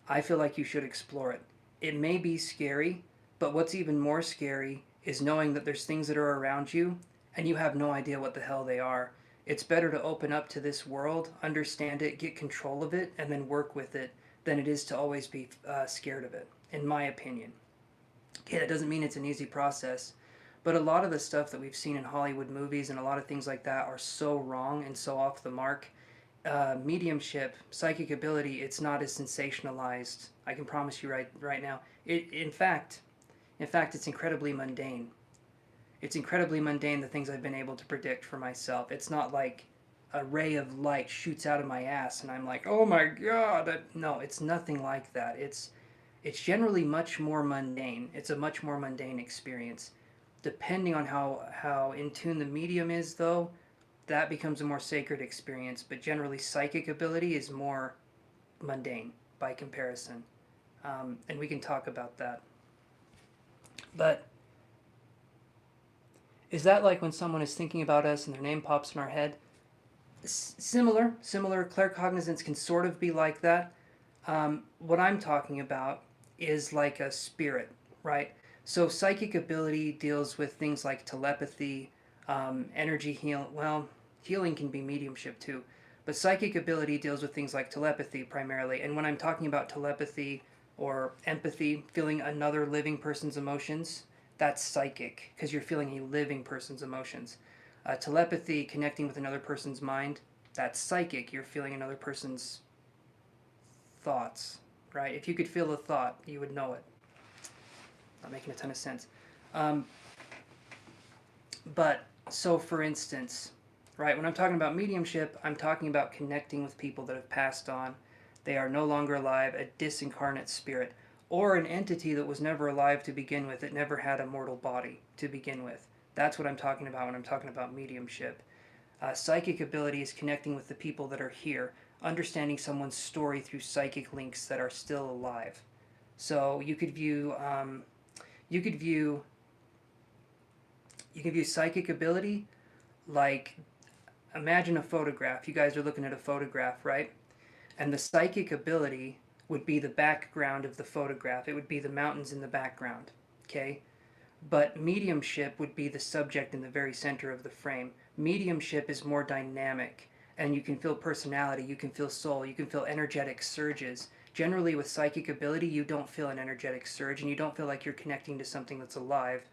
I feel like you should explore it. It may be scary, but what's even more scary is knowing that there's things that are around you and you have no idea what the hell they are. It's better to open up to this world, understand it, get control of it, and then work with it than it is to always be scared of it, in my opinion. Okay, that doesn't mean it's an easy process, but a lot of the stuff that we've seen in Hollywood movies and a lot of things like that are so wrong and so off the mark. Mediumship, psychic ability, it's not as sensationalized. I can promise you right now. In fact, it's incredibly mundane. It's incredibly mundane, the things I've been able to predict for myself. It's not like a ray of light shoots out of my ass and I'm like, oh my god. No, it's nothing like that. It's generally much more mundane. It's a much more mundane experience. Depending on how in tune the medium is, though, that becomes a more sacred experience. But generally, psychic ability is more mundane by comparison. And we can talk about that. But is that like when someone is thinking about us and their name pops in our head? Similar. Claircognizance can sort of be like that. What I'm talking about is like a spirit, right? So psychic ability deals with things like telepathy, energy heal. Well, healing can be mediumship too, but psychic ability deals with things like telepathy primarily. And when I'm talking about telepathy or empathy, feeling another living person's emotions, that's psychic because you're feeling a living person's emotions. Telepathy, connecting with another person's mind, that's psychic. You're feeling another person's thoughts, right? If you could feel a thought, you would know it. Not making a ton of sense. But, so for instance, right, when I'm talking about mediumship, I'm talking about connecting with people that have passed on, They are no longer alive, a disincarnate spirit, or an entity that was never alive to begin with. It never had a mortal body to begin with. That's what I'm talking about when I'm talking about mediumship. Psychic ability is connecting with the people that are here, understanding someone's story through psychic links that are still alive. So you could view you could view psychic ability like, imagine a photograph. You guys are looking at a photograph, right? And the psychic ability would be the background of the photograph. It would be the mountains in the background, okay? But mediumship would be the subject in the very center of the frame. Mediumship is more dynamic, and you can feel personality, you can feel soul, you can feel energetic surges. Generally, with psychic ability, you don't feel an energetic surge, and you don't feel like you're connecting to something that's alive,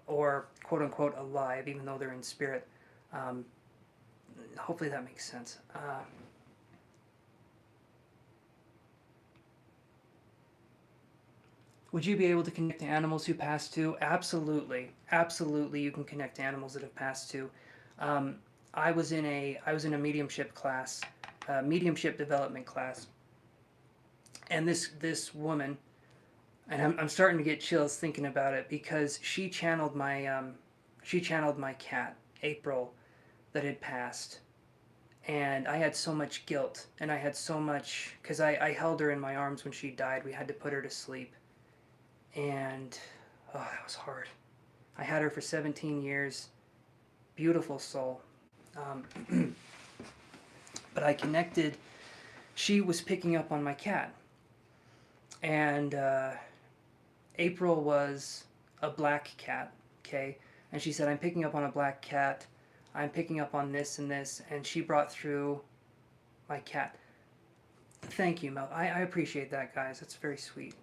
or quote unquote alive, even though they're in spirit. Hopefully that makes sense. Would you be able to connect to animals who passed too? Absolutely, absolutely. You can connect to animals that have passed too. I was in a mediumship class, mediumship development class, and this woman, and I'm starting to get chills thinking about it, because she channeled my cat April that had passed, and I had so much guilt, and I had so much, because I held her in my arms when she died. We had to put her to sleep. And oh, that was hard. I had her for 17 years. Beautiful soul. But I connected. She was picking up on my cat. And April was a black cat, okay? And she said, I'm picking up on a black cat. I'm picking up on this and this. And she brought through my cat. Thank you, Mel. I appreciate that, guys. That's very sweet.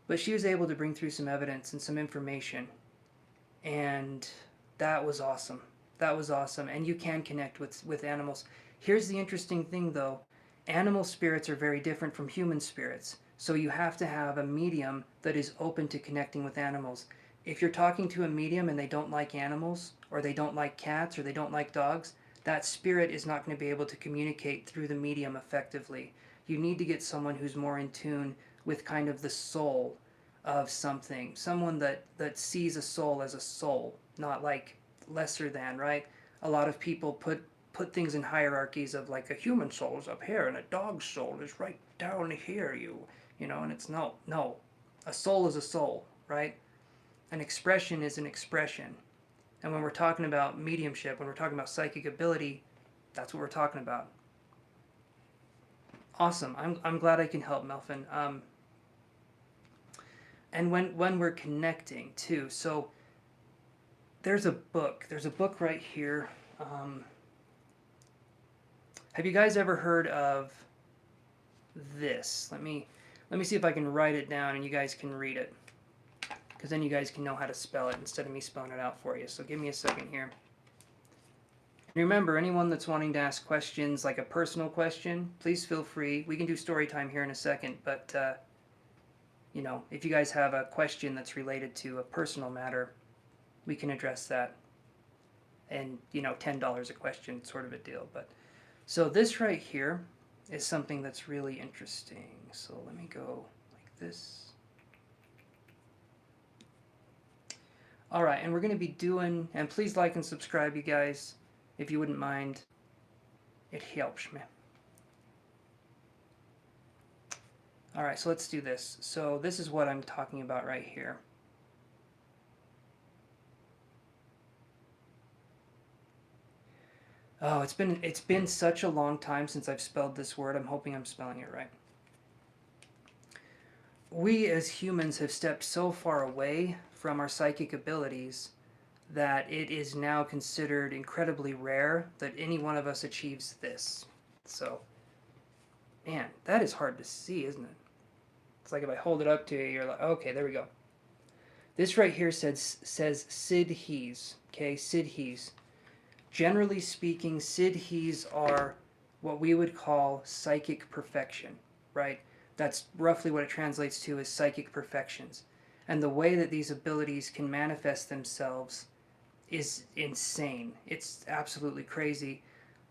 But she was able to bring through some evidence and some information, and that was awesome. That was awesome. And you can connect with animals. Here's the interesting thing, though. Animal spirits are very different from human spirits. So you have to have a medium that is open to connecting with animals. If you're talking to a medium and they don't like animals, or they don't like cats, or they don't like dogs, that spirit is not going to be able to communicate through the medium effectively. You need to get someone who's more in tune with kind of the soul of something. Someone that sees a soul as a soul, not like lesser than, right? A lot of people put things in hierarchies of, like, a human soul is up here and a dog's soul is right down here, you know, and it's no. A soul is a soul, right? An expression is an expression. And when we're talking about mediumship, when we're talking about psychic ability, that's what we're talking about. Awesome. I'm glad I can help, Melvin. And when we're connecting too, so there's a book right here. Have you guys ever heard of this? Let me see if I can write it down and you guys can read it, because then you guys can know how to spell it instead of me spelling it out for you. So give me a second here. And remember, anyone that's wanting to ask questions, like a personal question, please feel free. We can do story time here in a second, but you know, if you guys have a question that's related to a personal matter, we can address that. And, you know, $10 a question, sort of a deal. But so this right here is something that's really interesting. So let me go like this. All right, and we're going to be doing, and please like and subscribe, you guys, if you wouldn't mind. It helps me. All right, so let's do this. So this is what I'm talking about right here. Oh, it's been such a long time since I've spelled this word. I'm hoping I'm spelling it right. We as humans have stepped so far away from our psychic abilities that it is now considered incredibly rare that any one of us achieves this. So, man, that is hard to see, isn't it? It's like if I hold it up to you, you're like, okay, there we go. This right here says siddhis, okay, siddhis. Generally speaking, siddhis are what we would call psychic perfection, right? That's roughly what it translates to, as psychic perfections. And the way that these abilities can manifest themselves is insane. It's absolutely crazy.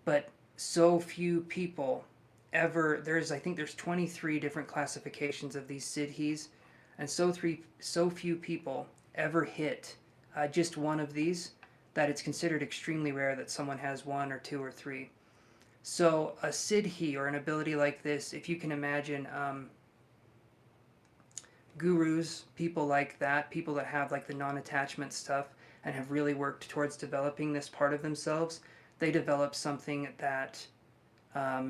But so few people ever, I think there's 23 different classifications of these siddhis, and so few people ever hit just one of these, that it's considered extremely rare that someone has one or two or three. So a siddhi, or an ability like this, if you can imagine, gurus, people like that, people that have like the non-attachment stuff and have really worked towards developing this part of themselves, they develop something that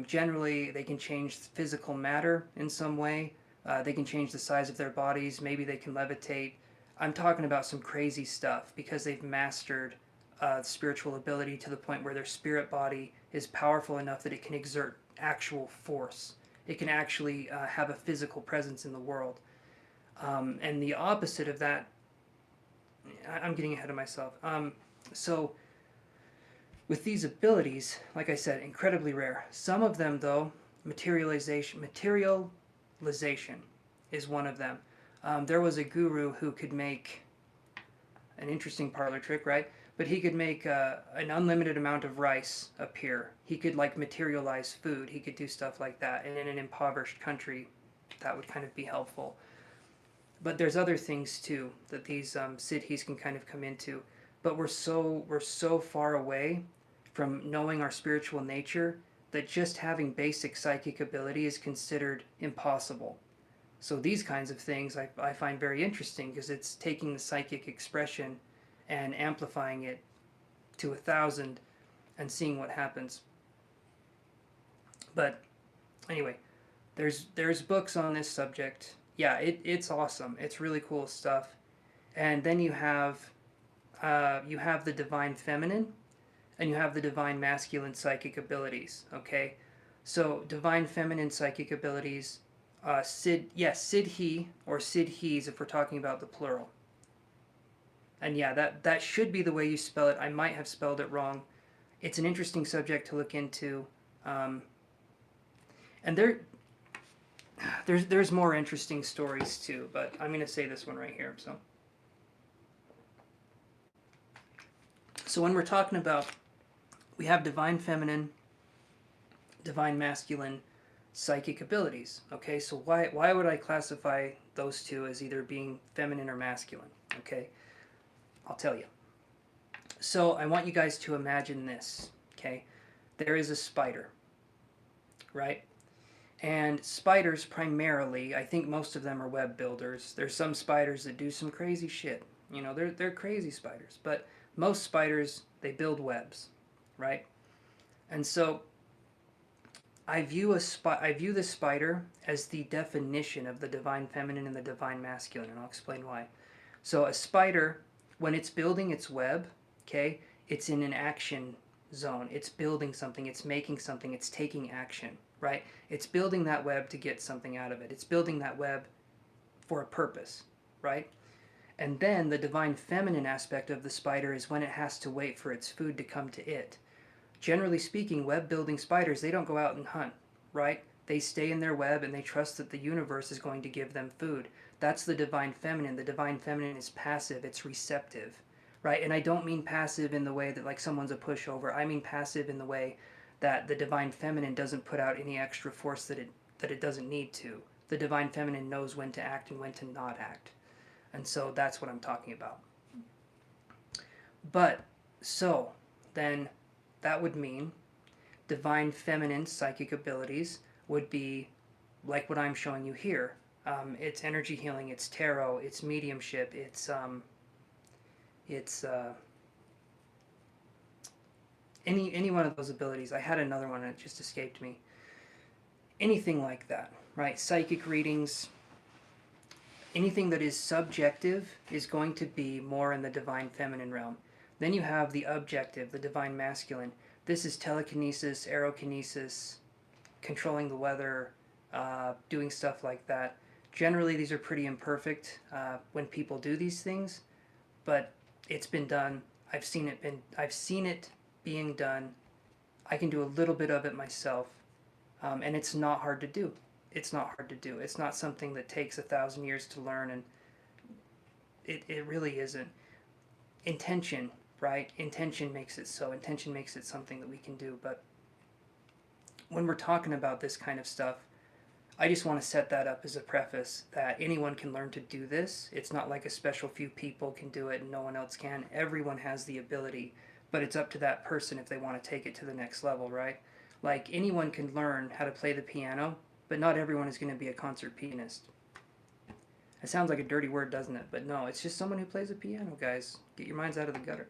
generally they can change physical matter in some way. They can change the size of their bodies. Maybe they can levitate. I'm talking about some crazy stuff because they've mastered spiritual ability to the point where their spirit body is powerful enough that it can exert actual force. It can actually have a physical presence in the world. And the opposite of that, I'm getting ahead of myself. So with these abilities, like I said, incredibly rare. Some of them, though, materialization is one of them. There was a guru who could make an interesting parlor trick, right? But he could make an unlimited amount of rice appear. He could like materialize food. He could do stuff like that. And in an impoverished country, that would kind of be helpful. But there's other things too that these siddhis can kind of come into. But we're so far away from knowing our spiritual nature that just having basic psychic ability is considered impossible. So these kinds of things I find very interesting because it's taking the psychic expression and amplifying it to 1,000 and seeing what happens. But anyway, there's books on this subject. Yeah, it's awesome. It's really cool stuff. And then you have the divine feminine, and you have the divine masculine psychic abilities. Okay, so divine feminine psychic abilities, siddhi or siddhis if we're talking about the plural. And yeah, that should be the way you spell it. I might have spelled it wrong. It's an interesting subject to look into, and there's more interesting stories too. But I'm going to say this one right here. So when we're talking about, we have divine feminine, divine masculine psychic abilities. Okay, so why would I classify those two as either being feminine or masculine? Okay, I'll tell you. So I want you guys to imagine this. Okay, there is a spider, right? And spiders primarily, I think most of them are web builders. There's some spiders that do some crazy shit. You know, they're crazy spiders. But most spiders, they build webs, right? And so I view the spider as the definition of the divine feminine and the divine masculine, and I'll explain why. So a spider, when it's building its web, okay, it's in an action zone. It's building something, it's making something, it's taking action, right? It's building that web to get something out of it. It's building that web for a purpose, right? And then the divine feminine aspect of the spider is when it has to wait for its food to come to it. Generally speaking, web building spiders, they don't go out and hunt, right? They stay in their web and they trust that the universe is going to give them food. That's the divine feminine. The divine feminine is passive, it's receptive, right? And I don't mean passive in the way that like someone's a pushover. I mean passive in the way that the divine feminine doesn't put out any extra force that it doesn't need to. The divine feminine knows when to act and when to not act. And so that's what I'm talking about. But so then that would mean divine feminine psychic abilities would be like what I'm showing you here. It's energy healing, it's tarot, it's mediumship, it's any one of those abilities. I had another one and it just escaped me. Anything like that, right? Psychic readings, anything that is subjective is going to be more in the divine feminine realm. Then you have the objective, the divine masculine. This is telekinesis, aerokinesis, controlling the weather, doing stuff like that. Generally, these are pretty imperfect when people do these things, but it's been done. I've seen it being done. I can do a little bit of it myself, and it's not hard to do. It's not hard to do. It's not something that takes 1,000 years to learn, and it really isn't. Intention, right? Intention makes it so. Intention makes it something that we can do, but when we're talking about this kind of stuff, I just want to set that up as a preface that anyone can learn to do this. It's not like a special few people can do it and no one else can. Everyone has the ability, but it's up to that person if they want to take it to the next level, right? Like anyone can learn how to play the piano, but not everyone is going to be a concert pianist. It sounds like a dirty word, doesn't it? But no, it's just someone who plays the piano, guys. Get your minds out of the gutter.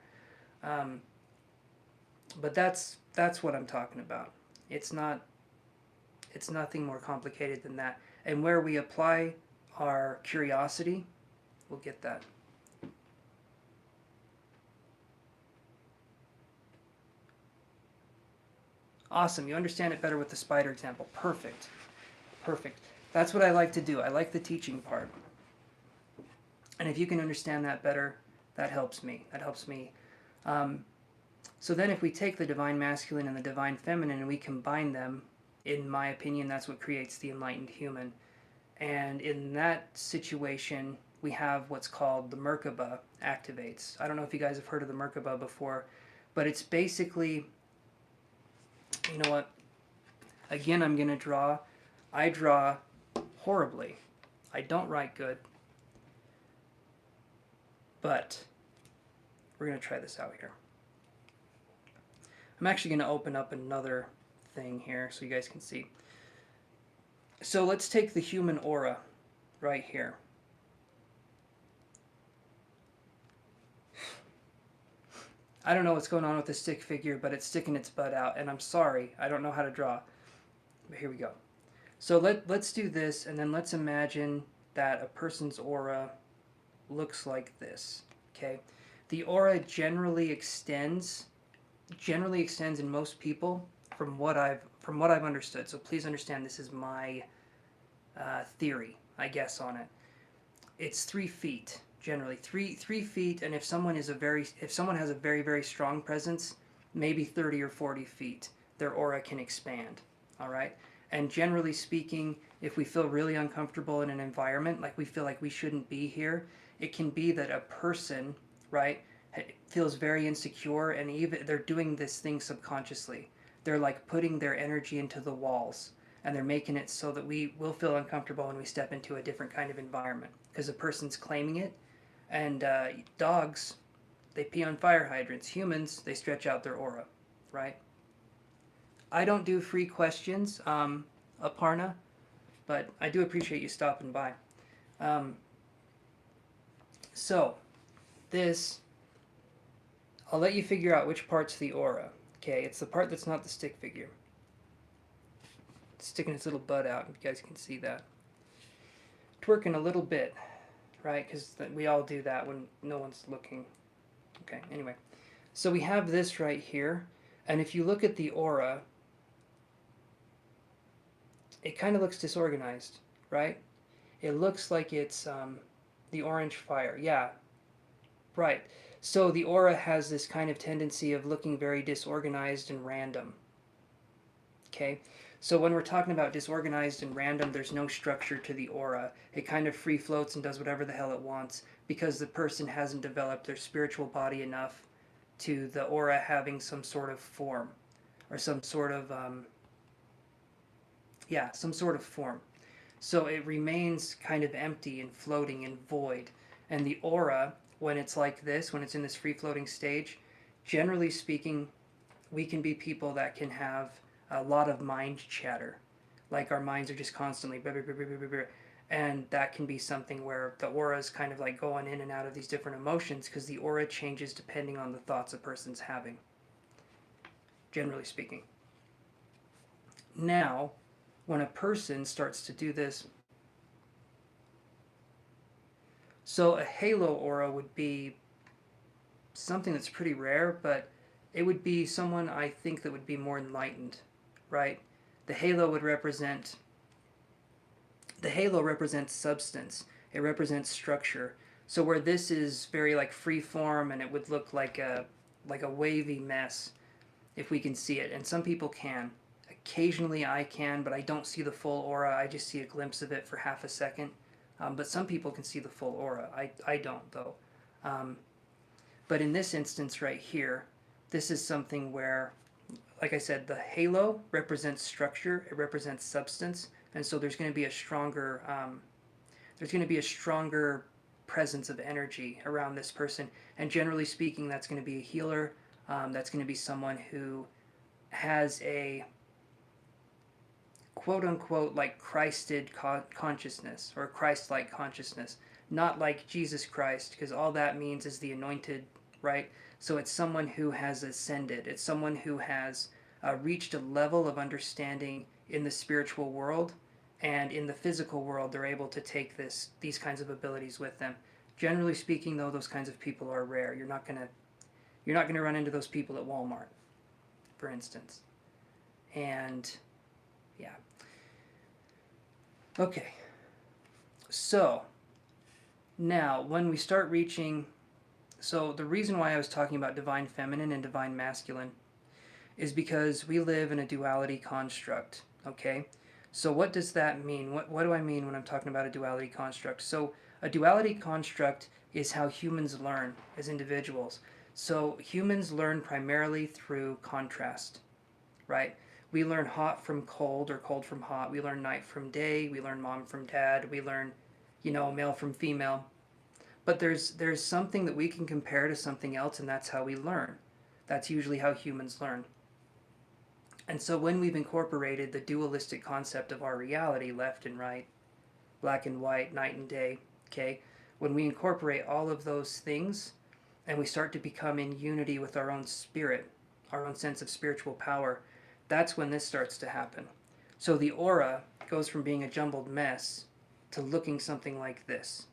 But that's what I'm talking about. It's nothing more complicated than that. And where we apply our curiosity, we'll get that. Awesome. You understand it better with the spider example. Perfect. Perfect. That's what I like to do. I like the teaching part. And if you can understand that better, that helps me. That helps me. So then if we take the divine masculine and the divine feminine and we combine them, in my opinion, that's what creates the enlightened human. And in that situation, we have what's called the Merkaba activates. I don't know if you guys have heard of the Merkaba before, but it's basically, you know what? Again, I'm going to draw. I draw horribly. I don't write good. But we're going to try this out here. I'm actually going to open up another thing here so you guys can see. So let's take the human aura right here. I don't know what's going on with the stick figure, but it's sticking its butt out, and I'm sorry, I don't know how to draw. But here we go. So let's do this, and then let's imagine that a person's aura looks like this. Okay, the aura generally extends in most people from what I've understood. So please understand, this is my theory, I guess, on it. It's 3 feet generally, 3 feet, and if someone has a very very strong presence, maybe 30 or 40 feet, their aura can expand. All right. And generally speaking, if we feel really uncomfortable in an environment, like we feel like we shouldn't be here, it can be that a person, right, feels very insecure, and even they're doing this thing subconsciously. They're like putting their energy into the walls, and they're making it so that we will feel uncomfortable when we step into a different kind of environment because the person's claiming it. And dogs, they pee on fire hydrants. Humans, they stretch out their aura, right? I don't do free questions, Aparna, but I do appreciate you stopping by. So, this, I'll let you figure out which part's the aura. Okay, it's the part that's not the stick figure. It's sticking its little butt out, you guys can see that. Twerking a little bit, right? Because we all do that when no one's looking. Okay, anyway. So we have this right here, and if you look at the aura, it kind of looks disorganized, right? It looks like it's the orange fire. Yeah, right. So the aura has this kind of tendency of looking very disorganized and random. Okay, so when we're talking about disorganized and random, there's no structure to the aura. It kind of free floats and does whatever the hell it wants because the person hasn't developed their spiritual body enough to the aura having some sort of form or some sort of some sort of form. So it remains kind of empty and floating and void. And the aura, when it's like this, when it's in this free-floating stage, generally speaking, we can be people that can have a lot of mind chatter. Like our minds are just constantly blah, blah, blah, blah, blah, blah. And that can be something where the aura is kind of like going in and out of these different emotions because the aura changes depending on the thoughts a person's having, generally speaking. Now, when a person starts to do this, so a halo aura would be something that's pretty rare, but it would be someone I think that would be more enlightened, right? The halo represents substance. It represents structure. So where this is very like free form and it would look like a wavy mess if we can see it, and some people can. Occasionally I can, but I don't see the full aura. I just see a glimpse of it for half a second. But some people can see the full aura. I don't, though. But in this instance right here, this is something where like I said, the halo represents structure, it represents substance, and so there's going to be a stronger presence of energy around this person. And generally speaking, that's going to be a healer. That's going to be someone who has a quote unquote like Christed consciousness or Christ-like consciousness, not like Jesus Christ, because all that means is the anointed, right? So it's someone who has ascended. It's someone who has reached a level of understanding in the spiritual world, and in the physical world they're able to take these kinds of abilities with them. Generally speaking, though, those kinds of people are rare. You're not gonna run into those people at Walmart, for instance. And yeah. Okay. So now when we start reaching, so the reason why I was talking about divine feminine and divine masculine is because we live in a duality construct, okay? So what does that mean? What do I mean when I'm talking about a duality construct? So a duality construct is how humans learn as individuals. So humans learn primarily through contrast, right? We learn hot from cold or cold from hot. We learn night from day. We learn mom from dad. We learn, male from female. But there's something that we can compare to something else, and that's how we learn. That's usually how humans learn. And so when we've incorporated the dualistic concept of our reality, left and right, black and white, night and day, okay, when we incorporate all of those things and we start to become in unity with our own spirit, our own sense of spiritual power, that's when this starts to happen. So the aura goes from being a jumbled mess to looking something like this.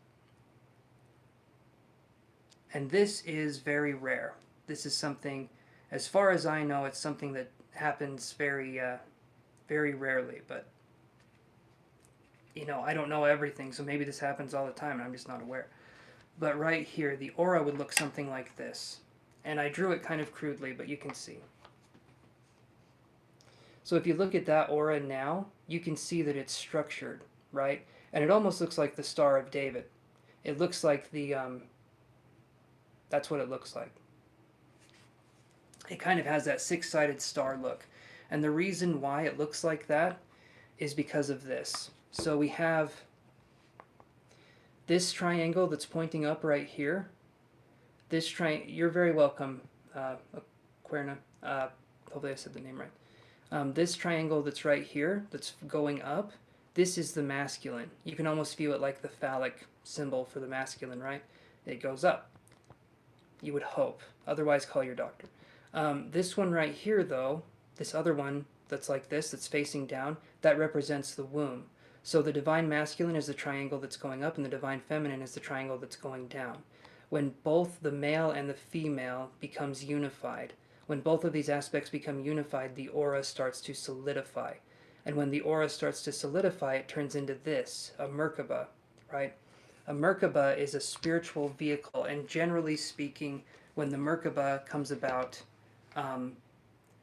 And this is very rare. This is something, as far as I know, it's something that happens very rarely, but I don't know everything, so maybe this happens all the time and I'm just not aware. But right here, the aura would look something like this. And I drew it kind of crudely, but you can see. So if you look at that aura now, you can see that it's structured, right? And it almost looks like the Star of David. It looks like that's what it looks like. It kind of has that six-sided star look. And the reason why it looks like that is because of this. So we have this triangle that's pointing up right here. You're very welcome, Aquerna. Hopefully I said the name right. This triangle that's right here, that's going up, this is the masculine. You can almost view it like the phallic symbol for the masculine, right? It goes up. You would hope. Otherwise, call your doctor. This one right here, though, this other one that's like this, that's facing down, that represents the womb. So the divine masculine is the triangle that's going up, and the divine feminine is the triangle that's going down. When both the male and the female becomes unified, when both of these aspects become unified, the aura starts to solidify. And when the aura starts to solidify, it turns into this, a Merkaba, right? A Merkaba is a spiritual vehicle, and generally speaking, when the Merkaba comes about,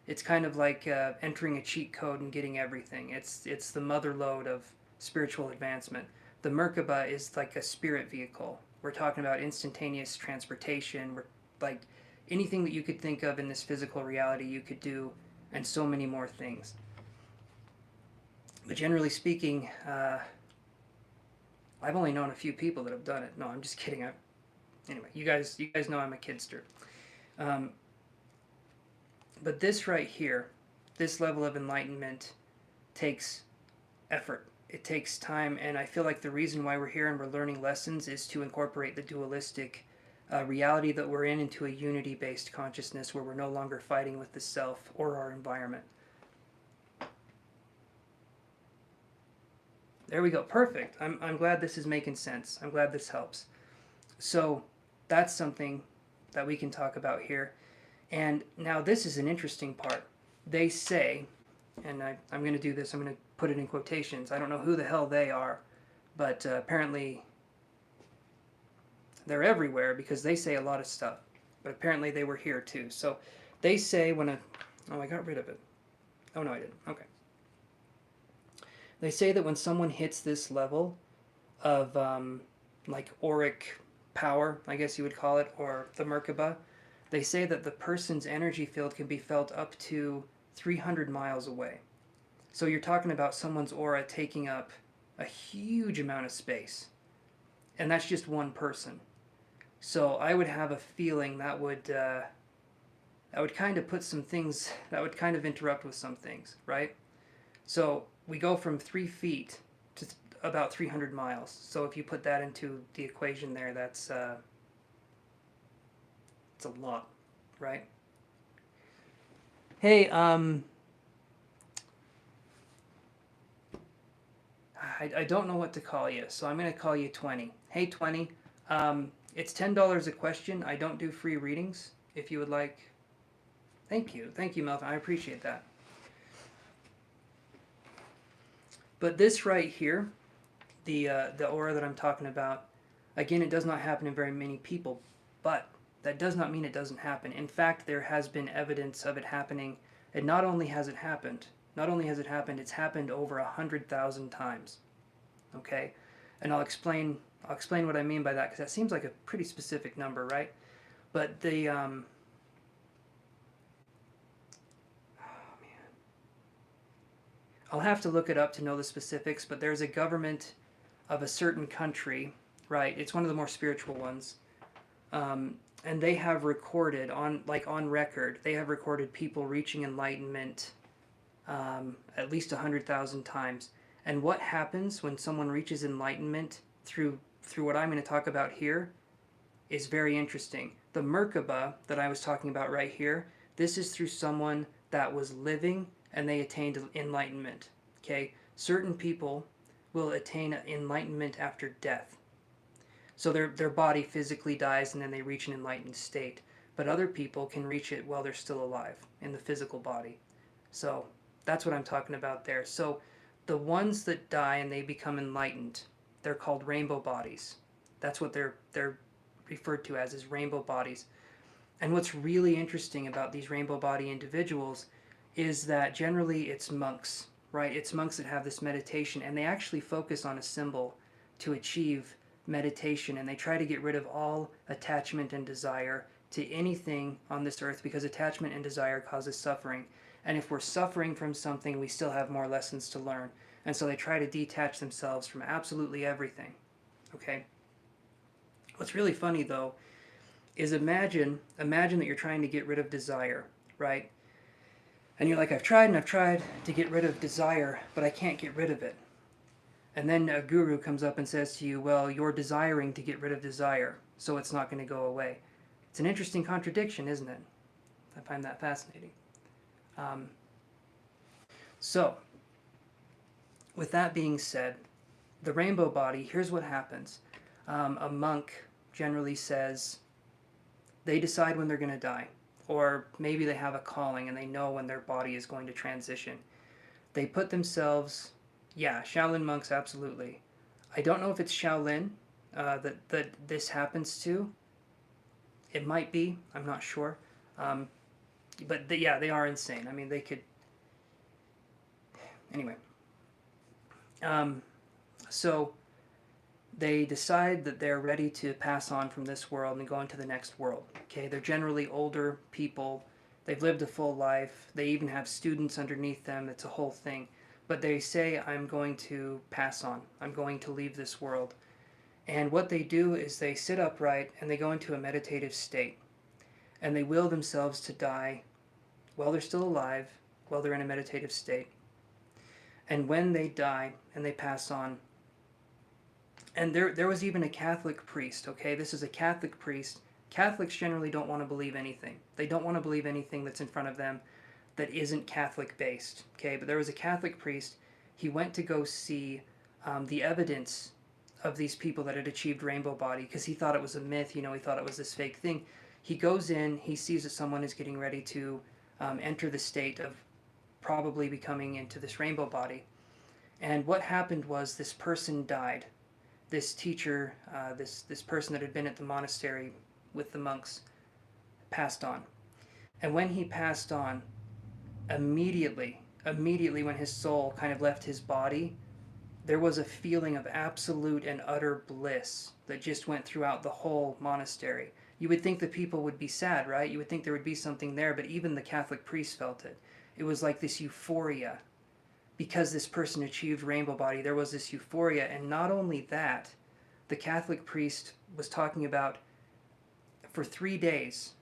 it's kind of like entering a cheat code and getting everything. It's the mother lode of spiritual advancement. The Merkaba is like a spirit vehicle. We're talking about instantaneous transportation. We're like anything that you could think of in this physical reality you could do, and so many more things. But generally speaking, I've only known a few people that have done it. No, I'm just kidding. Anyway, you guys know I'm a kidster. But this right here, this level of enlightenment takes effort. It takes time, and I feel like the reason why we're here and we're learning lessons is to incorporate the dualistic reality that we're in into a unity-based consciousness where we're no longer fighting with the self or our environment. There we go. Perfect. I'm glad this is making sense. I'm glad this helps. So that's something that we can talk about here. And now this is an interesting part. They say, and I'm going to do this, I'm going to put it in quotations. I don't know who the hell they are, but apparently they're everywhere because they say a lot of stuff. But apparently they were here too. So they say I got rid of it. Oh, no, I didn't. Okay. They say that when someone hits this level of like auric power, I guess you would call it, or the Merkaba, They say that the person's energy field can be felt up to 300 miles away. So you're talking about someone's aura taking up a huge amount of space. And that's just one person. So I would have a feeling that would kind of put some things, that would kind of interrupt with some things, right? So we go from 3 feet to about 300 miles. So if you put that into the equation there, that's it's a lot, right? Hey, I don't know what to call you, so I'm going to call you 20. Hey, 20. It's $10 a question. I don't do free readings. If you would like. Thank you, Melvin. I appreciate that. But this right here, the aura that I'm talking about, again, it does not happen in very many people, but that does not mean it doesn't happen. In fact, there has been evidence of it happening, and not only has it happened, it's happened over 100,000 times. Okay, and I'll explain what I mean by that, because that seems like a pretty specific number, right? But the oh man, I'll have to look it up to know the specifics. But there's a government of a certain country, right? It's one of the more spiritual ones, and they have recorded on record. They have recorded people reaching enlightenment at least 100,000 times. And what happens when someone reaches enlightenment through what I'm going to talk about here is very interesting. The Merkaba that I was talking about right here, this is through someone that was living and they attained enlightenment. Okay? Certain people will attain enlightenment after death. So their body physically dies and then they reach an enlightened state. But other people can reach it while they're still alive in the physical body. So that's what I'm talking about there. So the ones that die and they become enlightened, they're called rainbow bodies. That's what they're referred to as rainbow bodies. And what's really interesting about these rainbow body individuals is that generally it's monks, right? It's monks that have this meditation, and they actually focus on a symbol to achieve meditation, and they try to get rid of all attachment and desire to anything on this earth, because attachment and desire causes suffering. And if we're suffering from something, we still have more lessons to learn. And so they try to detach themselves from absolutely everything. Okay? What's really funny, though, is imagine that you're trying to get rid of desire, right? And you're like, I've tried to get rid of desire, but I can't get rid of it. And then a guru comes up and says to you, well, you're desiring to get rid of desire, so it's not going to go away. It's an interesting contradiction, isn't it? I find that fascinating. So, with that being said, the rainbow body, here's what happens. A monk generally says they decide when they're going to die, or maybe they have a calling and they know when their body is going to transition. They put themselves, Shaolin monks, absolutely. I don't know if it's Shaolin that this happens to. It might be, I'm not sure. But they are insane. I mean, they could... Anyway. So they decide that they're ready to pass on from this world and go into the next world. Okay, they're generally older people. They've lived a full life. They even have students underneath them. It's a whole thing. But they say, I'm going to pass on. I'm going to leave this world. And what they do is they sit upright and they go into a meditative state. And they will themselves to die while they're still alive, while they're in a meditative state. And when they die and they pass on, and there was even a Catholic priest, okay? This is a Catholic priest. Catholics generally don't want to believe anything. They don't want to believe anything that's in front of them that isn't Catholic based, okay? But there was a Catholic priest. He went to go see the evidence of these people that had achieved rainbow body, because he thought it was a myth, he thought it was this fake thing. He goes in, he sees that someone is getting ready to enter the state of probably becoming into this rainbow body. And what happened was this person died. This teacher, this person that had been at the monastery with the monks, passed on. And when he passed on, immediately when his soul kind of left his body, there was a feeling of absolute and utter bliss that just went throughout the whole monastery. you would think the people would be sad, right? You would think there would be something there, but even the Catholic priest felt it. It was like this euphoria. Because this person achieved rainbow body, there was this euphoria. And not only that, the Catholic priest was talking about for 3 days,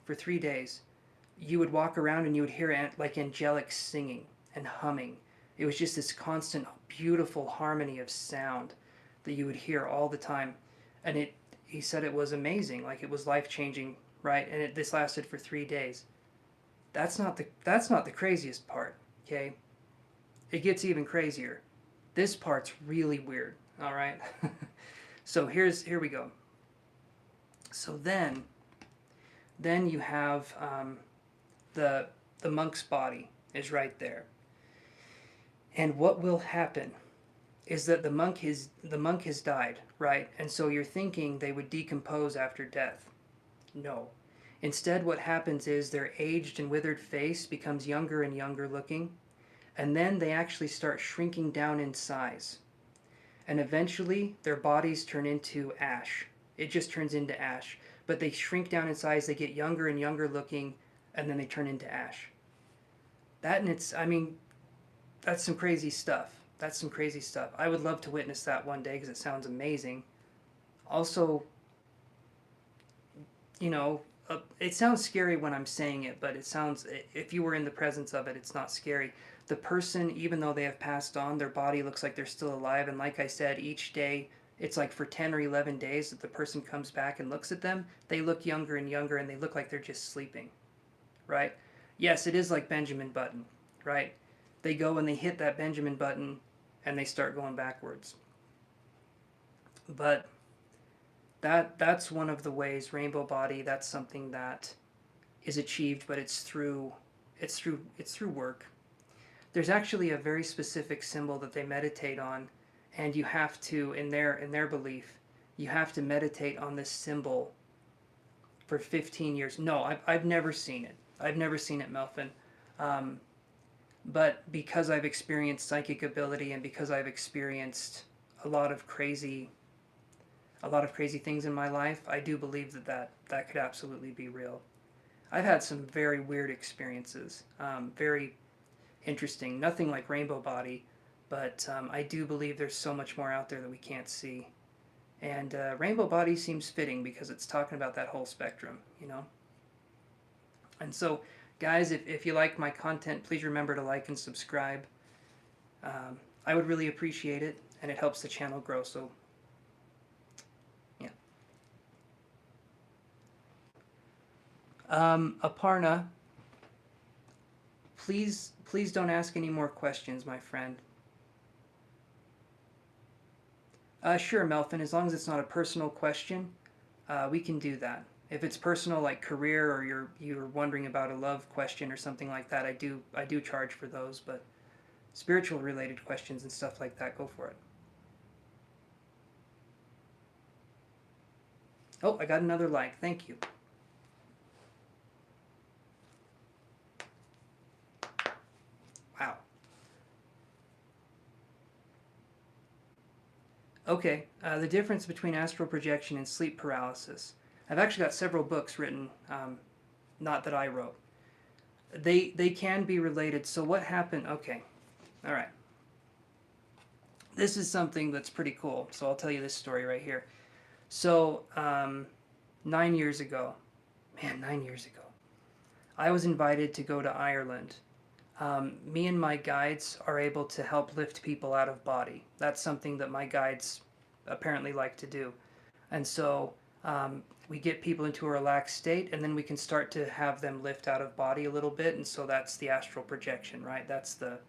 you would walk around and you would hear like angelic singing and humming. It was just this constant, beautiful harmony of sound that you would hear all the time. And he said it was amazing, like it was life-changing, right? And this lasted for 3 days. That's not the craziest part, okay? It gets even crazier. This part's really weird, all right? So here we go. So then you have the monk's body is right there. And what will happen is that the monk has died, right? And so you're thinking they would decompose after death. No. Instead, what happens is their aged and withered face becomes younger and younger looking, and then they actually start shrinking down in size. And eventually, their bodies turn into ash. It just turns into ash. But they shrink down in size, they get younger and younger looking, and then they turn into ash. That's some crazy stuff. That's some crazy stuff. I would love to witness that one day because it sounds amazing. Also, it sounds scary when I'm saying it, but if you were in the presence of it, it's not scary. The person, even though they have passed on, their body looks like they're still alive. And like I said, each day, it's like for 10 or 11 days that the person comes back and looks at them, they look younger and younger and they look like they're just sleeping, right? Yes, it is like Benjamin Button, right? They go and they hit that Benjamin Button and they start going backwards. But that's one of the ways rainbow body, that's something that is achieved, but it's through work. There's actually a very specific symbol that they meditate on, and you have to, in their belief, you have to meditate on this symbol for 15 years. No, I've never seen it. I've never seen it, Melvin. But because I've experienced psychic ability and because I've experienced a lot of crazy things in my life, I do believe that could absolutely be real. I've had some very weird experiences, very interesting. Nothing like rainbow body, but I do believe there's so much more out there that we can't see. And rainbow body seems fitting because it's talking about that whole spectrum, And so, guys, if you like my content, please remember to like and subscribe. I would really appreciate it, and it helps the channel grow. So, yeah. Aparna, please don't ask any more questions, my friend. Sure, Melvin, as long as it's not a personal question, we can do that. If it's personal, like career, or you're wondering about a love question or something like that, I do charge for those. But spiritual related questions and stuff like that, go for it. Oh, I got another like. Thank you. Wow. Okay, the difference between astral projection and sleep paralysis. I've actually got several books written, not that I wrote. They can be related. So what happened? Okay, all right. This is something that's pretty cool. So I'll tell you this story right here. So 9 years ago, I was invited to go to Ireland. Me and my guides are able to help lift people out of body. That's something that my guides apparently like to do. And so we get people into a relaxed state, and then we can start to have them lift out of body a little bit. And so that's the astral projection, right? That's the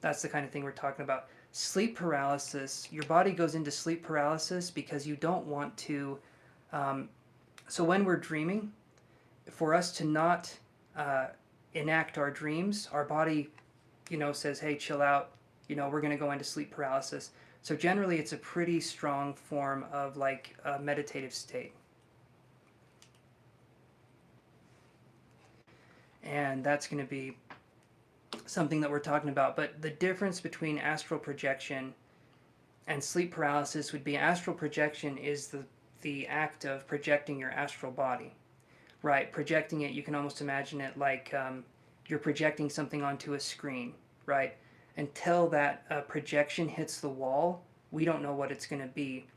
kind of thing we're talking about. Sleep paralysis, your body goes into sleep paralysis because you don't want to... so when we're dreaming, for us to not... enact our dreams, our body, says, hey, chill out, we're going to go into sleep paralysis. So generally it's a pretty strong form of like a meditative state. And that's going to be something that we're talking about. But the difference between astral projection and sleep paralysis would be astral projection is the act of projecting your astral body. right? Projecting it, you can almost imagine it like you're projecting something onto a screen, right? Until that projection hits the wall, we don't know what it's going to be.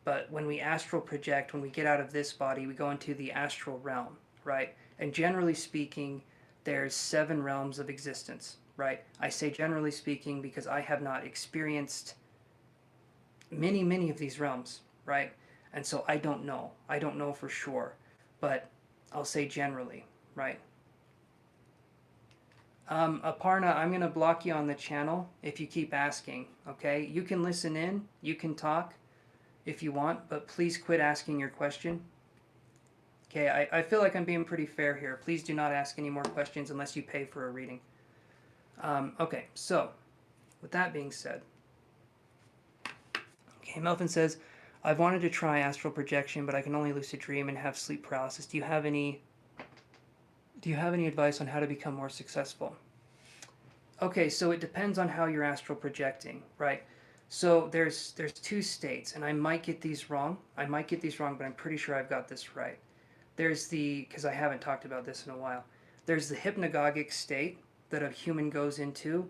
But when we astral project, when we get out of this body, we go into the astral realm, right? And generally speaking, there's 7 realms of existence, right? I say generally speaking because I have not experienced many of these realms, right? And so I don't know. I don't know for sure, but I'll say generally, right? Aparna, I'm going to block you on the channel if you keep asking, okay? You can listen in, you can talk if you want, but please quit asking your question. Okay, I feel like I'm being pretty fair here. Please do not ask any more questions unless you pay for a reading. Okay, so with that being said, okay, Melvin says, I've wanted to try astral projection, but I can only lucid dream and have sleep paralysis. Do you have any advice on how to become more successful? Okay, so it depends on how you're astral projecting, right? So there's 2 states, and I might get these wrong. But I'm pretty sure I've got this right. There's because I haven't talked about this in a while. There's the hypnagogic state that a human goes into,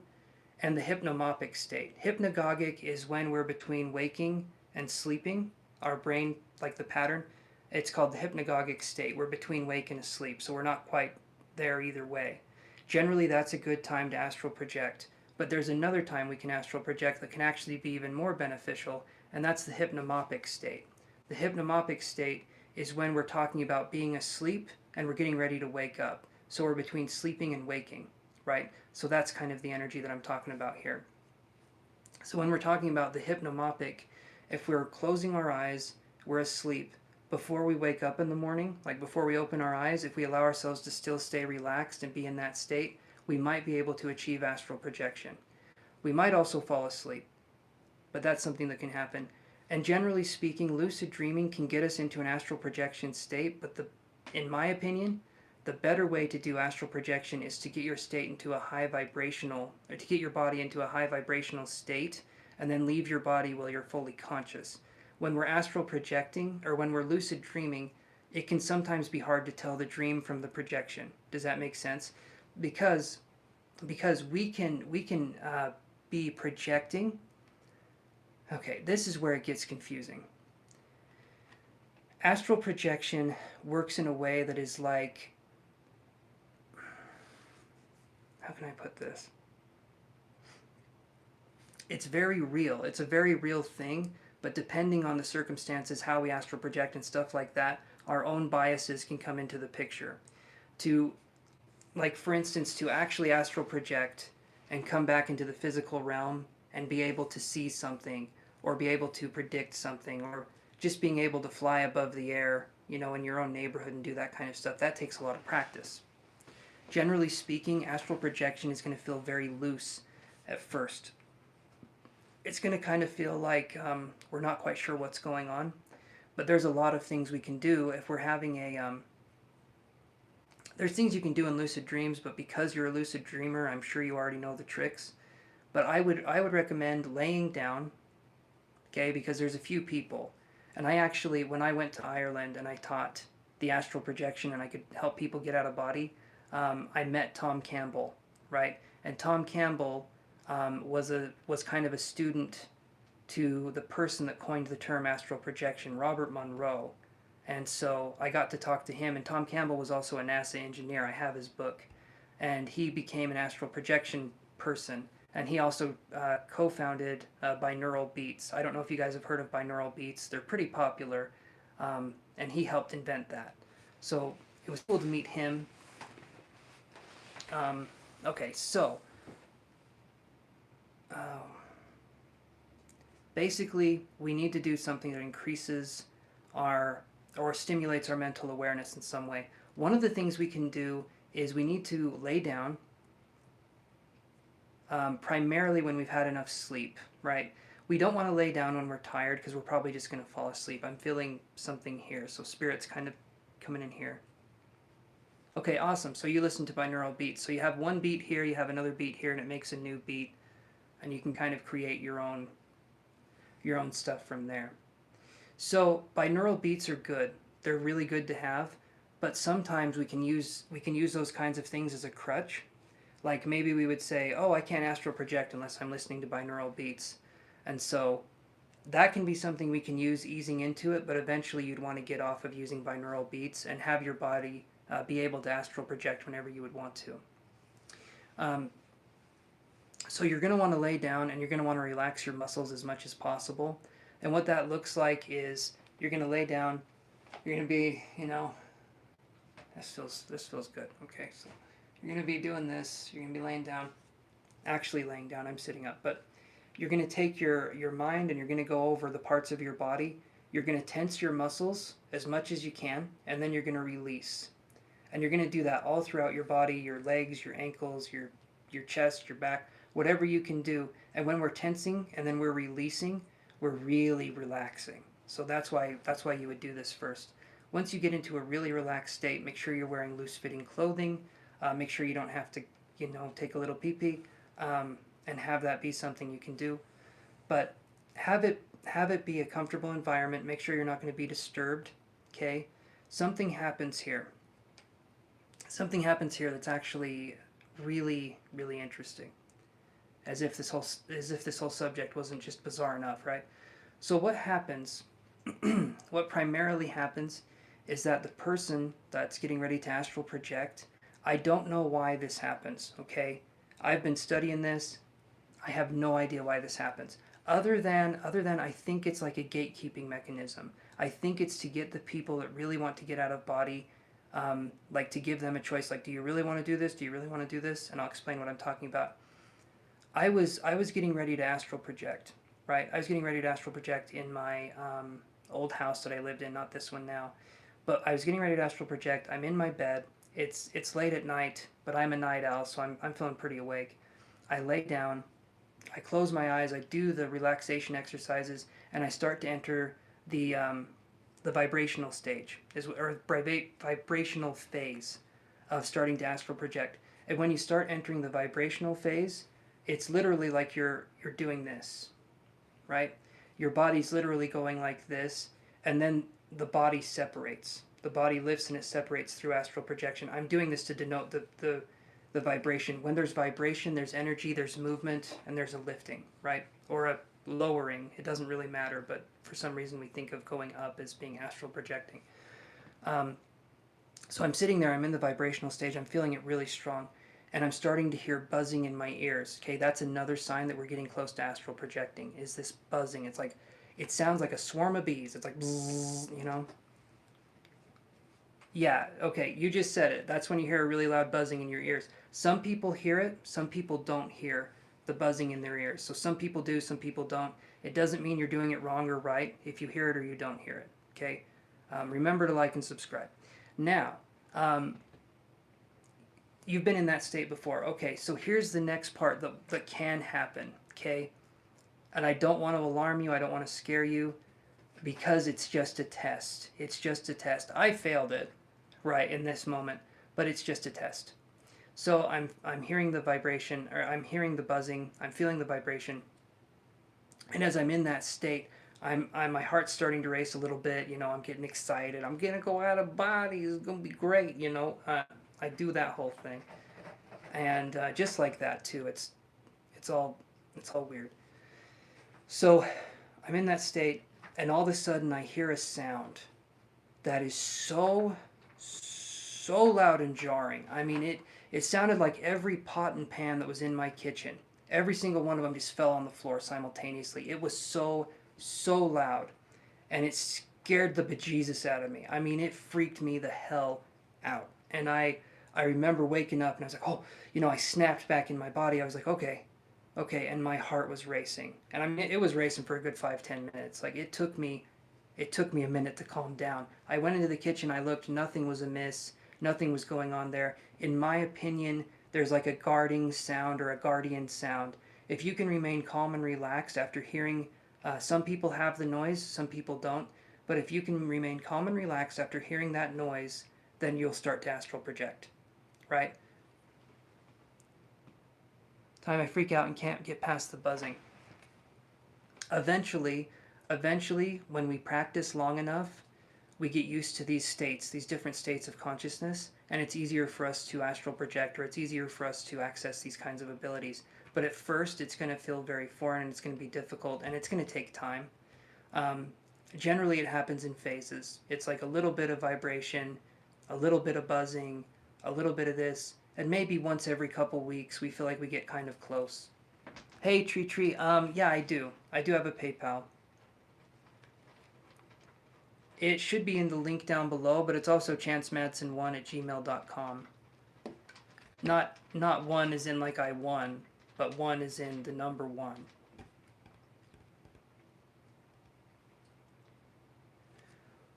and the hypnomorphic state. Hypnagogic is when we're between waking and sleeping. Our brain, like the pattern, it's called the hypnagogic state. We're between wake and asleep, so we're not quite there either way. Generally, that's a good time to astral project. But there's another time we can astral project that can actually be even more beneficial, and that's the hypnomorphic state. The hypnomorphic state is when we're talking about being asleep and we're getting ready to wake up. So we're between sleeping and waking, right? So that's kind of the energy that I'm talking about here. So when we're talking about the hypnomorphic, if we're closing our eyes, we're asleep. Before we wake up in the morning, like before we open our eyes, if we allow ourselves to still stay relaxed and be in that state, we might be able to achieve astral projection. We might also fall asleep, but that's something that can happen. And generally speaking, lucid dreaming can get us into an astral projection state, but in my opinion, the better way to do astral projection is to get your state into a high vibrational, or to get your body into a high vibrational state, and then leave your body while you're fully conscious. When we're astral projecting, or when we're lucid dreaming, it can sometimes be hard to tell the dream from the projection. Does that make sense? Because we can be projecting. Okay, this is where it gets confusing. Astral projection works in a way that is like, how can I put this? It's very real. It's a very real thing, but depending on the circumstances, how we astral project and stuff like that, our own biases can come into the picture. Like for instance, to actually astral project and come back into the physical realm and be able to see something, or be able to predict something, or just being able to fly above the air, in your own neighborhood and do that kind of stuff, that takes a lot of practice. Generally speaking, astral projection is going to feel very loose at first. It's going to kind of feel like we're not quite sure what's going on, but there's a lot of things we can do if we're having there's things you can do in lucid dreams, but because you're a lucid dreamer, I'm sure you already know the tricks. But I would recommend laying down, okay, because there's a few people. And I actually, when I went to Ireland and I taught the astral projection and I could help people get out of body, I met Tom Campbell, right? And Tom Campbell was kind of a student to the person that coined the term astral projection, Robert Monroe. And so I got to talk to him, and Tom Campbell was also a NASA engineer. I have his book. And he became an astral projection person. And he also co-founded binaural beats. I don't know if you guys have heard of binaural beats. They're pretty popular. And he helped invent that. So it was cool to meet him. Okay, so basically we need to do something that increases or stimulates our mental awareness in some way. One of the things we can do is we need to lay down, primarily when we've had enough sleep, right? We don't want to lay down when we're tired because we're probably just going to fall asleep. I'm feeling something here, so Spirit's kind of coming in here. Okay, awesome. So you listen to binaural beats. So you have one beat here, you have another beat here, and it makes a new beat, and you can kind of create your own stuff from there. So binaural beats are good. They're really good to have, but sometimes we can use those kinds of things as a crutch. Like maybe we would say, oh, I can't astral project unless I'm listening to binaural beats. And so that can be something we can use easing into it, but eventually you'd want to get off of using binaural beats and have your body be able to astral project whenever you would want to. So you're going to want to lay down and you're going to want to relax your muscles as much as possible. And what that looks like is you're going to lay down, you're going to be, this feels good. Okay, so you're going to be doing this, you're going to be laying down, actually laying down, I'm sitting up, but you're going to take your mind and you're going to go over the parts of your body. You're going to tense your muscles as much as you can, and then you're going to release. And you're going to do that all throughout your body, your legs, your ankles, your chest, your back, whatever you can do. And when we're tensing and then we're releasing, we're really relaxing. So that's why you would do this first. Once you get into a really relaxed state, make sure you're wearing loose-fitting clothing. Make sure you don't have to, take a little pee-pee, and have that be something you can do. But have it be a comfortable environment. Make sure you're not going to be disturbed. Okay? Something happens here. Something happens here that's actually really, really interesting. As if this whole subject wasn't just bizarre enough, right? So what happens? What primarily happens is that the person that's getting ready to astral project, I don't know why this happens, okay? I've been studying this. I have no idea why this happens. Other than I think it's like a gatekeeping mechanism. I think it's to get the people that really want to get out of body, like to give them a choice, like, do you really want to do this? Do you really want to do this? And I'll explain what I'm talking about. I was getting ready to astral project, right? I was getting ready to astral project in my old house that I lived in, not this one now. But I was getting ready to astral project. I'm in my bed. It's late at night, but I'm a night owl, so I'm feeling pretty awake. I lay down, I close my eyes, I do the relaxation exercises, and I start to enter the vibrational stage, or vibrational phase of starting to astral project. And when you start entering the vibrational phase, it's literally like you're doing this, right? Your body's literally going like this, and then the body separates. The body lifts and it separates through astral projection. I'm doing this to denote the vibration. When there's vibration, there's energy, there's movement, and there's a lifting, right? Or a lowering. It doesn't really matter, but for some reason we think of going up as being astral projecting. So I'm sitting there, I'm in the vibrational stage, I'm feeling it really strong, and I'm starting to hear buzzing in my ears. Okay, that's another sign that we're getting close to astral projecting, is this buzzing. It's like, it sounds like a swarm of bees. It's like, bzzz, Yeah, okay, you just said it. That's when you hear a really loud buzzing in your ears. Some people hear it, some people don't hear the buzzing in their ears. So some people do, some people don't. It doesn't mean you're doing it wrong or right if you hear it or you don't hear it, okay? Remember to like and subscribe. Now, you've been in that state before. Okay, so here's the next part that can happen, okay? And I don't want to alarm you, I don't want to scare you, because it's just a test. It's just a test. I failed it, right, in this moment, but it's just a test. So I'm hearing the vibration, or I'm hearing the buzzing, I'm feeling the vibration, and as I'm in that state, my heart's starting to race a little bit. I'm getting excited. I'm gonna go out of body. It's gonna be great. I do that whole thing, and just like that too. It's all weird. So I'm in that state, and all of a sudden I hear a sound that is so loud and jarring. I mean, it sounded like every pot and pan that was in my kitchen, every single one of them just fell on the floor simultaneously. It was so loud, and it scared the bejesus out of me. I mean, it freaked me the hell out. And I remember waking up and I was like, oh, I snapped back in my body. I was like, okay, and my heart was racing. And I mean, it was racing for a good 5-10 minutes. Like, it took me a minute to calm down. I went into the kitchen, I looked, nothing was amiss, nothing was going on there. In my opinion, there's like a guarding sound or a guardian sound. If you can remain calm and relaxed after hearing, some people have the noise, some people don't, but if you can remain calm and relaxed after hearing that noise, then you'll start to astral project, right? Time I freak out and can't get past the buzzing. Eventually, when we practice long enough, we get used to these states, these different states of consciousness, and it's easier for us to astral project, or it's easier for us to access these kinds of abilities. But at first, it's going to feel very foreign, and it's going to be difficult, and it's going to take time. Um, Generally, it happens in phases. It's like a little bit of vibration, a little bit of buzzing, a little bit of this, and maybe once every couple weeks, we feel like we get kind of close. Hey, Tree, yeah, I do. I do have a PayPal. It should be in the link down below, but it's also ChanceMadsen1@gmail.com. Not one as in like I won, but one is in the number one.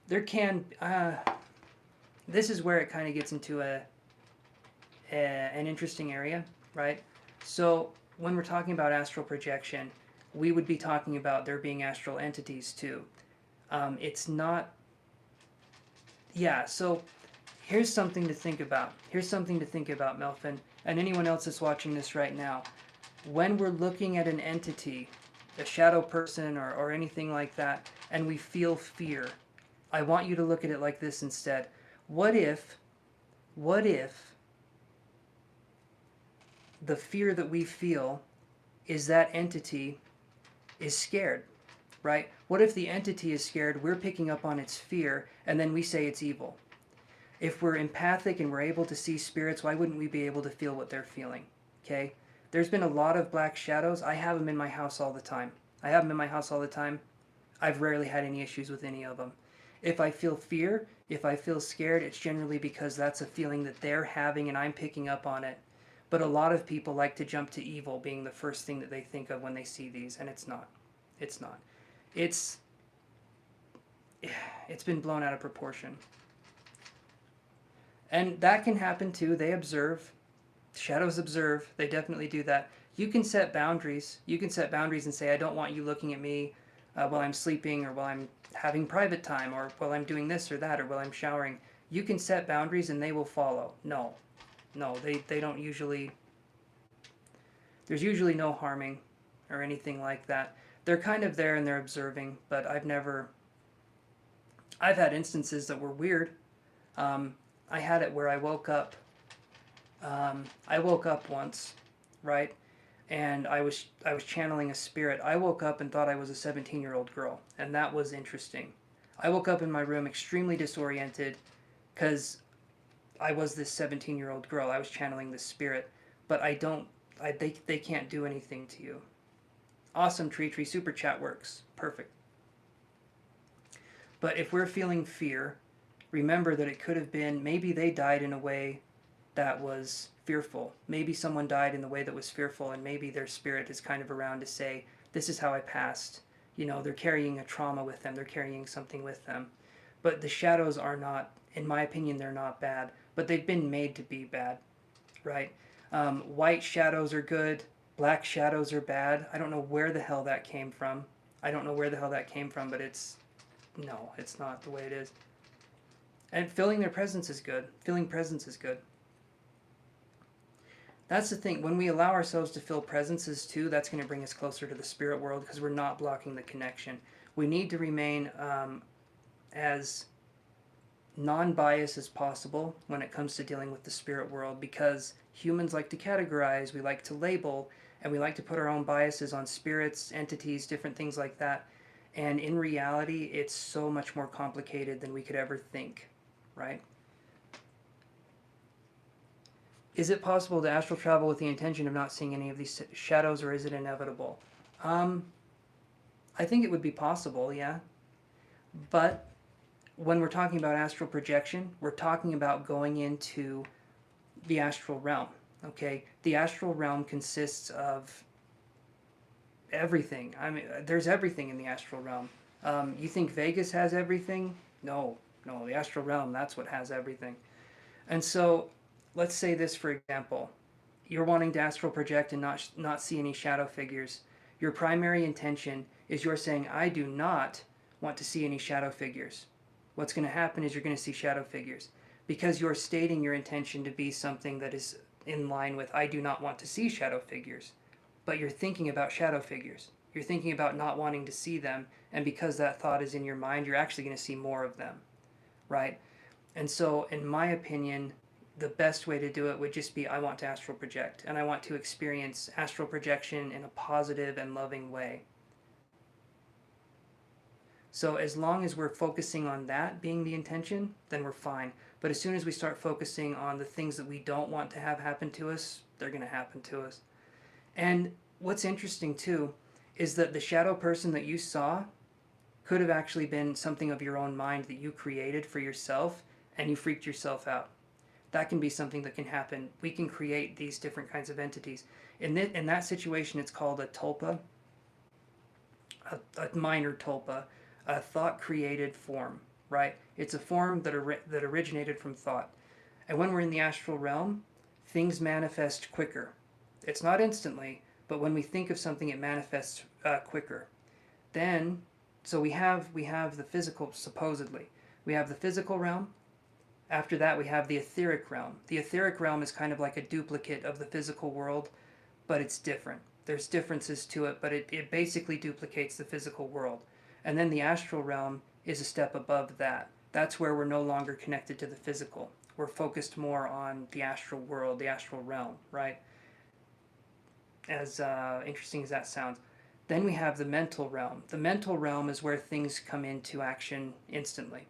There can this is where it kind of gets into an interesting area, right? So when we're talking about astral projection, we would be talking about there being astral entities too. It's not. Yeah. So here's something to think about. Here's something to think about, Melvin, and anyone else that's watching this right now. When we're looking at an entity, a shadow person or anything like that, and we feel fear, I want you to look at it like this instead. What if the fear that we feel is that entity is scared, right? What if the entity is scared, we're picking up on its fear, and then we say it's evil? If we're empathic and we're able to see spirits, why wouldn't we be able to feel what they're feeling? Okay? There's been a lot of black shadows. I have them in my house all the time. I've rarely had any issues with any of them. If I feel fear, if I feel scared, it's generally because that's a feeling that they're having and I'm picking up on it. But a lot of people like to jump to evil being the first thing that they think of when they see these, and it's not. It's not. It's been blown out of proportion. And that can happen too. They observe. Shadows observe. They definitely do that. You can set boundaries. You can set boundaries and say, I don't want you looking at me while I'm sleeping, or while I'm having private time, or while I'm doing this or that, or while I'm showering. You can set boundaries and they will follow. No, they don't usually. There's usually no harming or anything like that. They're kind of there and they're observing, but I've had instances that were weird. I had it where I woke up once, right? And I was channeling a spirit. I woke up and thought I was a 17-year-old girl, and that was interesting. I woke up in my room extremely disoriented because I was this 17-year-old girl. I was channeling this spirit, but they can't do anything to you. Awesome, Tree, super chat works. Perfect. But if we're feeling fear, remember that it could have been, maybe they died in a way that was fearful. Maybe someone died in the way that was fearful, and maybe their spirit is kind of around to say, this is how I passed. You know, they're carrying a trauma with them. They're carrying something with them. But the shadows are not, in my opinion, they're not bad. But they've been made to be bad, right? White shadows are good. Black shadows are bad. I don't know where the hell that came from. But it's not the way it is. And feeling their presence is good. Feeling presence is good. That's the thing. When we allow ourselves to feel presences too, that's going to bring us closer to the spirit world because we're not blocking the connection. We need to remain as non-biased as possible when it comes to dealing with the spirit world, because humans like to categorize, we like to label, and we like to put our own biases on spirits, entities, different things like that. And in reality, it's so much more complicated than we could ever think, right? Is it possible to astral travel with the intention of not seeing any of these shadows, or is it inevitable? I think it would be possible, yeah. But when we're talking about astral projection, we're talking about going into the astral realm, okay? The astral realm consists of everything. I mean, there's everything in the astral realm. You think Vegas has everything? No, the astral realm, that's what has everything. And so, let's say this, for example. You're wanting to astral project and not see any shadow figures. Your primary intention is you're saying, I do not want to see any shadow figures. What's going to happen is you're going to see shadow figures, because you're stating your intention to be something that is in line with, I do not want to see shadow figures. But you're thinking about shadow figures. You're thinking about not wanting to see them, and because that thought is in your mind, you're actually going to see more of them. right? And so, in my opinion, the best way to do it would just be I want to astral project, and I want to experience astral projection in a positive and loving way. So as long as we're focusing on that being the intention, then we're fine. But as soon as we start focusing on the things that we don't want to have happen to us, they're going to happen to us. And what's interesting too is that the shadow person that you saw could have actually been something of your own mind that you created for yourself, and you freaked yourself out. That can be something that can happen. We can create these different kinds of entities. In that situation, it's called a tulpa, a minor tulpa, a thought created form, right? It's a form that originated from thought. And when we're in the astral realm, things manifest quicker. It's not instantly, but when we think of something, it manifests quicker. Then, so we have the physical, supposedly. We have the physical realm. After that, we have the etheric realm. The etheric realm is kind of like a duplicate of the physical world, but it's different. There's differences to it, but it basically duplicates the physical world. And then the astral realm is a step above that. That's where we're no longer connected to the physical. We're focused more on the astral world, the astral realm, right? As interesting as that sounds. Then we have the mental realm. The mental realm is where things come into action instantly.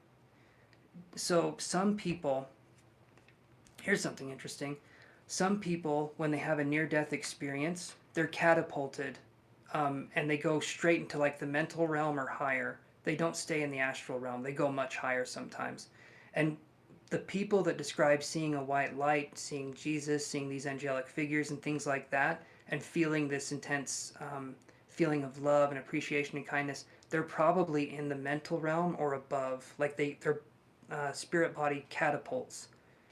So some people, here's something interesting. Some people, when they have a near-death experience, they're catapulted and they go straight into like the mental realm or higher. They don't stay in the astral realm. They go much higher sometimes. And the people that describe seeing a white light, seeing Jesus, seeing these angelic figures and things like that, and feeling this intense feeling of love and appreciation and kindness, they're probably in the mental realm or above. Like their spirit body catapults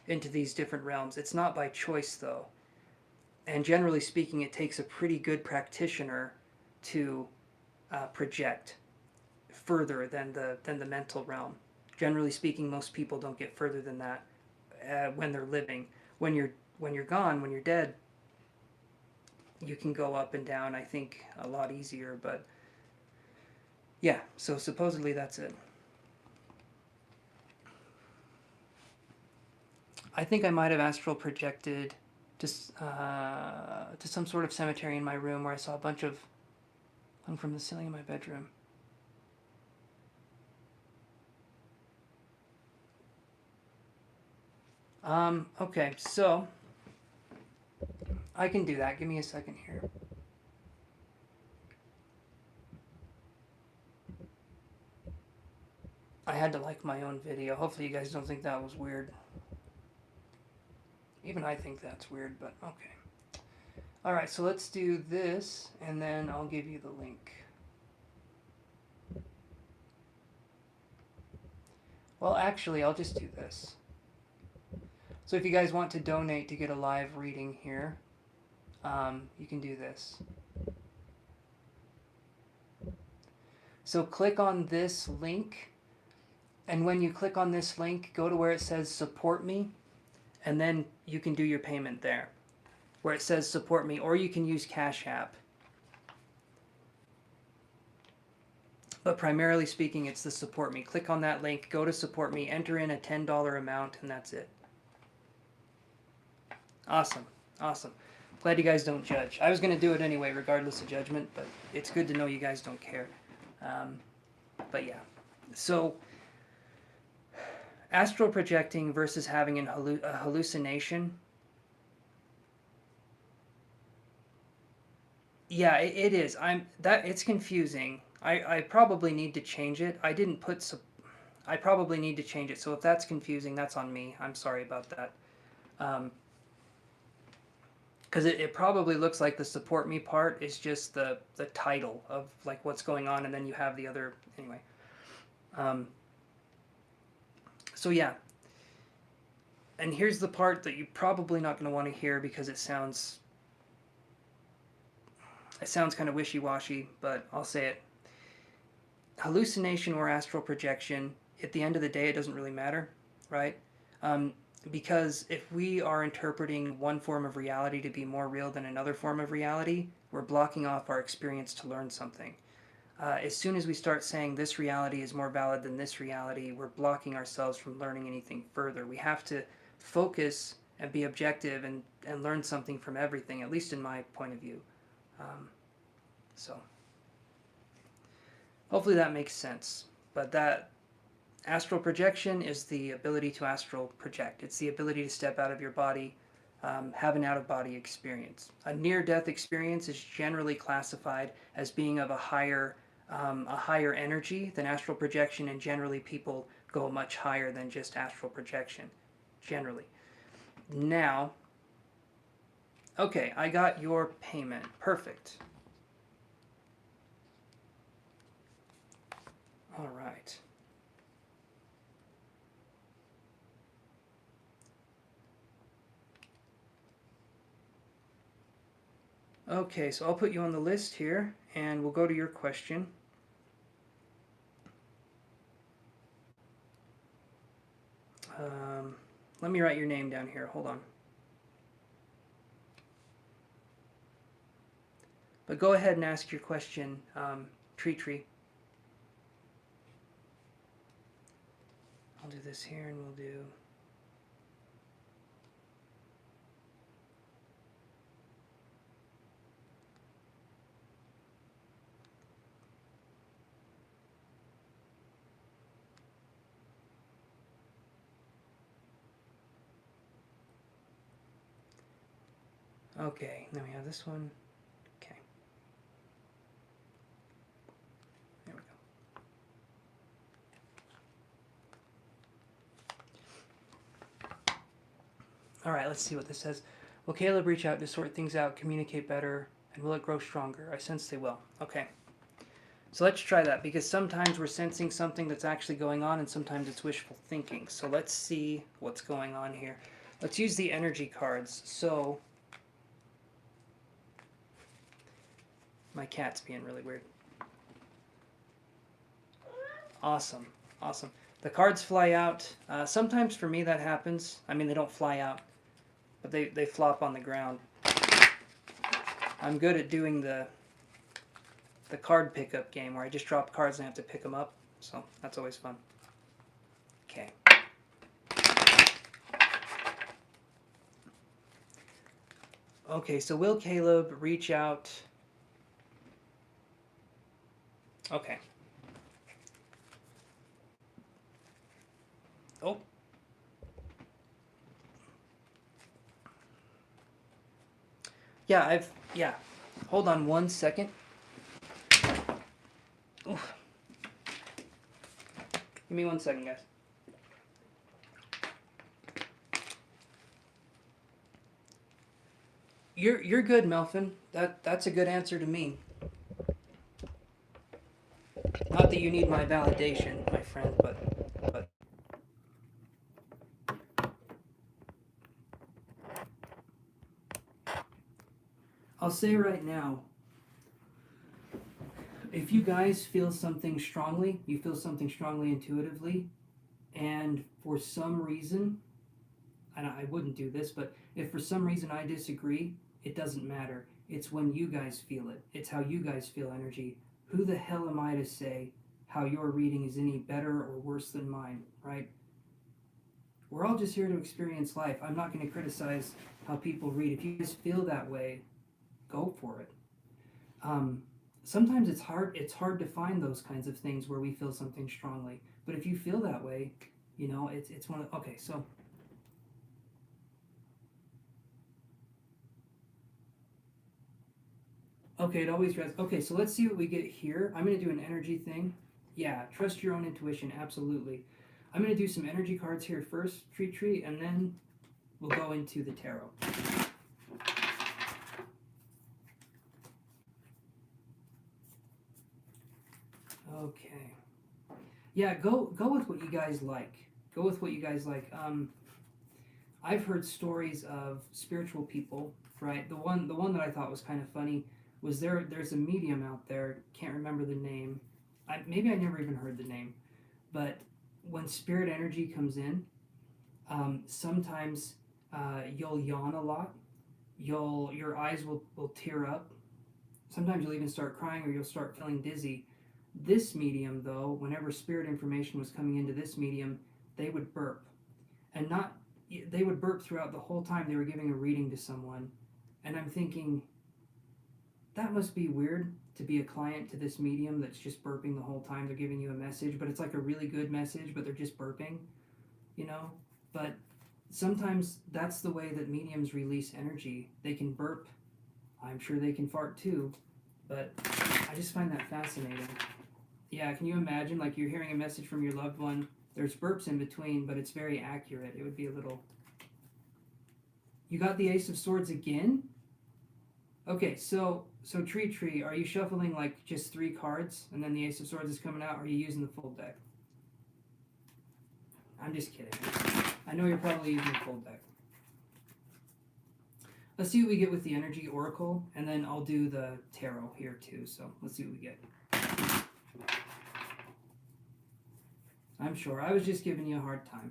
into these different realms. It's not by choice though. And generally speaking, it takes a pretty good practitioner to project further than the mental realm. Generally speaking, most people don't get further than that when they're living. When you're gone, when you're dead, you can go up and down, I think, a lot easier. But yeah, so supposedly that's it. I think I might have astral projected to some sort of cemetery in my room where I saw a bunch of hung from the ceiling of my bedroom. Okay, so I can do that. Give me a second here. I had to like my own video. Hopefully you guys don't think that was weird. Even I think that's weird, but okay. Alright, so let's do this, and then I'll give you the link. Well, actually, I'll just do this. So if you guys want to donate to get a live reading here, you can do this. So click on this link, and when you click on this link, go to where it says support me, and then you can do your payment there, where it says support me, or you can use Cashapp. But primarily speaking, it's the support me. Click on that link, go to support me, enter in a $10 amount, and that's it. Awesome, awesome. Glad you guys don't judge. I was going to do it anyway, regardless of judgment, but it's good to know you guys don't care. But yeah, so astral projecting versus having a hallucination. Yeah, it is. It's confusing. I probably need to change it. I didn't put I probably need to change it. So if that's confusing, that's on me. I'm sorry about that. Because it probably looks like the support me part is just the title of like what's going on, and then you have the other anyway. So yeah, and here's the part that you're probably not going to want to hear because it sounds kind of wishy-washy, but I'll say it. Hallucination or astral projection, at the end of the day, it doesn't really matter, right? Because if we are interpreting one form of reality to be more real than another form of reality, we're blocking off our experience to learn something. As soon as we start saying this reality is more valid than this reality, we're blocking ourselves from learning anything further. We have to focus and be objective and learn something from everything, at least in my point of view. So hopefully that makes sense. But that astral projection is the ability to astral project. It's the ability to step out of your body, have an out-of-body experience. A near-death experience is generally classified as being of a higher energy than astral projection, and generally people go much higher than just astral projection, generally. Now, okay, I got your payment. Perfect. All right. Okay, so I'll put you on the list here, and we'll go to your question. Let me write your name down here. Hold on. But go ahead and ask your question, Tree. I'll do this here, and we'll do... Okay, then we have this one. Okay. There we go. All right, let's see what this says. Will Caleb reach out to sort things out, communicate better, and will it grow stronger? I sense they will. Okay. So let's try that, because sometimes we're sensing something that's actually going on, and sometimes it's wishful thinking. So let's see what's going on here. Let's use the energy cards. So... my cat's being really weird. Awesome. The cards fly out. Sometimes for me that happens. I mean, they don't fly out, but they flop on the ground. I'm good at doing the card pickup game where I just drop cards and I have to pick them up. So that's always fun. Okay. Okay, so will Caleb reach out... Okay. Oh. Yeah, hold on 1 second. Oof. Give me 1 second, guys. You're good, Melvin. That's a good answer to me. Not that you need my validation, my friend, but... I'll say right now, if you guys feel something strongly, you feel something strongly intuitively, and for some reason, and I wouldn't do this, but if for some reason I disagree, it doesn't matter. It's when you guys feel it. It's how you guys feel energy. Who the hell am I to say how your reading is any better or worse than mine, right? We're all just here to experience life. I'm not going to criticize how people read. If you guys feel that way, go for it. Sometimes it's hard to find those kinds of things where we feel something strongly. But if you feel that way, you know, it's one of... Okay, so... Okay, it always rests. Okay, so let's see what we get here. I'm going to do an energy thing. Yeah, trust your own intuition, absolutely. I'm going to do some energy cards here first, Tree, and then we'll go into the tarot. Okay. Yeah, go with what you guys like. Go with what you guys like. I've heard stories of spiritual people, right? The one that I thought was kind of funny was there's a medium out there, can't remember the name. Maybe I never even heard the name. But when spirit energy comes in, sometimes you'll yawn a lot. Your eyes will tear up. Sometimes you'll even start crying, or you'll start feeling dizzy. This medium, though, whenever spirit information was coming into this medium, they would burp. And not, they would burp throughout the whole time they were giving a reading to someone. And I'm thinking, that must be weird to be a client to this medium that's just burping the whole time. They're giving you a message, but it's like a really good message, but they're just burping, you know? But sometimes that's the way that mediums release energy. They can burp. I'm sure they can fart too, but I just find that fascinating. Yeah, can you imagine, like, you're hearing a message from your loved one, there's burps in between, but it's very accurate. It would be a little... You got the Ace of Swords again? Okay, so Tree, are you shuffling, like, just 3 cards, and then the Ace of Swords is coming out, or are you using the full deck? I'm just kidding. I know you're probably using the full deck. Let's see what we get with the Energy Oracle, and then I'll do the Tarot here, too, so let's see what we get. I'm sure. I was just giving you a hard time.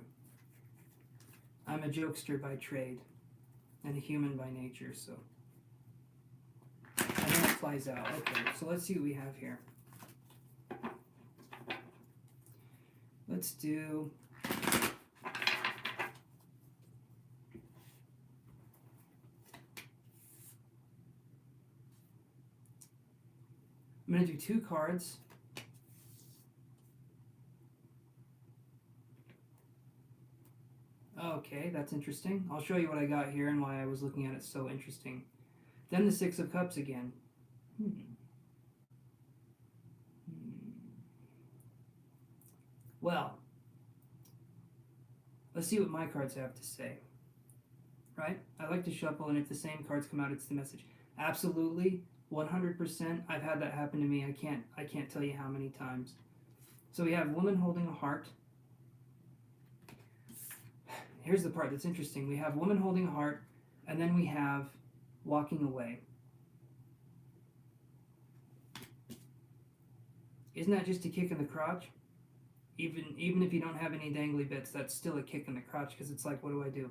I'm a jokester by trade and a human by nature, so I know it flies out. Okay, so let's see what we have here. Let's do... I'm going to do 2 cards. Okay, that's interesting. I'll show you what I got here and why I was looking at it so interesting. Then the 6 of Cups again. Well, let's see what my cards have to say. Right? I like to shuffle, and if the same cards come out, it's the message. Absolutely, 100%. I've had that happen to me. I can't tell you how many times. So we have woman holding a heart. Here's the part that's interesting. We have woman holding a heart, and then we have walking away. Isn't that just a kick in the crotch? Even if you don't have any dangly bits, that's still a kick in the crotch, because it's like, what do I do?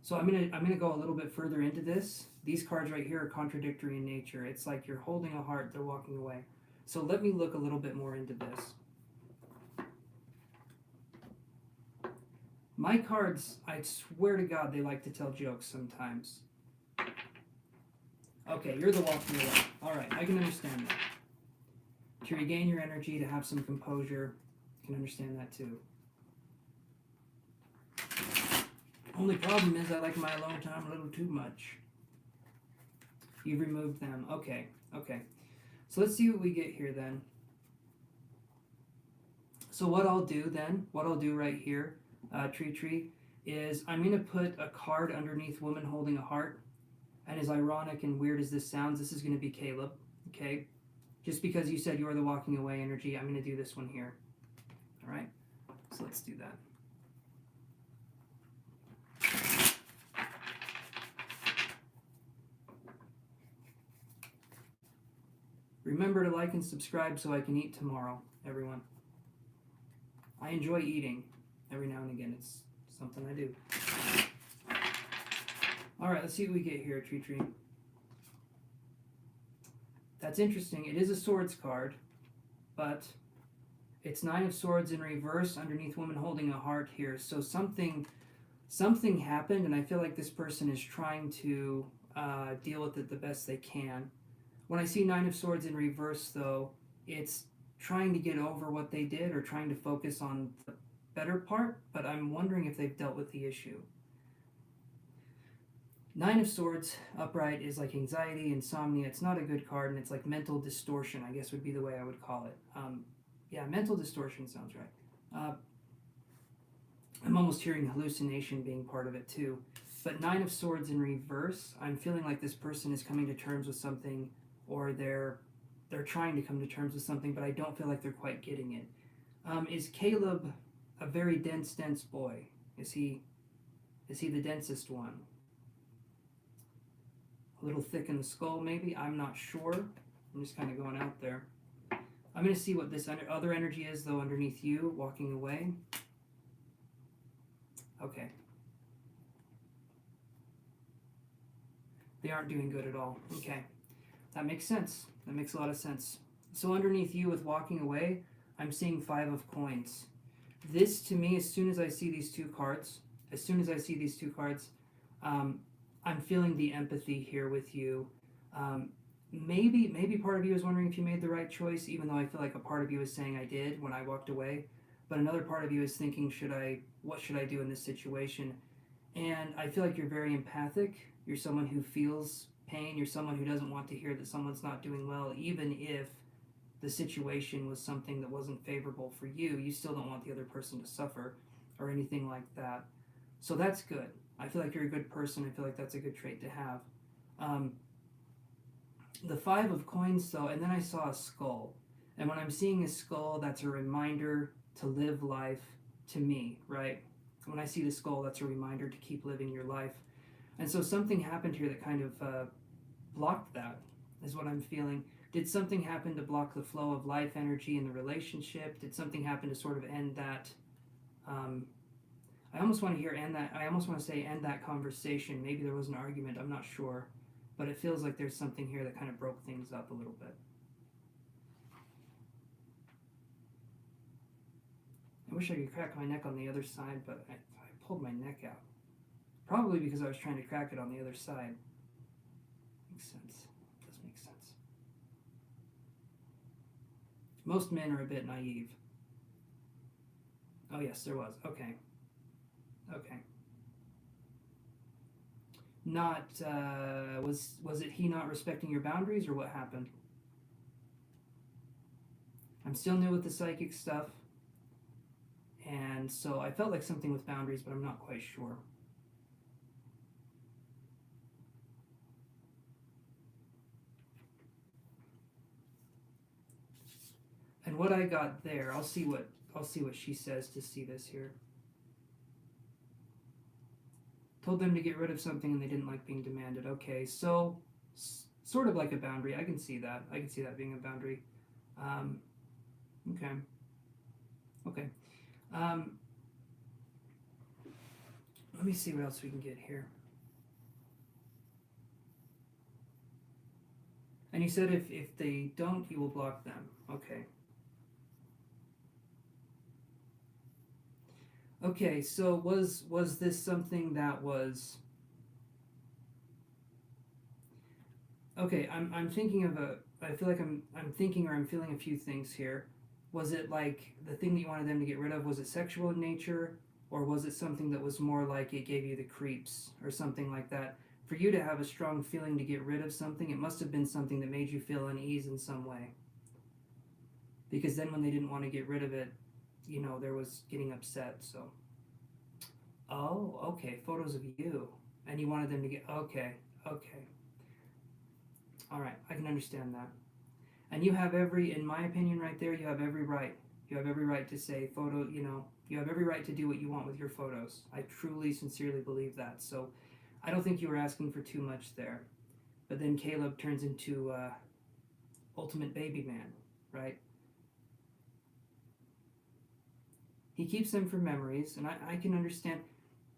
So I'm gonna go a little bit further into this. These cards right here are contradictory in nature. It's like you're holding a heart, they're walking away. So let me look a little bit more into this. My cards, I swear to God, they like to tell jokes sometimes. Okay, you're the walking away. All right, I can understand that. To regain your energy, to have some composure, I can understand that too. Only problem is I like my alone time a little too much. You've removed them. Okay. So let's see what we get here then. So what I'll do right here, Tree, is I'm going to put a card underneath woman holding a heart. And as ironic and weird as this sounds, this is going to be Caleb. Okay? Just because you said you're the walking away energy, I'm going to do this one here. All right? So let's do that. Remember to like and subscribe so I can eat tomorrow, everyone. I enjoy eating every now and again. It's something I do. Alright, let's see what we get here, Tree. That's interesting. It is a swords card, but it's 9 of Swords in reverse underneath woman holding a heart here. So something happened, and I feel like this person is trying to deal with it the best they can. When I see 9 of Swords in reverse, though, it's trying to get over what they did or trying to focus on the better part, but I'm wondering if they've dealt with the issue. 9 of Swords upright is like anxiety, insomnia. It's not a good card, and it's like mental distortion, I guess would be the way I would call it. Yeah, mental distortion sounds right. I'm almost hearing hallucination being part of it too. But 9 of Swords in reverse, I'm feeling like this person is coming to terms with something, or they're trying to come to terms with something, but I don't feel like they're quite getting it. Is Caleb a very dense boy? Is he the densest one? A little thick in the skull, maybe? I'm not sure. I'm just kind of going out there. I'm going to see what this other energy is, though, underneath you, walking away. Okay. They aren't doing good at all. Okay. That makes sense. That makes a lot of sense. So underneath you with walking away, I'm seeing 5 of coins. This to me, as soon as I see these two cards, um, I'm feeling the empathy here with you. Um, maybe part of you is wondering if you made the right choice, even though I feel like a part of you is saying I did when I walked away. But another part of you is thinking, what should I do in this situation? And I feel like you're very empathic. You're someone who feels pain. You're someone who doesn't want to hear that someone's not doing well, even if the situation was something that wasn't favorable for you. You still don't want the other person to suffer or anything like that. So that's good. I feel like you're a good person. I feel like that's a good trait to have. Um, the 5 of coins, though, and then I saw a skull. And when I'm seeing a skull, that's a reminder to live life to me, right? When I see the skull, that's a reminder to keep living your life. And so something happened here that kind of blocked that, is what I'm feeling. Did something happen to block the flow of life energy in the relationship? Did something happen to sort of end that? Um, I almost want to hear end that. I almost want to say end that conversation. Maybe there was an argument. I'm not sure, but it feels like there's something here that kind of broke things up a little bit. I wish I could crack my neck on the other side, but I pulled my neck out. Probably because I was trying to crack it on the other side. Makes sense. Does make sense. Most men are a bit naive. Oh yes, there was. Okay. Not was it he not respecting your boundaries, or what happened? I'm still new with the psychic stuff, and so I felt like something with boundaries, but I'm not quite sure. And what I got there, I'll see what she says to see this here. Told them to get rid of something and they didn't like being demanded. Okay, so sort of like a boundary. I can see that. I can see that being a boundary. Okay. Let me see what else we can get here. And you said if they don't, you will block them. Okay. Okay, so was this something that was okay? I'm thinking of a. I feel like I'm thinking or I'm feeling a few things here. Was it like the thing that you wanted them to get rid of? Was it sexual in nature, or was it something that was more like it gave you the creeps or something like that? For you to have a strong feeling to get rid of something, it must have been something that made you feel unease in some way. Because then when they didn't want to get rid of it, there was getting upset. So. Oh, okay. Photos of you, and you wanted them to get okay. All right, I can understand that. And you have in my opinion, right there, you have every right. You have every right to say photo. You have every right to do what you want with your photos. I truly, sincerely believe that. So, I don't think you were asking for too much there. But then Caleb turns into ultimate baby man, right? He keeps them for memories, and I can understand.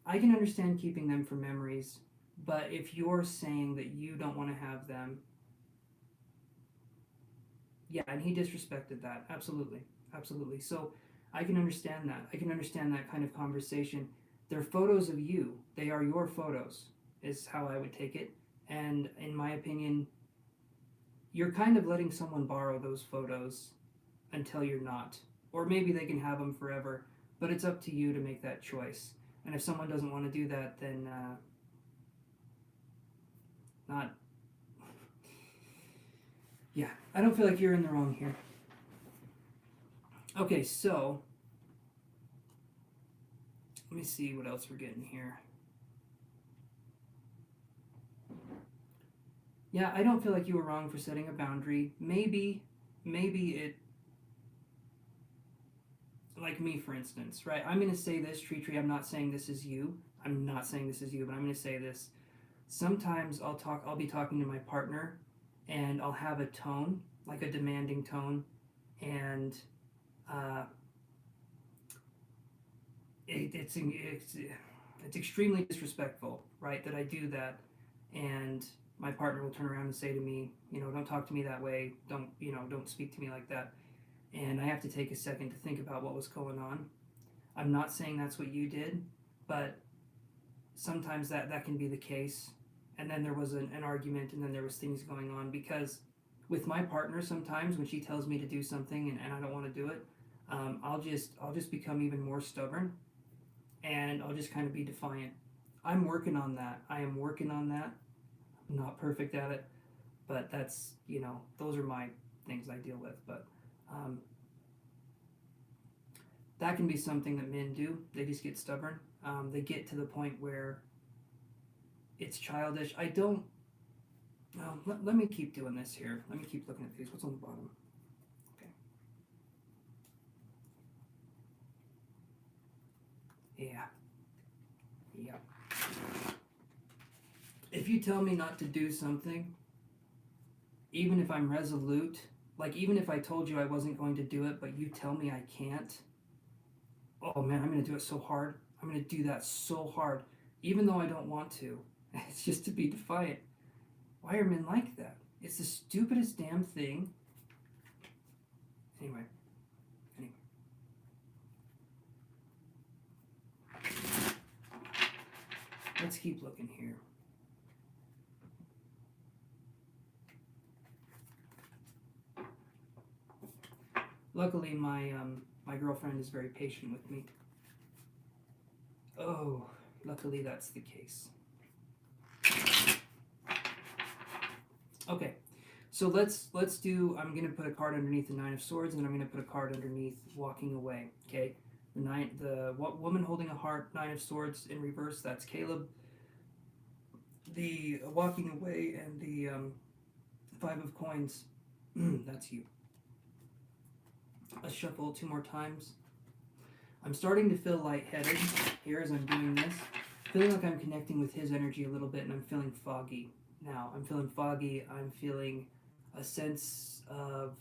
I can understand keeping them for memories, but if you're saying that you don't want to have them, yeah, and he disrespected that. Absolutely. So I can understand that. I can understand that kind of conversation. They're photos of you. They are your photos, is how I would take it. And in my opinion, you're kind of letting someone borrow those photos until you're not. Or maybe they can have them forever, but it's up to you to make that choice. And if someone doesn't want to do that, then not. Yeah, I don't feel like you're in the wrong here. Okay, so let me see what else we're getting here. Yeah, I don't feel like you were wrong for setting a boundary. Maybe it, like me, for instance, right? I'm going to say this, Tree, I'm not saying this is you. I'm not saying this is you, but I'm going to say this. Sometimes I'll be talking to my partner, and I'll have a tone, like a demanding tone, and it's extremely disrespectful, right? That I do that, and my partner will turn around and say to me, don't talk to me that way. Don't speak to me like that. And I have to take a second to think about what was going on. I'm not saying that's what you did, but sometimes that can be the case. And then there was an argument, and then there was things going on, because with my partner, sometimes when she tells me to do something and I don't want to do it, I'll just become even more stubborn, and I'll just kind of be defiant. I'm working on that. I am working on that. I'm not perfect at it, but that's, those are my things I deal with. But that can be something that men do. They just get stubborn. They get to the point where it's childish. I don't. No, let me keep doing this here. Let me keep looking at these. What's on the bottom? Okay. Yeah. Yeah. If you tell me not to do something, even if I'm resolute, like even if I told you I wasn't going to do it, but you tell me I can't, oh man, I'm going to do it so hard. I'm going to do that so hard, even though I don't want to. It's just to be defiant. Why are men like that? It's the stupidest damn thing. Anyway. Let's keep looking here. Luckily, my girlfriend is very patient with me. Oh, luckily that's the case. Okay, so let's do. I'm gonna put a card underneath the Nine of Swords, and I'm gonna put a card underneath Walking Away. Okay, the woman holding a heart, Nine of Swords in reverse. That's Caleb. The Walking Away and the Five of Coins. That's you. Let's shuffle 2 more times. I'm starting to feel lightheaded here as I'm doing this. Feeling like I'm connecting with his energy a little bit, and I'm feeling foggy now. I'm feeling foggy. I'm feeling a sense of...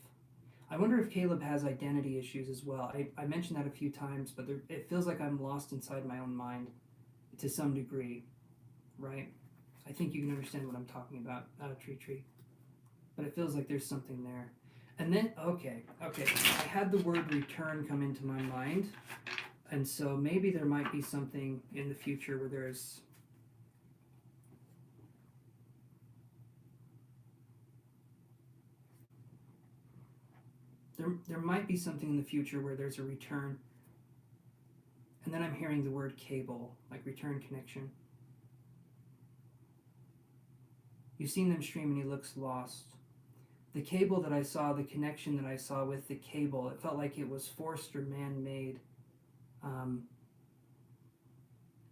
I wonder if Caleb has identity issues as well. I mentioned that a few times, but it feels like I'm lost inside my own mind to some degree, right? I think you can understand what I'm talking about, tree. But it feels like there's something there. And then, okay, I had the word return come into my mind, and so maybe there might be something in the future where there's... There might be something in the future where there's a return, and then I'm hearing the word cable, like return connection. You've seen them stream and he looks lost. The cable that I saw, the connection that I saw with the cable, it felt like it was forced or man-made, and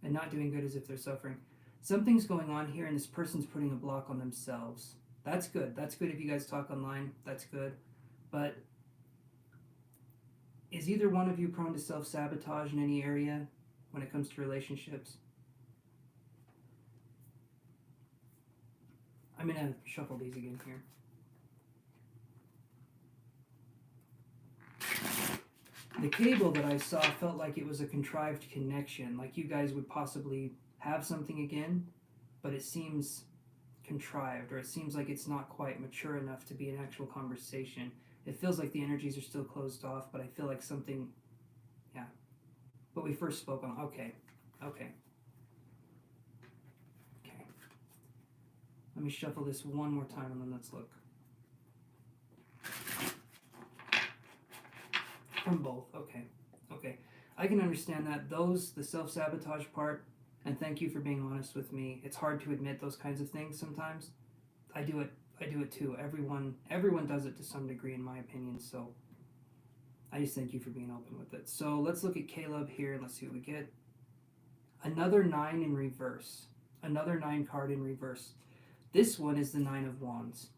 not doing good as if they're suffering. Something's going on here, and this person's putting a block on themselves. That's good. That's good if you guys talk online. That's good. But is either one of you prone to self-sabotage in any area when it comes to relationships? I'm going to shuffle these again here. The cable that I saw felt like it was a contrived connection, like you guys would possibly have something again, but it seems contrived, or it seems like it's not quite mature enough to be an actual conversation. It feels like the energies are still closed off, but I feel like something, yeah. But we first spoke on, okay. Let me shuffle this one more time and then let's look. From both, okay. I can understand that. The self-sabotage part, and thank you for being honest with me. It's hard to admit those kinds of things sometimes. I do it too. Everyone does it to some degree, in my opinion, so I just thank you for being open with it. So let's look at Caleb here and let's see what we get. Another 9 in reverse. Another 9 card in reverse. This one is the 9 of Wands.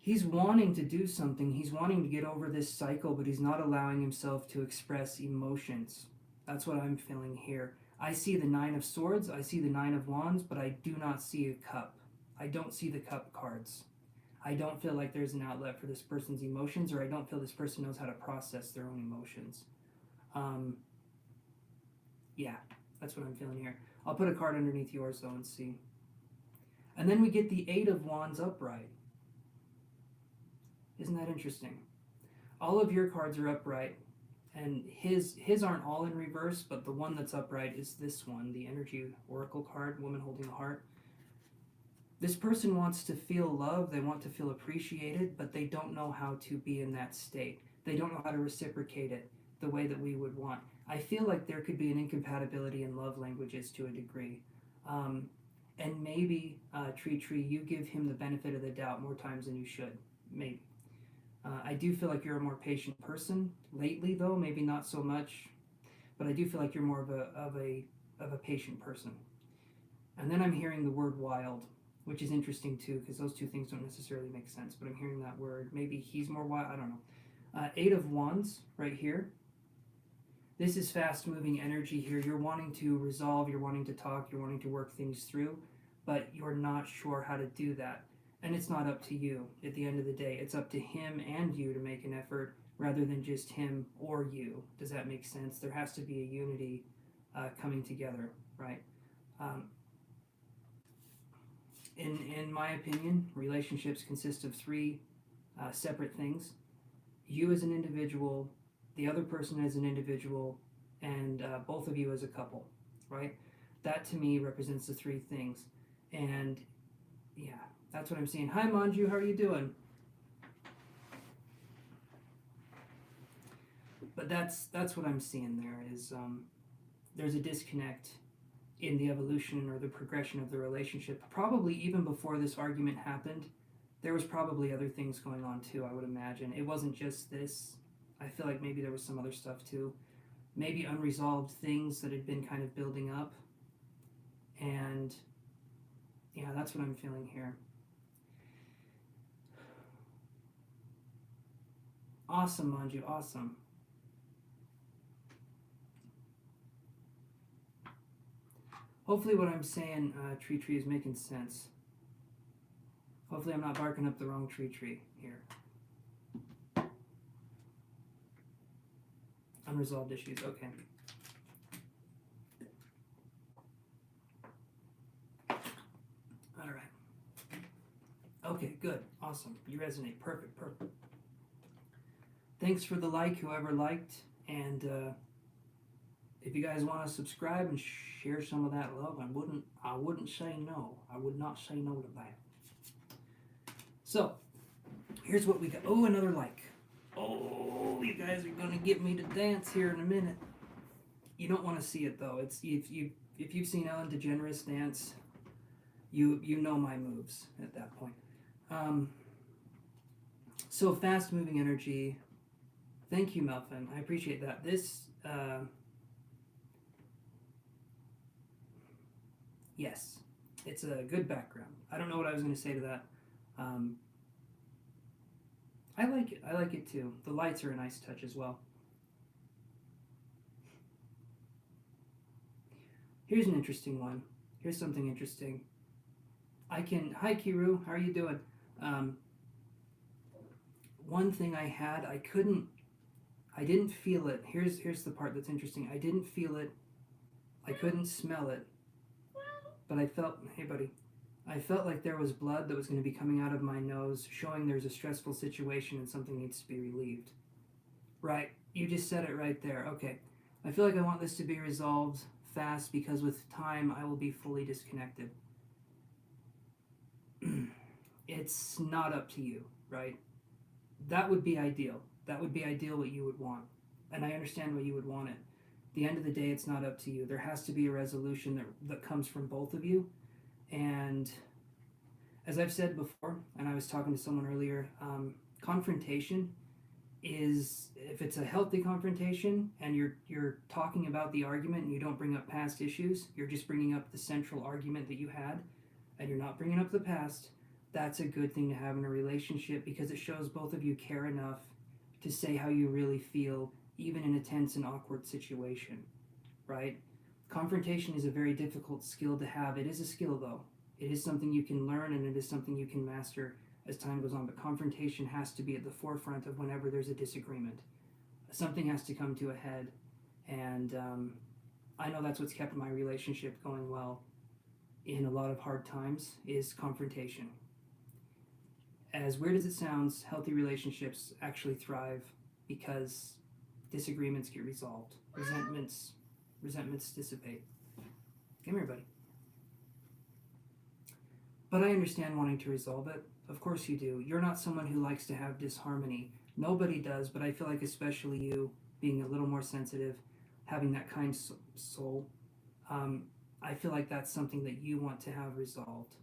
He's wanting to do something. He's wanting to get over this cycle, but he's not allowing himself to express emotions. That's what I'm feeling here. I see the 9 of Swords, I see the 9 of Wands, but I do not see a cup. I don't see the cup cards. I don't feel like there's an outlet for this person's emotions, or I don't feel this person knows how to process their own emotions. Yeah. That's what I'm feeling here. I'll put a card underneath yours, though, and see. And then we get the Eight of Wands upright. Isn't that interesting? All of your cards are upright, and his aren't all in reverse, but the one that's upright is this one, the Energy Oracle card, Woman Holding a Heart. This person wants to feel love, they want to feel appreciated, but they don't know how to be in that state. They don't know how to reciprocate it the way that we would want. I feel like there could be an incompatibility in love languages to a degree. And maybe, Tree, you give him the benefit of the doubt more times than you should. Maybe. I do feel like you're a more patient person lately, though. Maybe not so much. But I do feel like you're more of a patient person. And then I'm hearing the word wild, which is interesting, too, because those two things don't necessarily make sense. But I'm hearing that word. Maybe he's more wild. I don't know. Eight of Wands right here. This is fast-moving energy here. You're wanting to resolve, you're wanting to talk, you're wanting to work things through, but you're not sure how to do that. And it's not up to you at the end of the day. It's up to him and you to make an effort rather than just him or you. Does that make sense? There has to be a unity coming together, right? In my opinion, relationships consist of three separate things. You as an individual, the other person as an individual, and both of you as a couple, right? That to me represents the three things. And yeah, that's what I'm seeing. Hi Manju, how are you doing? But that's what I'm seeing there is there's a disconnect in the evolution or the progression of the relationship. Probably even before this argument happened, there was probably other things going on too, I would imagine. It wasn't just this. I feel like maybe there was some other stuff too. Maybe unresolved things that had been kind of building up. And yeah, that's what I'm feeling here. Awesome, Manju, awesome. Hopefully what I'm saying, Tree is making sense. Hopefully I'm not barking up the wrong tree here. Unresolved issues, okay. All right. Okay, good, awesome. You resonate, perfect. Thanks for the like, whoever liked, and if you guys want to subscribe and share some of that love, I wouldn't say no. I would not say no to that. So, here's what we got. Oh, another like. Oh, you guys are gonna get me to dance here in a minute. You don't want to see it though. It's if you've seen Ellen DeGeneres dance, you know my moves at that point. So fast moving energy. Thank you, Melvin. I appreciate that. This yes, it's a good background. I don't know what I was going to say to that. I like it. I like it too. The lights are a nice touch as well. Here's an interesting one. Here's something interesting. Hi Kiru, how are you doing? One thing I had, I didn't feel it. Here's the part that's interesting. I didn't feel it. I couldn't smell it. But I felt, hey buddy, I felt like there was blood that was going to be coming out of my nose, showing there's a stressful situation and something needs to be relieved. Right, you just said it right there. Okay, I feel like I want this to be resolved fast because with time I will be fully disconnected. It's not up to you, right? That would be ideal. That would be ideal what you would want. And I understand why you would want it. At the end of the day, it's not up to you. There has to be a resolution that comes from both of you. And as I've said before, and I was talking to someone earlier, confrontation is, if it's a healthy confrontation and you're talking about the argument and you don't bring up past issues, you're just bringing up the central argument that you had, and you're not bringing up the past, that's a good thing to have in a relationship because it shows both of you care enough to say how you really feel, even in a tense and awkward situation, right? Confrontation is a very difficult skill to have. It is a skill, though. It is something you can learn, and it is something you can master as time goes on. But confrontation has to be at the forefront of whenever there's a disagreement. Something has to come to a head, and I know that's what's kept my relationship going well in a lot of hard times, is confrontation. As weird as it sounds, healthy relationships actually thrive because disagreements get resolved. Resentments dissipate. Come here, buddy. But I understand wanting to resolve it. Of course you do. You're not someone who likes to have disharmony. Nobody does, but I feel like especially you, being a little more sensitive, having that kind soul, I feel like that's something that you want to have resolved.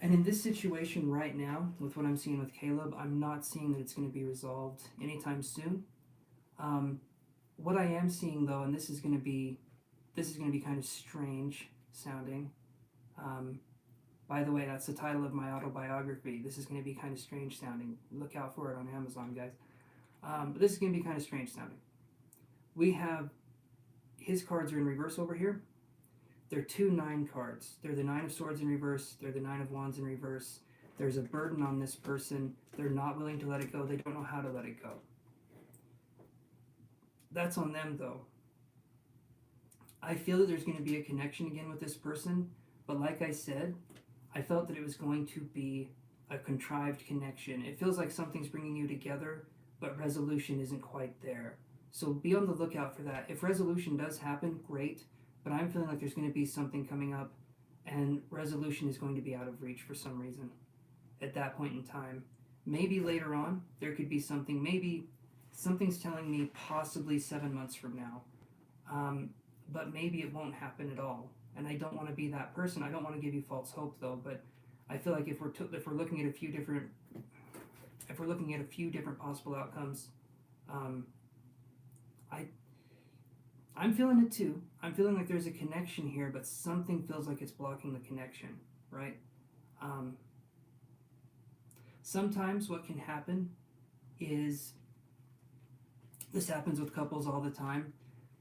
And in this situation right now, with what I'm seeing with Caleb, I'm not seeing that it's going to be resolved anytime soon. What I am seeing though, and this is going to be kind of strange sounding. By the way, that's the title of my autobiography. This is going to be kind of strange sounding. Look out for it on Amazon, guys. But this is going to be kind of strange sounding. We have his cards are in reverse over here. They're 2 9 cards. They're the 9 of Swords in reverse. They're the 9 of Wands in reverse. There's a burden on this person. They're not willing to let it go. They don't know how to let it go. That's on them, though. I feel that there's going to be a connection again with this person, but like I said, I felt that it was going to be a contrived connection. It feels like something's bringing you together, but resolution isn't quite there. So be on the lookout for that. If resolution does happen, great, but I'm feeling like there's going to be something coming up, and resolution is going to be out of reach for some reason at that point in time. Maybe later on, there could be something. Maybe something's telling me possibly 7 months from now. But maybe it won't happen at all. And I don't want to be that person. I don't want to give you false hope, though. But I feel like if we're looking at a few different possible outcomes, I'm feeling it too. I'm feeling like there's a connection here, but something feels like it's blocking the connection, right? Sometimes what can happen is, this happens with couples all the time,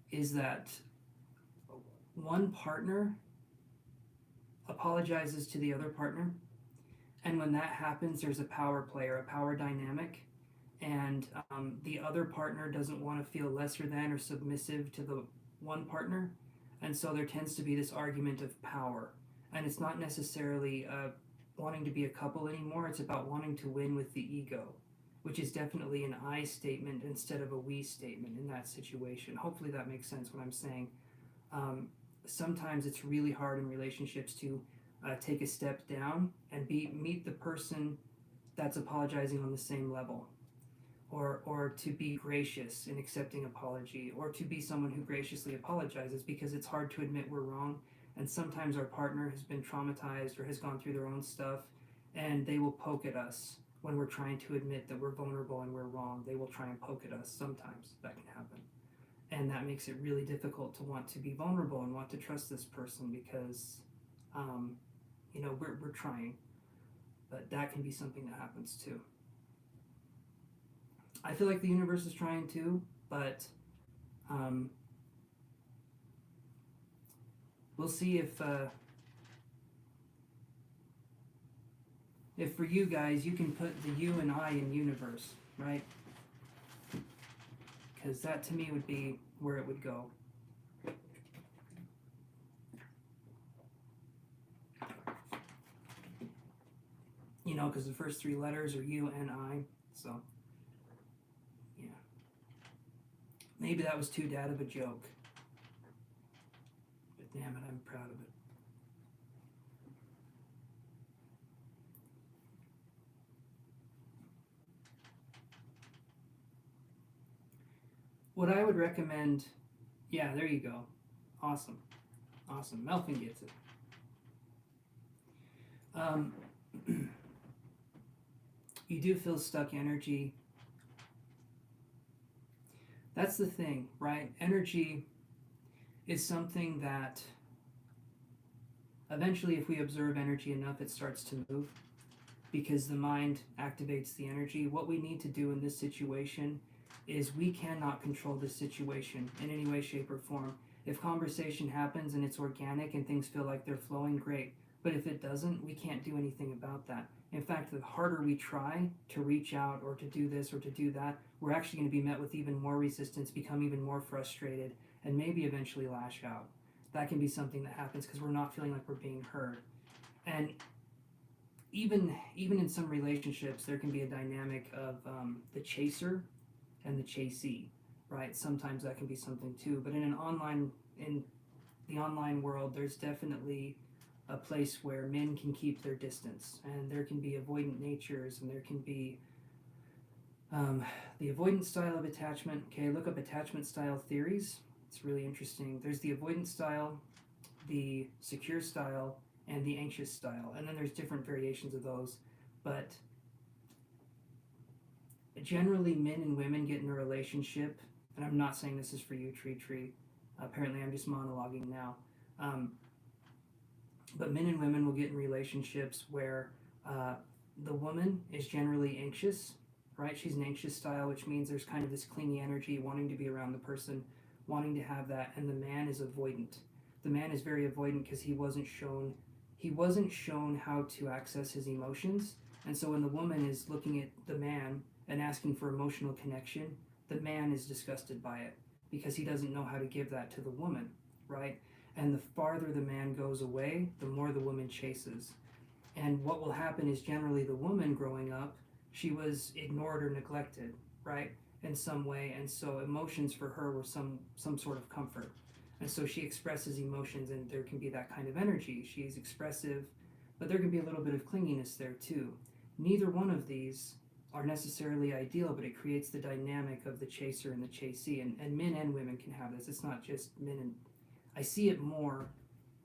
is that one partner apologizes to the other partner, and when that happens, there's a power play or a power dynamic, and the other partner doesn't want to feel lesser than or submissive to the one partner, and so there tends to be this argument of power. And it's not necessarily wanting to be a couple anymore. It's about wanting to win with the ego, which is definitely an I statement instead of a we statement in that situation. Hopefully that makes sense what I'm saying. Sometimes it's really hard in relationships to take a step down and meet the person that's apologizing on the same level, or to be gracious in accepting apology, or to be someone who graciously apologizes, because it's hard to admit we're wrong. And sometimes our partner has been traumatized or has gone through their own stuff, and they will poke at us when we're trying to admit that we're vulnerable and we're wrong. They will try and poke at us. Sometimes that can happen. And that makes it really difficult to want to be vulnerable and want to trust this person, because, we're trying. But that can be something that happens too. I feel like the universe is trying too, but we'll see if for you guys, you can put the you and I in universe, right? Because that to me would be where it would go. Because the first 3 letters are you and I, so yeah. Maybe that was too dad of a joke, but damn it, I'm proud of it. What I would recommend, yeah, there you go. Awesome. Melvin gets it. You do feel stuck energy. That's the thing, right? Energy is something that eventually, if we observe energy enough, it starts to move, because the mind activates the energy. What we need to do in this situation is we cannot control this situation in any way, shape, or form. If conversation happens and it's organic and things feel like they're flowing, great. But if it doesn't, we can't do anything about that. In fact, the harder we try to reach out or to do this or to do that, we're actually going to be met with even more resistance, become even more frustrated, and maybe eventually lash out. That can be something that happens because we're not feeling like we're being heard. And even in some relationships, there can be a dynamic of the chaser and the chasee, right? Sometimes that can be something too. But in the online world, there's definitely a place where men can keep their distance, and there can be avoidant natures, and there can be the avoidant style of attachment. Okay, look up attachment style theories. It's really interesting. There's the avoidant style, the secure style, and the anxious style, and then there's different variations of those. But generally, men and women get in a relationship, and I'm not saying this is for you, Tree. Apparently, I'm just monologuing now. But men and women will get in relationships where the woman is generally anxious, right? She's an anxious style, which means there's kind of this clingy energy, wanting to be around the person, wanting to have that, and the man is avoidant. The man is very avoidant because he wasn't shown how to access his emotions, and so when the woman is looking at the man and asking for emotional connection, the man is disgusted by it because he doesn't know how to give that to the woman, right? And the farther the man goes away, the more the woman chases. And what will happen is generally the woman growing up, she was ignored or neglected, right, in some way, and so emotions for her were some sort of comfort. And so she expresses emotions, and there can be that kind of energy. She's expressive, but there can be a little bit of clinginess there too. Neither one of these are necessarily ideal, but it creates the dynamic of the chaser and the chasee, and men and women can have this. It's not just men and I see it more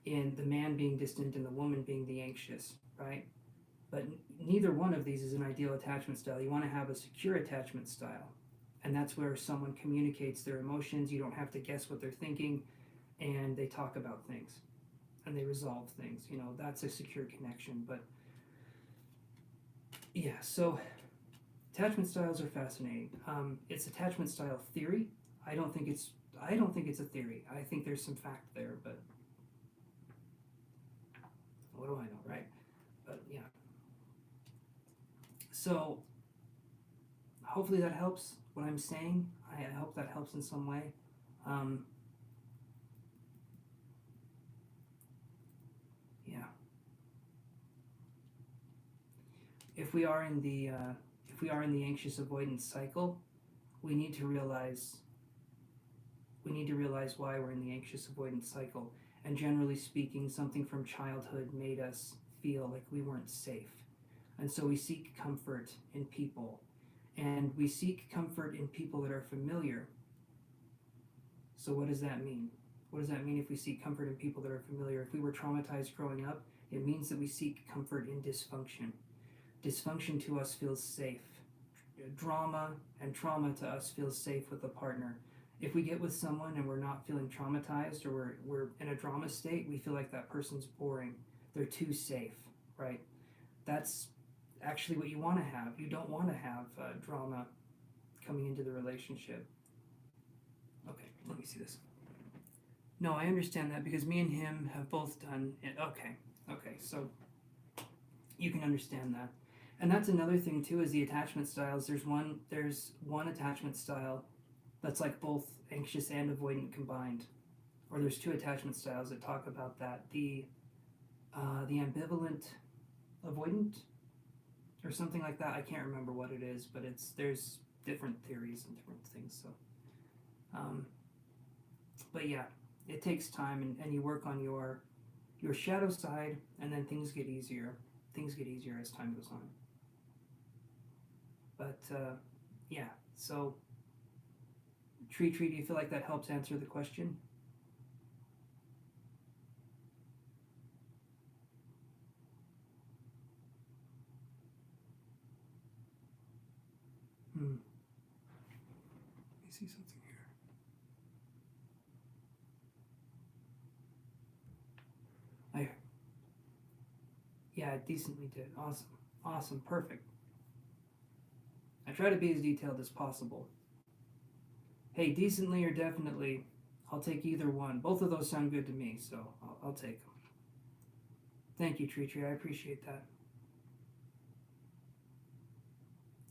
in the man being distant and the woman being the anxious, right? But neither one of these is an ideal attachment style. You want to have a secure attachment style, and that's where someone communicates their emotions. You don't have to guess what they're thinking, and they talk about things and they resolve things. That's a secure connection. But yeah, so attachment styles are fascinating. It's attachment style theory. I don't think it's a theory. I think there's some fact there, but what do I know, right? But yeah. So hopefully that helps what I'm saying. I hope that helps in some way. Yeah. If we are in the anxious avoidance cycle, we need to realize why we're in the anxious avoidance cycle. And generally speaking, something from childhood made us feel like we weren't safe. And so we seek comfort in people. And we seek comfort in people that are familiar. So what does that mean? What does that mean if we seek comfort in people that are familiar? If we were traumatized growing up, it means that we seek comfort in dysfunction. Dysfunction to us feels safe. Drama and trauma to us feels safe with a partner. If we get with someone and we're not feeling traumatized, or we're in a drama state, we feel like that person's boring. They're too safe, right? That's actually what you want to have. You don't want to have drama coming into the relationship. Okay, let me see this. No, I understand that because me and him have both done it. Okay, so you can understand that. And that's another thing too, is the attachment styles. There's one attachment style that's like both anxious and avoidant combined. Or there's two attachment styles that talk about that. The ambivalent avoidant or something like that. I can't remember what it is, but there's different theories and different things. So, but yeah, it takes time, and you work on your shadow side, and then things get easier. Things get easier as time goes on. But yeah, so Tree, do you feel like that helps answer the question? Let me see something here. Yeah, it decently did. Awesome, perfect. I try to be as detailed as possible. Hey, decently or definitely, I'll take either one. Both of those sound good to me, so I'll take them. Thank you, Tree. I appreciate that.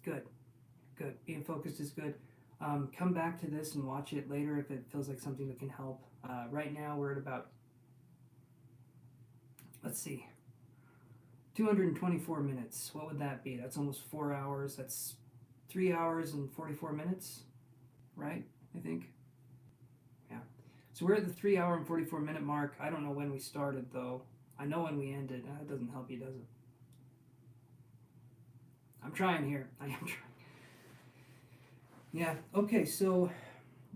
Good. Good. Being focused is good. Come back to this and watch it later if it feels like something that can help. Right now we're at about, let's see, 224 minutes. What would that be? That's almost 4 hours. That's 3 hours and 44 minutes, right? I think. Yeah. So we're at the 3 hour and 44 minute mark. I don't know when we started though. I know when we ended. That doesn't help you, does it? I'm trying here. I am trying. Yeah. Okay. So,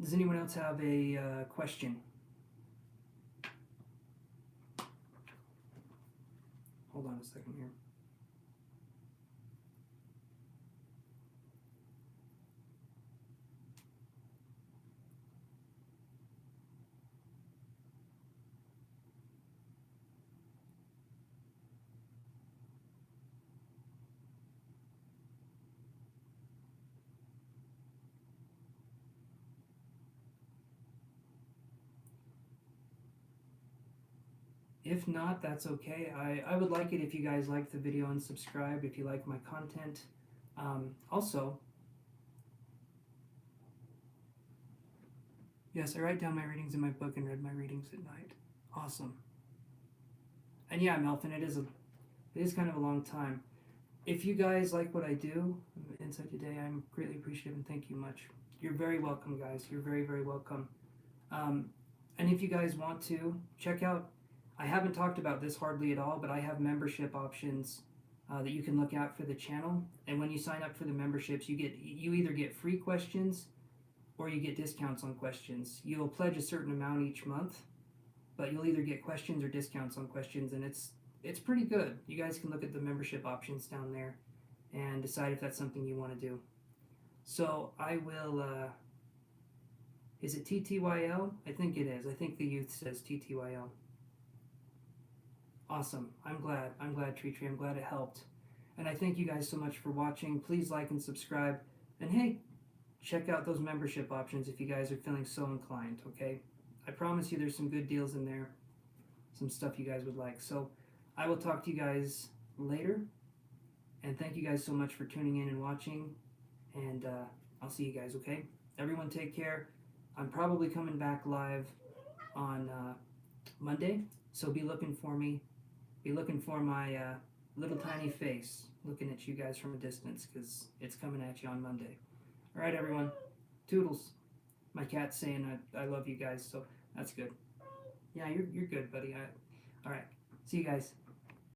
does anyone else have a question? Hold on a second here. If not, that's okay. I would like it if you guys like the video and subscribe if you like my content. Also, yes, I write down my readings in my book and read my readings at night. Awesome. And yeah, Melvin, it is kind of a long time. If you guys like what I do inside today, I'm greatly appreciative and thank you much. You're very welcome, guys. You're very, very welcome. And if you guys want to check out, I haven't talked about this hardly at all, but I have membership options that you can look at for the channel. And when you sign up for the memberships, you either get free questions or you get discounts on questions. You'll pledge a certain amount each month, but you'll either get questions or discounts on questions, and it's pretty good. You guys can look at the membership options down there and decide if that's something you want to do. So I will. Is it TTYL? I think it is. I think the youth says TTYL. Awesome. I'm glad, Tree Tree. I'm glad it helped. And I thank you guys so much for watching. Please like and subscribe. And hey, check out those membership options if you guys are feeling so inclined, okay? I promise you there's some good deals in there. Some stuff you guys would like. So I will talk to you guys later. And thank you guys so much for tuning in and watching. And I'll see you guys, okay? Everyone take care. I'm probably coming back live on Monday. So be looking for me. Be looking for my little tiny face looking at you guys from a distance because it's coming at you on Monday. All right, everyone. Toodles. My cat's saying I love you guys, so that's good. Yeah, you're good, buddy. All right. See you guys.